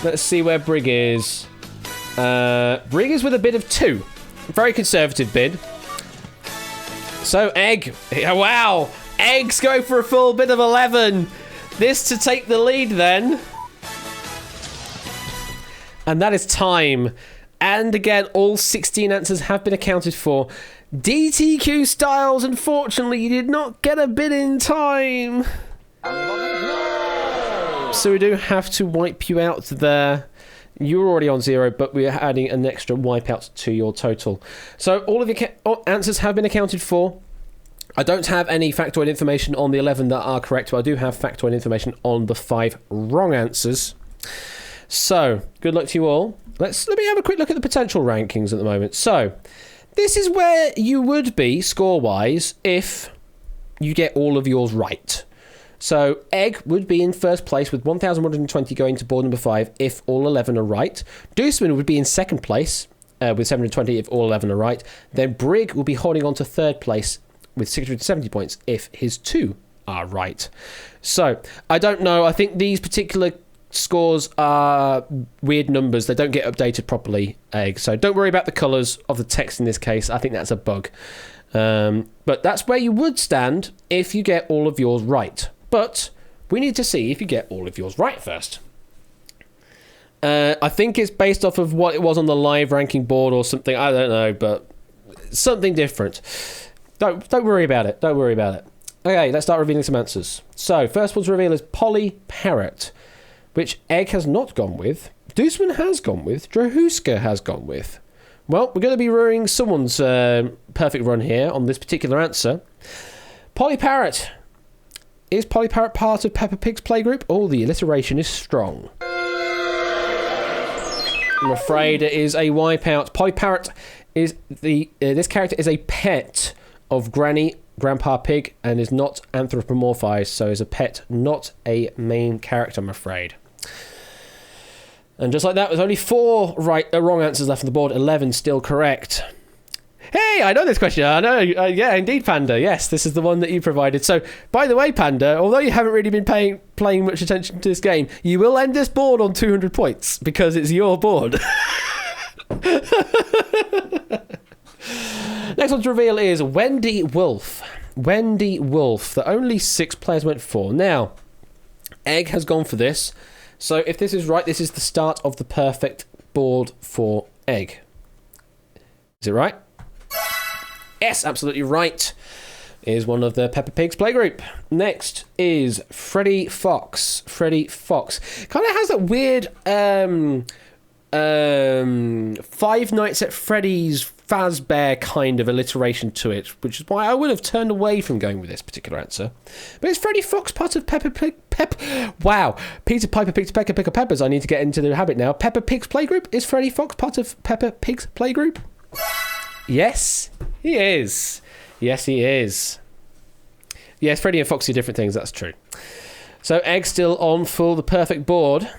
Let's see where Brig is. Brig is with a bid of 2. Very conservative bid. So, Egg. Wow. Egg's going for a full bid of 11. This to take the lead then. And that is time. And again, all 16 answers have been accounted for. DTQ Styles, unfortunately, you did not get a bid in time. So we do have to wipe you out there. You're already on 0, but we're adding an extra wipeout to your total. So all of your answers have been accounted for. I don't have any factoid information on the 11 that are correct, but I do have factoid information on the 5 wrong answers. So, good luck to you all. Let me have a quick look at the potential rankings at the moment. So, this is where you would be, score-wise, if you get all of yours right. So, Egg would be in first place with 1,120 going to board number 5 if all 11 are right. Dooseman would be in second place with 720 if all 11 are right. Then Brig will be holding on to third place with 670 points if his 2 are right. So, I don't know. I think these particular scores are weird numbers. They don't get updated properly, Egg. So, don't worry about the colours of the text in this case. I think that's a bug. But that's where you would stand if you get all of yours right. But we need to see if you get all of yours right first. I think it's based off of what it was on the live ranking board or something. I don't know, but something different. Don't worry about it. Don't worry about it. Okay, let's start revealing some answers. So, first one to reveal is Polly Parrot, which Egg has not gone with. Dooseman has gone with. Drahuska has gone with. Well, we're going to be ruining someone's perfect run here on this particular answer. Polly Parrot. Is Polly Parrot part of Peppa Pig's Playgroup? Oh, the alliteration is strong. I'm afraid it is a wipeout. Polly Parrot is this character is a pet of Grandpa Pig and is not anthropomorphized, so is a pet, not a main character, I'm afraid. And just like that, there's only 4 wrong answers left on the board, 11 still correct. Hey, I know this question. I know. Yeah, indeed, Panda. Yes, this is the one that you provided. So, by the way, Panda, although you haven't really been playing much attention to this game, you will end this board on 200 points because it's your board. Next one to reveal is Wendy Wolf. Wendy Wolf, that only 6 players went for. Now, Egg has gone for this. So, if this is right, this is the start of the perfect board for Egg. Is it right? Yes, absolutely right. Is one of the Peppa Pig's playgroup. Next is Freddy Fox. Freddy Fox kind of has that weird Five Nights at Freddy's Fazbear kind of alliteration to it, which is why I would have turned away from going with this particular answer. But is Freddy Fox part of Peppa Pig? Wow, Peter Piper picked Pecca Pickle Peppers. I need to get into the habit now. Peppa Pig's playgroup. Is Freddy Fox part of Peppa Pig's playgroup? Yes, he is. Yes, he is. Yes, Freddy and Foxy are different things, that's true. So, Egg still on for the perfect board.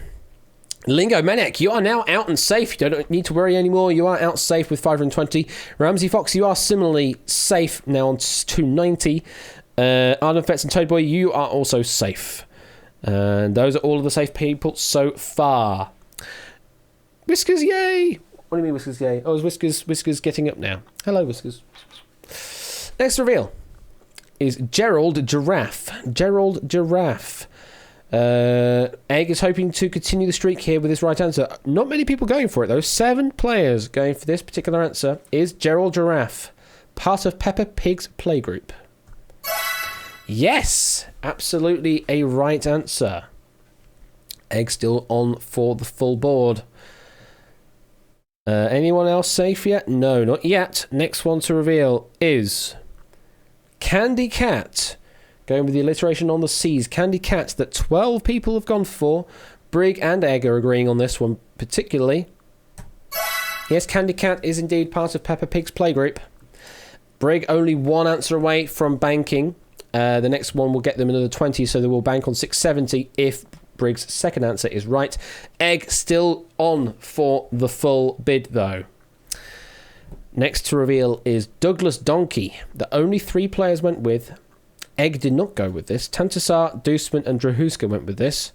Lingo Maniac, you are now out and safe. You don't need to worry anymore. You are out safe with 520. Ramsey Fox, you are similarly safe now on 290. Arden Fetz and Toad Boy, you are also safe. And those are all of the safe people so far. Whiskers, yay! What do you mean Whiskers, yay? Oh, is Whiskers getting up now? Hello, Whiskers. Next reveal is Gerald Giraffe. Gerald Giraffe. Egg is hoping to continue the streak here with his right answer. Not many people going for it, though. 7 players going for this particular answer. Is Gerald Giraffe part of Peppa Pig's playgroup? Yes! Absolutely a right answer. Egg still on for the full board. Anyone else safe yet? No, not yet. Next one to reveal is Candy Cat. Going with the alliteration on the C's. Candy Cat that 12 people have gone for. Brig and Egg are agreeing on this one particularly. Yes, Candy Cat is indeed part of Peppa Pig's playgroup. Brig only one answer away from banking. The next one will get them another 20, so they will bank on 670 if Brig's second answer is right. Egg still on for the full bid, though. Next to reveal is Douglas Donkey, that only 3 players went with. Egg did not go with this. Tantasar, Deuceman and Drahuska went with this.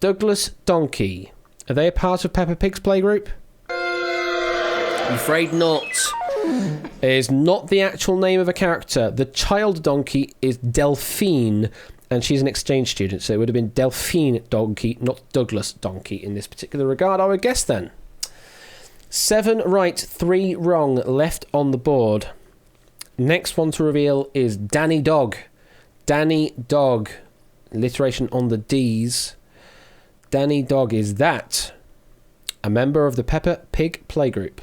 Douglas Donkey. Are they a part of Peppa Pig's playgroup? I'm afraid not. It is not the actual name of a character. The child donkey is Delphine, and she's an exchange student, so it would have been Delphine Donkey, not Douglas Donkey in this particular regard, I would guess then. 7 right, 3 wrong left on the board. Next one to reveal is Danny Dog. Danny Dog. Alliteration on the D's. Danny Dog, is that a member of the Peppa Pig playgroup?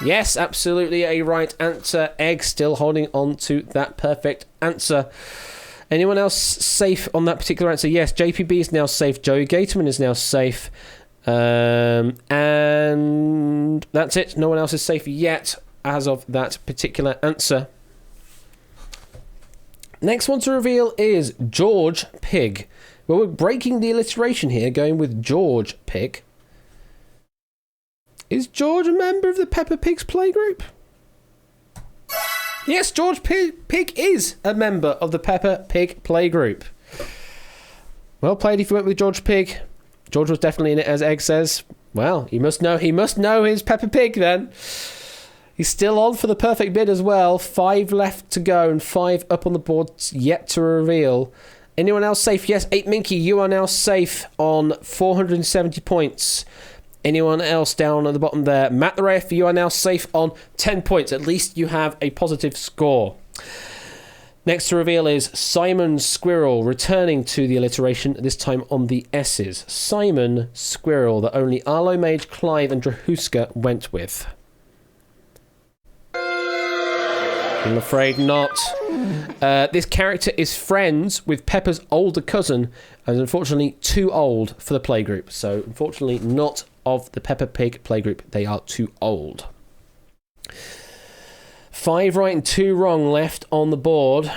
Yes, absolutely a right answer. Egg still holding on to that perfect answer. Anyone else safe on that particular answer? Yes, JPB is now safe. Joey Gatorman is now safe. And that's it. No one else is safe yet as of that particular answer. Next one to reveal is George Pig. Well, we're breaking the alliteration here, going with George Pig. Is George a member of the Peppa Pig's playgroup? Yes, George Pig is a member of the Peppa Pig playgroup. Well played if you went with George Pig. George was definitely in it, as Egg says. Well, he must know his Peppa Pig then. He's still on for the perfect bid as well. 5 left to go and 5 up on the board yet to reveal. Anyone else safe? Yes, 8 Minky, you are now safe on 470 points. Anyone else down at the bottom there? Matt the Ref, you are now safe on 10 points. At least you have a positive score. Next to reveal is Simon Squirrel, returning to the alliteration, this time on the S's. Simon Squirrel, that only Arlo Mage, Clive and Drahuska went with. I'm afraid not. This character is friends with Peppa's older cousin and is unfortunately too old for the playgroup. So unfortunately not of the Peppa Pig playgroup. They are too old. 5 right and 2 wrong left on the board.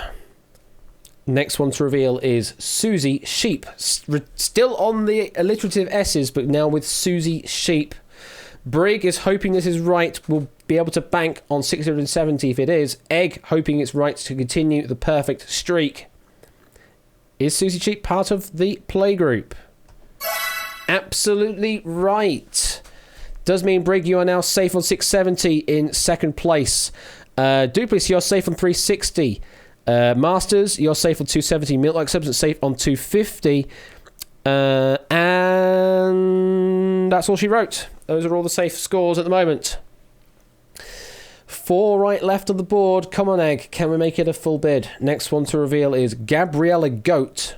Next one to reveal is Susie Sheep. Still on the alliterative S's, but now with Susie Sheep. Brig is hoping this is right. Will be able to bank on 670 if it is. Egg hoping it's right to continue the perfect streak. Is Susie Sheep part of the playgroup? Absolutely right. Does mean Brig, you are now safe on 670 in second place. Duplis, you're safe on 360. Masters, you're safe on 270. Milk Like Substance safe on 250. And that's all she wrote. Those are all the safe scores at the moment. 4 right left on the board. Come on, Egg. Can we make it a full bid? Next one to reveal is Gabriella Goat.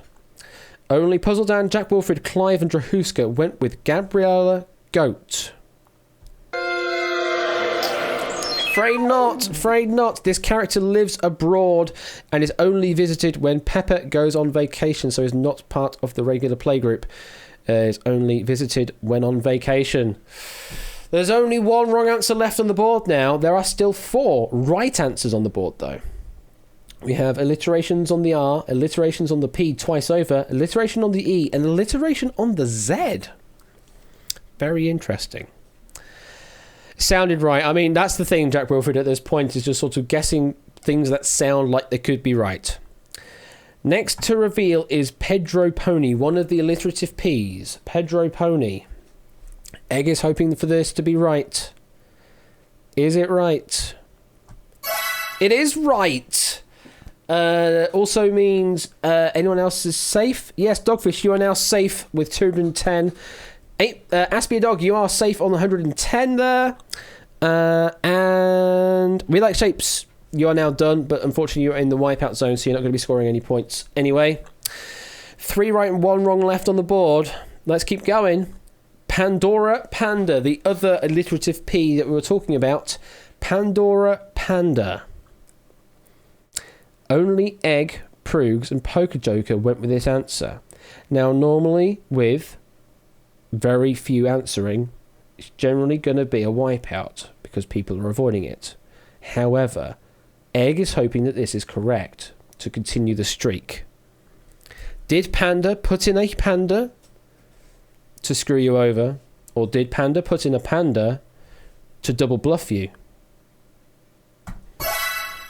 Only Puzzle Dan, Jack Wilfred, Clive and Drahuska went with Gabriella Goat. Afraid not. Afraid not. This character lives abroad and is only visited when Pepper goes on vacation, so is not part of the regular playgroup. Is only visited when on vacation. There's only 1 wrong answer left on the board now. There are still 4 right answers on the board, though. We have alliterations on the R, alliterations on the P twice over, alliteration on the E, and alliteration on the Z. Very interesting. Sounded right. I mean, that's the thing, Jack Wilfred, at this point, is just sort of guessing things that sound like they could be right. Next to reveal is Pedro Pony, one of the alliterative Ps. Pedro Pony. Egg is hoping for this to be right. Is it right? It is right. Also means anyone else is safe. Yes, Dogfish, you are now safe with 210. Aspie Dog, you are safe on 110 there. And We Like Shapes, you are now done, but unfortunately you're in the wipeout zone, so you're not going to be scoring any points anyway. 3 right and 1 wrong left on the board. Let's keep going. Pandora Panda, the other alliterative P that we were talking about. Pandora Panda. Only Egg, Proogs, and Poker Joker went with this answer. Now, normally, with very few answering, it's generally going to be a wipeout because people are avoiding it. However, Egg is hoping that this is correct to continue the streak. Did Panda put in a panda to screw you over, or did Panda put in a panda to double bluff you?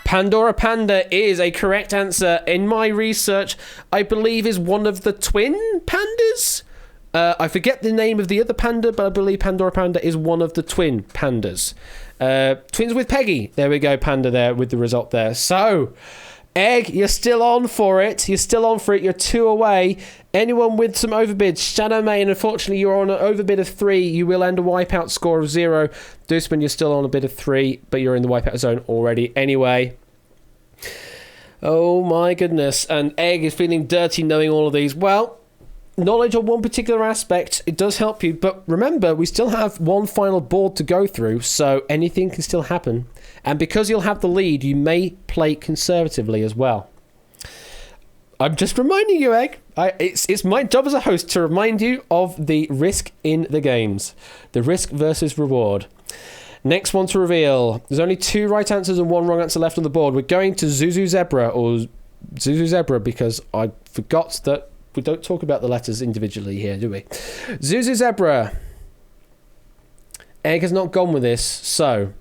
Pandora Panda is a correct answer. In my research, I believe is one of the twin pandas. I forget the name of the other panda, but I believe Pandora Panda is one of the twin pandas. Twins with Peggy. There we go, Panda there with the result there. So, Egg, you're still on for it. You're still on for it. You're 2 away. Anyone with some overbids? Shadow Main, unfortunately, you're on an overbid of 3. You will end a wipeout score of 0. Deuceman, you're still on a bid of 3, but you're in the wipeout zone already anyway. Oh my goodness. And Egg is feeling dirty knowing all of these. Well, knowledge on one particular aspect, it does help you. But remember, we still have one final board to go through, so anything can still happen. And because you'll have the lead, you may play conservatively as well. I'm just reminding you, Egg. It's my job as a host to remind you of the risk in the games. The risk versus reward. Next one to reveal. There's only 2 right answers and 1 wrong answer left on the board. We're going to Zuzu Zebra, or Zuzu Zebra, because I forgot that we don't talk about the letters individually here, do we? Zuzu Zebra. Egg has not gone with this, so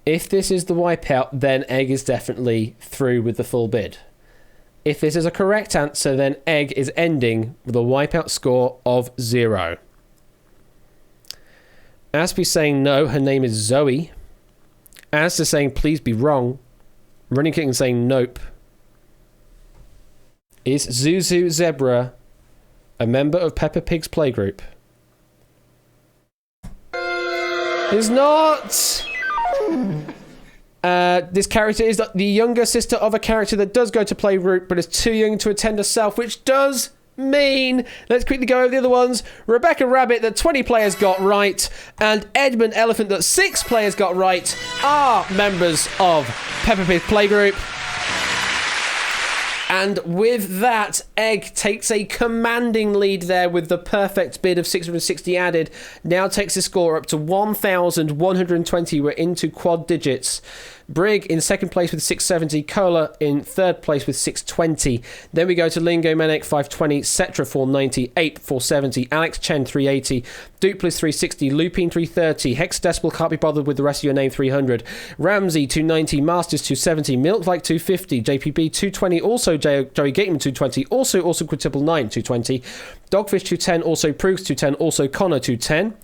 if this is the wipeout, then Egg is definitely through with the full bid. If this is a correct answer, then Egg is ending with a wipeout score of 0. Aspie saying no, her name is Zoe. Asta saying please be wrong. Running Kitten saying nope. Is Zuzu Zebra a member of Peppa Pig's playgroup? Is not. This character is the younger sister of a character that does go to playgroup but is too young to attend herself, which does mean, let's quickly go over the other ones. Rebecca Rabbit that 20 players got right, and Edmund Elephant that 6 players got right are members of Peppa Pig playgroup. And with that, Egg takes a commanding lead there with the perfect bid of 660 added. Now takes the score up to 1,120. We're into quad digits. Brig in second place with 670. Cola in third place with 620. Then we go to Lingo Manic 520. Cetra 490. Ape 470. Alex Chen 380. Duplis 360. Lupine 330. Hexadecimal can't be bothered with the rest of your name 300. Ramsey 290. Masters 270. Milk like 250. JPB 220. Also Joey Gateman 220. Also Quintuple 9 220. Dogfish 210. Also Proogs 210. Also Connor 210.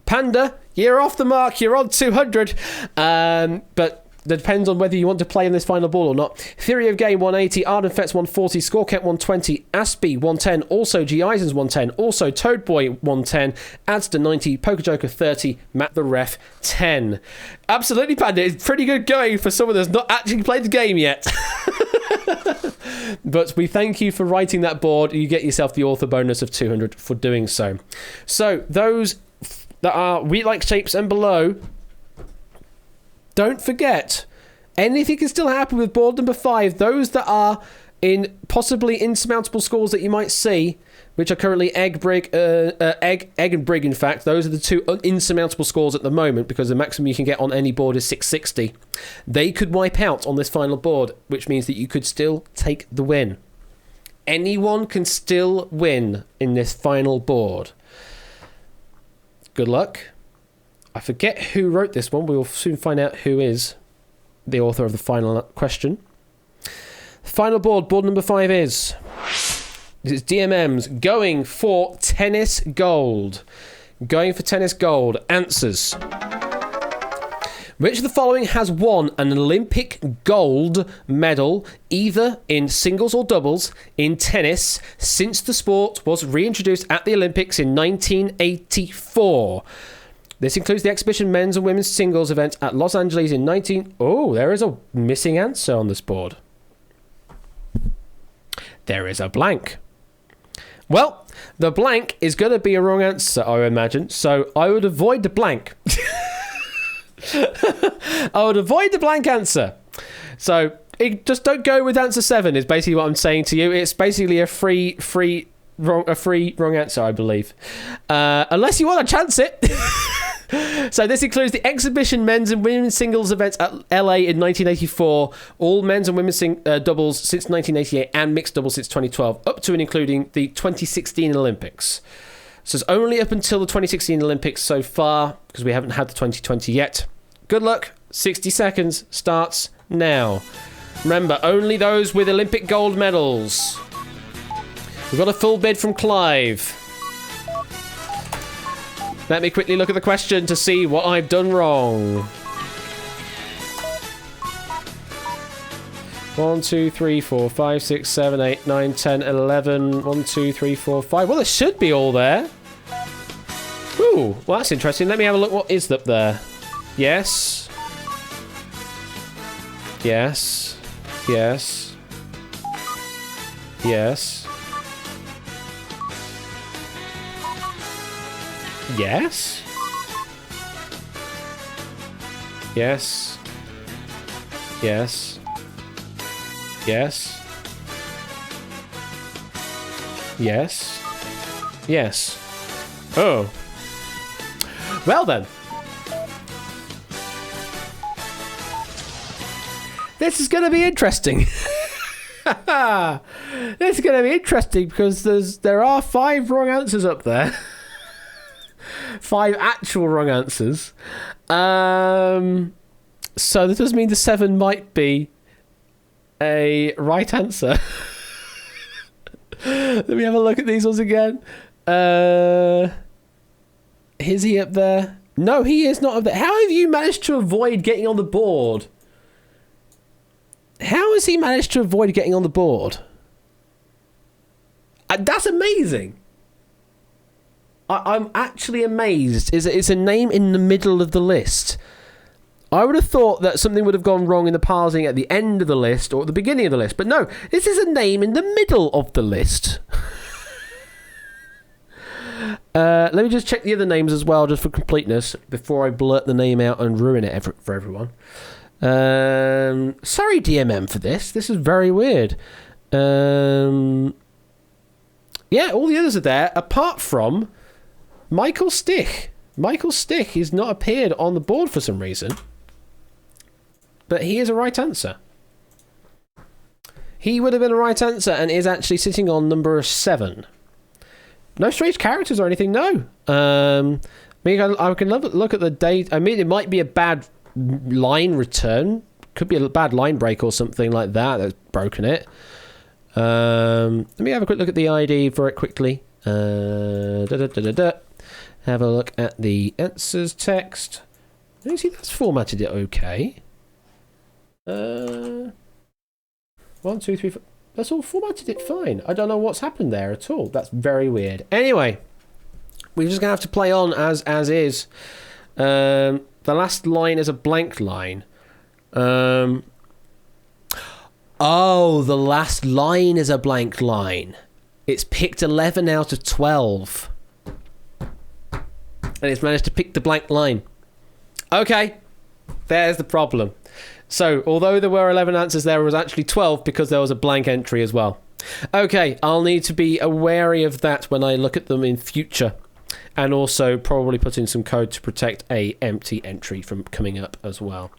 Panda, you're off the mark. You're on 200. But depends on whether you want to play in this final board or not. Theory of Game 180, Arden Fets 140, Scorecat 120, Aspie 110, also G. Eisens 110, also Toadboy 110, Adster 90, Poker Joker 30, Matt the Ref 10. Absolutely, Panda. It's pretty good going for someone that's not actually played the game yet. But we thank you for writing that board. You get yourself the author bonus of 200 for doing so. So those that are We Like Shapes and below, don't forget, anything can still happen with board number 5. Those that are in possibly insurmountable scores that you might see, which are currently egg, and brig, in fact. Those are the 2 insurmountable scores at the moment, because the maximum you can get on any board is 660. They could wipe out on this final board, which means that you could still take the win. Anyone can still win in this final board. Good luck. I forget who wrote this one. We will soon find out who is the author of the final question. Final board number 5 is... It's DMM's going for tennis gold. Going for tennis gold. Answers. Which of the following has won an Olympic gold medal, either in singles or doubles, in tennis since the sport was reintroduced at the Olympics in 1984? This includes the exhibition men's and women's singles event at Los Angeles in 19... Oh, there is a missing answer on this board. There is a blank. Well, the blank is going to be a wrong answer, I imagine, so I would avoid the blank. I would avoid the blank answer. So just don't go with answer 7 is basically what I'm saying to you. It's basically a free wrong answer, I believe. Unless you want to chance it. So this includes the exhibition men's and women's singles events at LA in 1984, all men's and women's doubles since 1988, and mixed doubles since 2012, up to and including the 2016 Olympics. So it's only up until the 2016 Olympics so far, because we haven't had the 2020 yet. Good luck. 60 seconds starts now. Remember, only those with Olympic gold medals. We've got a full bid from Clive. Let me quickly look at the question to see what I've done wrong. 1, 2, 3, 4, 5, 6, 7, 8, 9, 10, 11. 1, 2, 3, 4, 5. Well, it should be all there. Ooh, well, that's interesting. Let me have a look what is up there. Yes. Yes. Yes. Yes. Yes. Yes. Yes. Yes. Yes. Yes. Oh. Well then. This is going to be interesting. This is going to be interesting because there are 5 wrong answers up there. 5 actual wrong answers. So this does mean the 7 might be a right answer. Let me have a look at these ones again. Is he up there? No, he is not up there. How have you managed to avoid getting on the board? How has he managed to avoid getting on the board? That's amazing. I'm actually amazed. It's a name in the middle of the list. I would have thought that something would have gone wrong in the parsing at the end of the list or at the beginning of the list. But no, this is a name in the middle of the list. Let me just check the other names as well, just for completeness, before I blurt the name out and ruin it for everyone. Sorry, DMM, for this. This is very weird. Yeah, all the others are there, apart from Michael Stich. Michael Stich has not appeared on the board for some reason. But he is a right answer. He would have been a right answer and is actually sitting on number 7. No strange characters or anything, no. I can look at the date. I mean, it might be a bad line return. Could be a bad line break or something like that that's broken it. Let me have a quick look at the ID for it quickly. Have a look at the answers text. You see, that's formatted it okay. 1, 2, 3, 4. That's all formatted it fine. I don't know what's happened there at all. That's very weird. Anyway, we're just gonna have to play on as is. The last line is a blank line. Oh, the last line is a blank line. It's picked 11 out of 12. And it's managed to pick the blank line. Okay, there's the problem. So, although there were 11 answers, there was actually 12 because there was a blank entry as well. Okay, I'll need to be wary of that when I look at them in future. And also probably put in some code to protect a empty entry from coming up as well.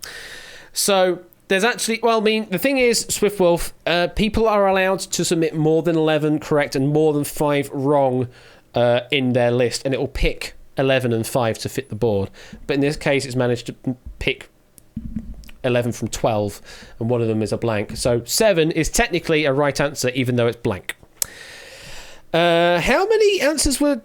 So, there's actually... Well, I mean, the thing is, Swiftwolf, people are allowed to submit more than 11 correct and more than 5 wrong in their list. And it will pick 11 and 5 to fit the board. But in this case, it's managed to pick 11 from 12, and one of them is a blank. So 7 is technically a right answer, even though it's blank. How many answers were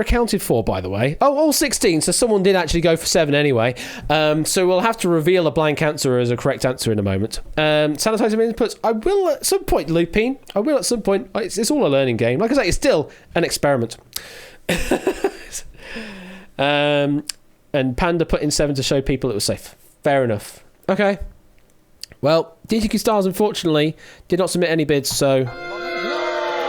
accounted for, by the way? Oh, all 16, so someone did actually go for 7 anyway. So we'll have to reveal a blank answer as a correct answer in a moment. Sanitizing inputs, I will at some point, Lupine. I will at some point. It's all a learning game. Like I say, it's still an experiment. And Panda put in 7 to show people it was safe. Fair enough. Okay. Well, DTQ Stars, unfortunately, did not submit any bids, so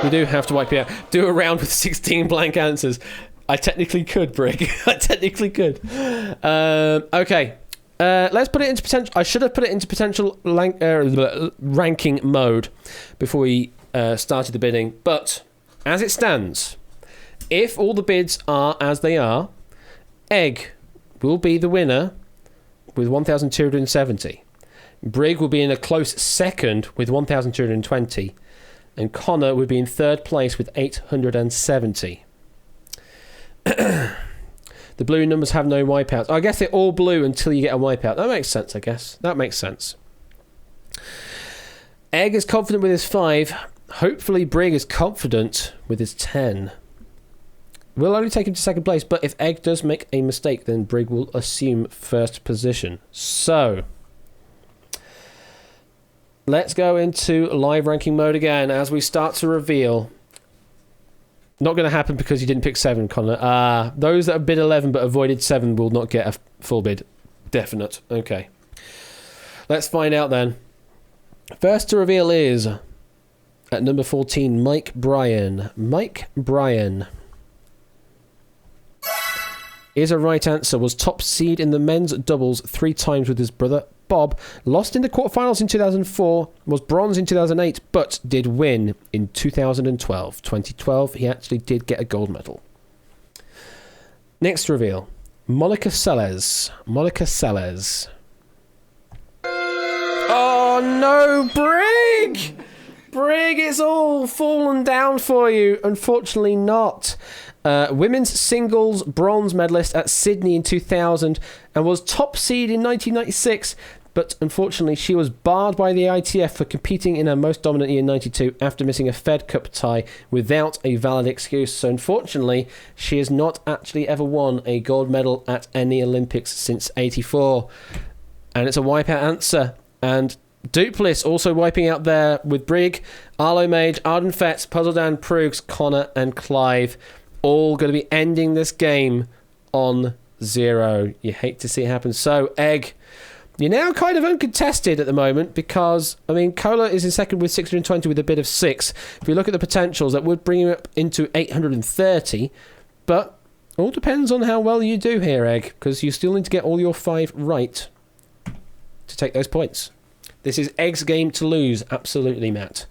we do have to wipe it out. Do a round with 16 blank answers. I technically could, Brig. I technically could. Okay. Let's put it into potential... I should have put it into potential ranking mode before we started the bidding. But, as it stands, if all the bids are as they are, Egg will be the winner with 1,270. Brig will be in a close second with 1,220. And Connor would be in third place with 870. The blue numbers have no wipeouts. I guess they're all blue until you get a wipeout. That makes sense, I guess. That makes sense. Egg is confident with his 5. Hopefully Brig is confident with his 10. We'll only take him to second place, but if Egg does make a mistake, then Brig will assume first position. So, let's go into live ranking mode again as we start to reveal. Not going to happen because you didn't pick 7, Connor. Those that have bid 11 but avoided 7 will not get a full bid. Definite. Okay. Let's find out then. First to reveal is, at number 14, Mike Bryan. Mike Bryan is a right answer, was top seed in the men's doubles 3 times with his brother Bob, lost in the quarterfinals in 2004, was bronze in 2008, but did win in 2012. 2012, he actually did get a gold medal. Next reveal, Monica Seles. Monica Seles. Oh no, Brig! Brig, it's all fallen down for you. Unfortunately not. Women's singles bronze medalist at Sydney in 2000 and was top seed in 1996, but unfortunately she was barred by the ITF for competing in her most dominant year in 92 after missing a Fed Cup tie without a valid excuse. So unfortunately, she has not actually ever won a gold medal at any Olympics since 84. And it's a wipeout answer. And Duplis also wiping out there with Brig, Arlo Mage, Arden Fetz, Puzzledan, Proogs, Connor and Clive. All going to be ending this game on 0. You hate to see it happen. So, Egg, you're now kind of uncontested at the moment because, I mean, Cola is in second with 620 with a bid of 6. If you look at the potentials, that would bring you up into 830. But all depends on how well you do here, Egg, because you still need to get all your 5 right to take those points. This is Egg's game to lose. Absolutely, Matt.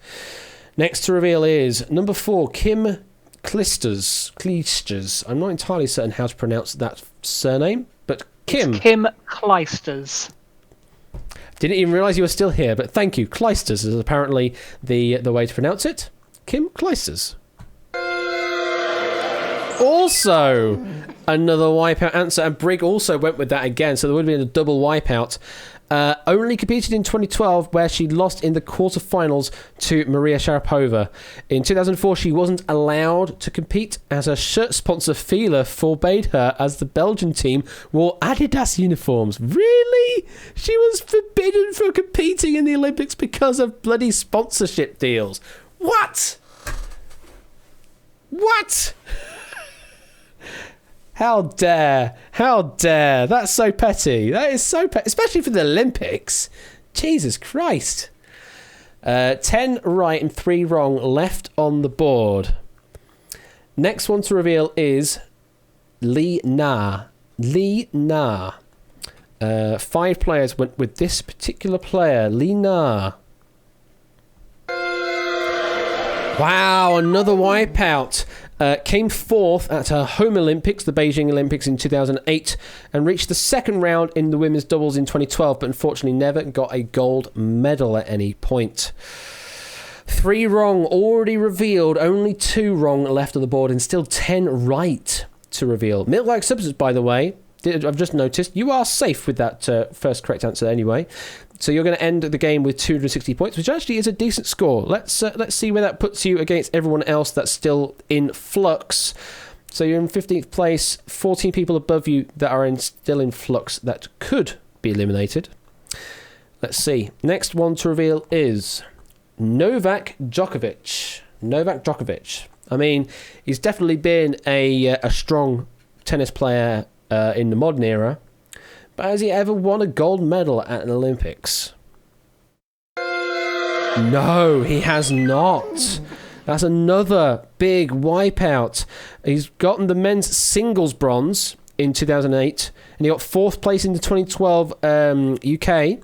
Next to reveal is number 4, Kim Clijsters. I'm not entirely certain how to pronounce that surname, but Kim. It's Kim Clijsters. Didn't even realise you were still here, but thank you. Clijsters is apparently the way to pronounce it. Kim Clijsters. also another wipeout answer, and Brig also went with that again, so there would have been a double wipeout. Only competed in 2012, where she lost in the quarterfinals to Maria Sharapova. In 2004, she wasn't allowed to compete as her shirt sponsor Fila forbade her, as the Belgian team wore Adidas uniforms. Really? She was forbidden from competing in the Olympics because of bloody sponsorship deals. What? What? How dare? How dare? That's so petty. That is so petty, especially for the Olympics. Jesus Christ. 10 right and 3 wrong left on the board. Next one to reveal is Li Na. Li Na. 5 players went with this particular player, Li Na. Wow, another wipeout. Came fourth at her home Olympics, the Beijing Olympics in 2008, and reached the second round in the women's doubles in 2012, but unfortunately never got a gold medal at any point. 3 wrong already revealed, only 2 wrong left on the board, and still 10 right to reveal. Milk-like substance, by the way, I've just noticed, you are safe with that first correct answer anyway. So you're going to end the game with 260 points, which actually is a decent score. Let's see where that puts you against everyone else that's still in flux. So you're in 15th place, 14 people above you that are still in flux that could be eliminated. Let's see. Next one to reveal is Novak Djokovic. Novak Djokovic. I mean, he's definitely been a strong tennis player in the modern era. But has he ever won a gold medal at an Olympics? No, he has not. That's another big wipeout. He's gotten the men's singles bronze in 2008, and he got 4th place in the 2012 UK.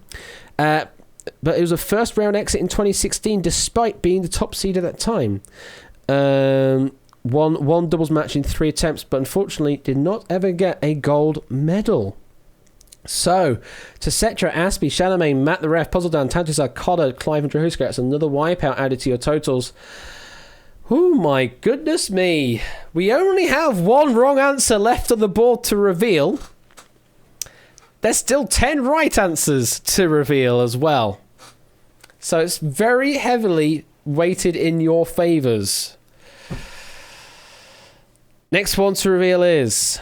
But it was a first round exit in 2016, despite being the top seed at that time. One doubles match in 3 attempts, but unfortunately did not ever get a gold medal. So, Tesetra, Aspie, Chalamet, Matt the Ref, Puzzledown, Tantusar, Cotter, Clive and Drahuska. That's another wipeout added to your totals. Oh my goodness me. We only have 1 wrong answer left on the board to reveal. There's still 10 right answers to reveal as well. So it's very heavily weighted in your favours. Next one to reveal is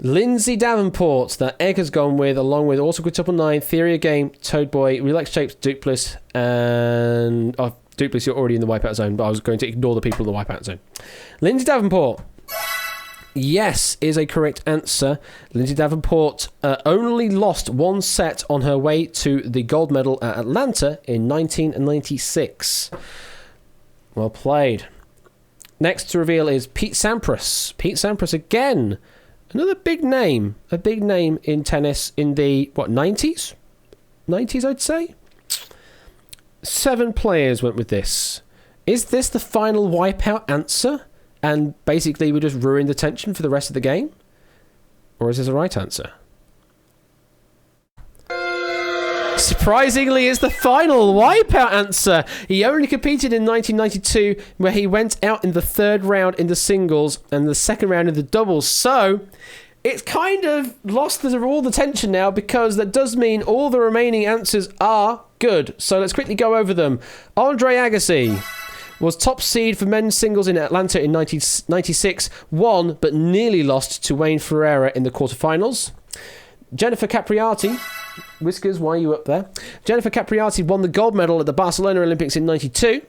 Lindsay Davenport, that Egg has gone with, along with also Quintuple 9, Theory of Game, Toad Boy, Relax Shapes, Duplis, and... Oh, Duplis, you're already in the wipeout zone, but I was going to ignore the people in the wipeout zone. Lindsay Davenport. Yes, is a correct answer. Lindsay Davenport only lost 1 set on her way to the gold medal at Atlanta in 1996. Well played. Next to reveal is Pete Sampras. Pete Sampras again. Another big name. A big name in tennis in the, 90s? 90s, I'd say? 7 players went with this. Is this the final wipeout answer? And basically we just ruined the tension for the rest of the game? Or is this a right answer? Surprisingly, it's the final wipeout answer. He only competed in 1992, where he went out in the 3rd round in the singles and the 2nd round in the doubles. So it's kind of lost all the tension now, because that does mean all the remaining answers are good. So let's quickly go over them. Andre Agassi was top seed for men's singles in Atlanta in 1996, won but nearly lost to Wayne Ferreira in the quarterfinals. Jennifer Capriati, Whiskers, why are you up there? Jennifer Capriati won the gold medal at the Barcelona Olympics in 92.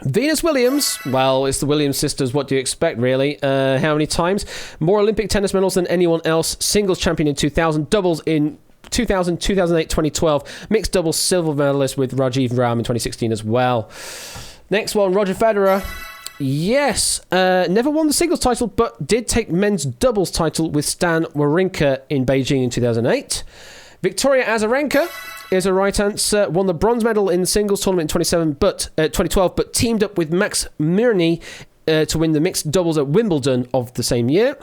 Venus Williams, well, it's the Williams sisters, what do you expect, really? How many times? More Olympic tennis medals than anyone else. Singles champion in 2000, doubles in 2000, 2008, 2012. Mixed doubles silver medalist with Rajiv Ram in 2016 as well. Next one, Roger Federer. Yes, never won the singles title, but did take men's doubles title with Stan Wawrinka in Beijing in 2008. Victoria Azarenka is a right answer. Won the bronze medal in the singles tournament in 2012, but teamed up with Max Mirny to win the mixed doubles at Wimbledon of the same year.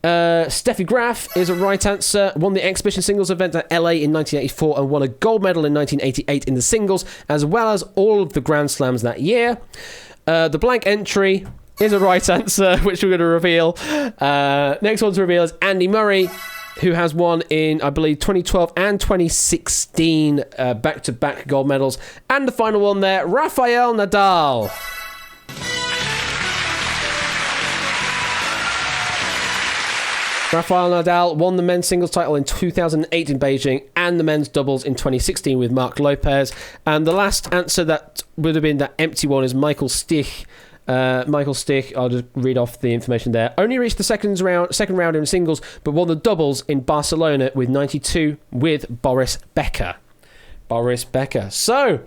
Steffi Graf is a right answer. Won the exhibition singles event at LA in 1984 and won a gold medal in 1988 in the singles, as well as all of the Grand Slams that year. The blank entry is a right answer, which we're going to reveal. Next one to reveal is Andy Murray, who has won in, I believe, 2012 and 2016 back-to-back gold medals. And the final one there, Rafael Nadal. Rafael Nadal won the men's singles title in 2008 in Beijing and the men's doubles in 2016 with Marc Lopez. And the last answer that would have been that empty one is Michael Stich. Michael Stich, I'll just read off the information there. Only reached the second round in singles, but won the doubles in Barcelona with 92 with Boris Becker. So,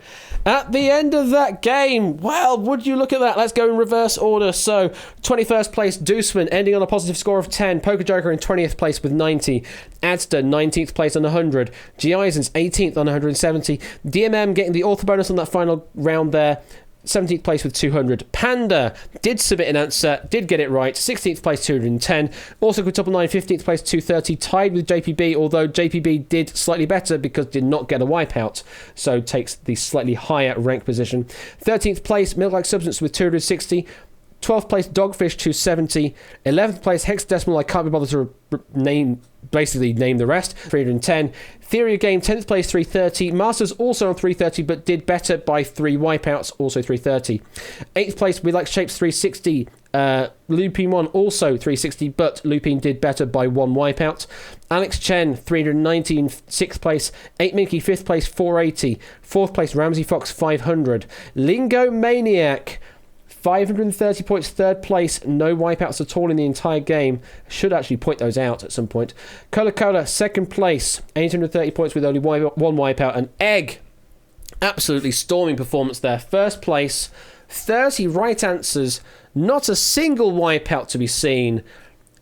at the end of that game, well, would you look at that? Let's go in reverse order. So, 21st place, Dooseman, ending on a positive score of 10. Poker Joker in 20th place with 90. Adster, 19th place on 100. G. Eisens, 18th on 170. DMM getting the author bonus on that final round there. 17th place with 200. Panda did submit an answer, did get it right. 16th place, 210. Also quintuple 9, 15th place, 230. Tied with JPB, although JPB did slightly better because did not get a wipeout, so takes the slightly higher rank position. 13th place, Milk Like Substance with 260. 12th place, Dogfish, 270. 11th place, Hexadecimal, I can't be bothered to name the rest, 310. Theory of Game, 10th place, 330. Masters also on 330, but did better by 3 wipeouts, also 330. 8th place, We Like Shapes, 360. Lupine 1 also 360, but Lupine did better by 1 wipeout. Alex Chen, 319, 6th place. 8 Minky, 5th place, 480. 4th place, Ramsey Fox, 500. Lingo Maniac, 530 points, 3rd place, no wipeouts at all in the entire game. Should actually point those out at some point. Cola 2nd place, 830 points with only 1 wipeout. And Egg, absolutely storming performance there. 1st place, 30 right answers, not a single wipeout to be seen,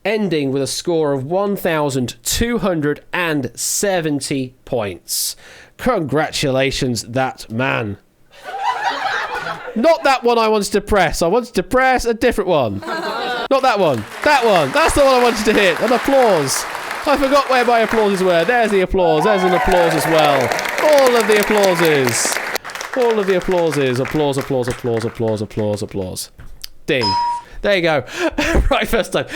ending with a score of 1,270 points. Congratulations, that man. Not that one I wanted to press. I wanted to press a different one. Not that one. That one. That's the one I wanted to hit. An applause. I forgot where my applauses were. There's the applause. There's an applause as well. All of the applauses. All of the applauses. Applause, applause, applause, applause, applause, applause. Ding. There you go. Right, first time.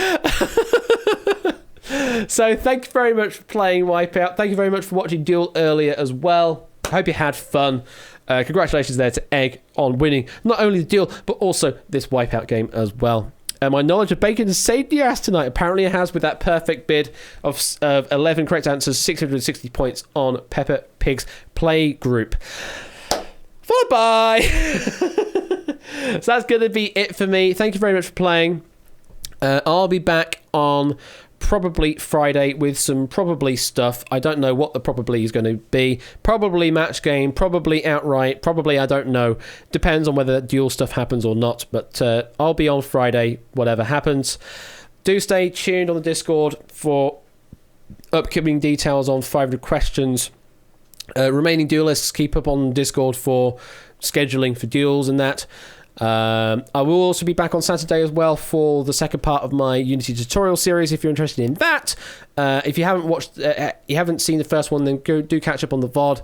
So thank you very much for playing Wipeout. Thank you very much for watching Duel earlier as well. I hope you had fun. Congratulations there to Egg on winning not only the Duel, but also this Wipeout game as well. My knowledge of bacon has saved the ass tonight. Apparently it has, with that perfect bid of 11 correct answers, 660 points on Peppa Pig's play group. Followed by... So that's going to be it for me. Thank you very much for playing. I'll be back on probably Friday with some probably stuff. I don't know what the probably is going to be. Probably match game, probably outright, probably I don't know. Depends on whether Duel stuff happens or not. But I'll be on Friday, whatever happens. Do stay tuned on the Discord for upcoming details on 500 questions. Remaining duelists, keep up on Discord for scheduling for duels and that. I will also be back on Saturday as well for the second part of my Unity tutorial series if you're interested in that. If you haven't seen the first one, then do catch up on the VOD.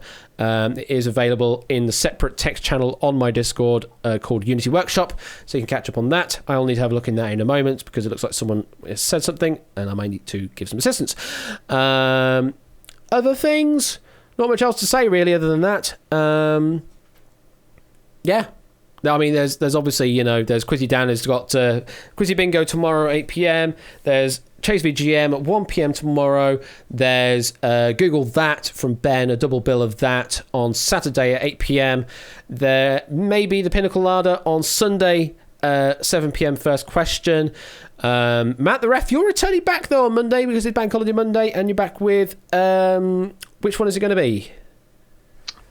It is available in the separate text channel on my Discord called Unity Workshop, so you can catch up on that. I'll need to have a look in that in a moment because it looks like someone has said something and I might need to give some assistance. Other things, not much else to say really other than that. Yeah. I mean, there's obviously, there's Quizzy Dan has got Quizzy Bingo tomorrow at 8 p.m. There's Chase VGM at 1 p.m. tomorrow. There's Google That from Ben, a double bill of that on Saturday at 8 p.m. There may be the Pinnacle Ladder on Sunday, 7 p.m. first question. Matt the Ref, you're returning back though on Monday because it's Bank Holiday Monday, and you're back with which one is it going to be?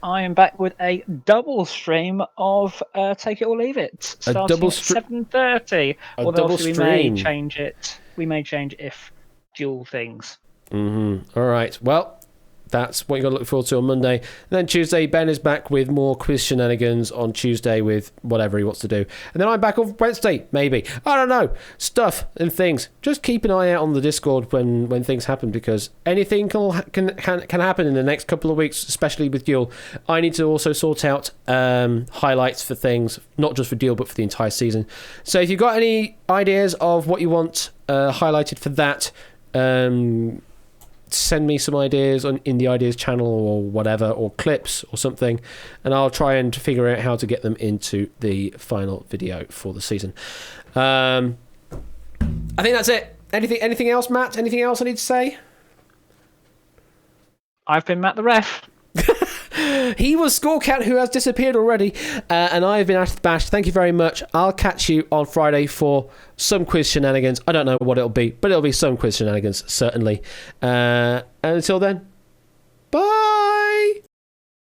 I am back with a double stream of Take It or Leave It, starting at 7:30. Although we may change it. We may change it if dual things. All right. Well, That's what you got to look forward to on Monday. And then Tuesday, Ben is back with more quiz shenanigans on Tuesday with whatever he wants to do. And then I'm back on Wednesday, maybe. I don't know. Stuff and things. Just keep an eye out on the Discord when things happen, because anything can happen in the next couple of weeks, especially with Duel. I need to also sort out highlights for things, not just for Duel, but for the entire season. So if you've got any ideas of what you want highlighted for that, send me some ideas in the ideas channel or whatever, or clips or something, and I'll try and figure out how to get them into the final video for the season. I think that's it. Anything else, Matt? Anything else I need to say? I've been Matt the Ref. He was Scorecat, who has disappeared already, and I've been Ash the Bash. Thank you very much. I'll catch you on Friday for some quiz shenanigans. I don't know what it'll be, but it'll be some quiz shenanigans, certainly. And until then, bye!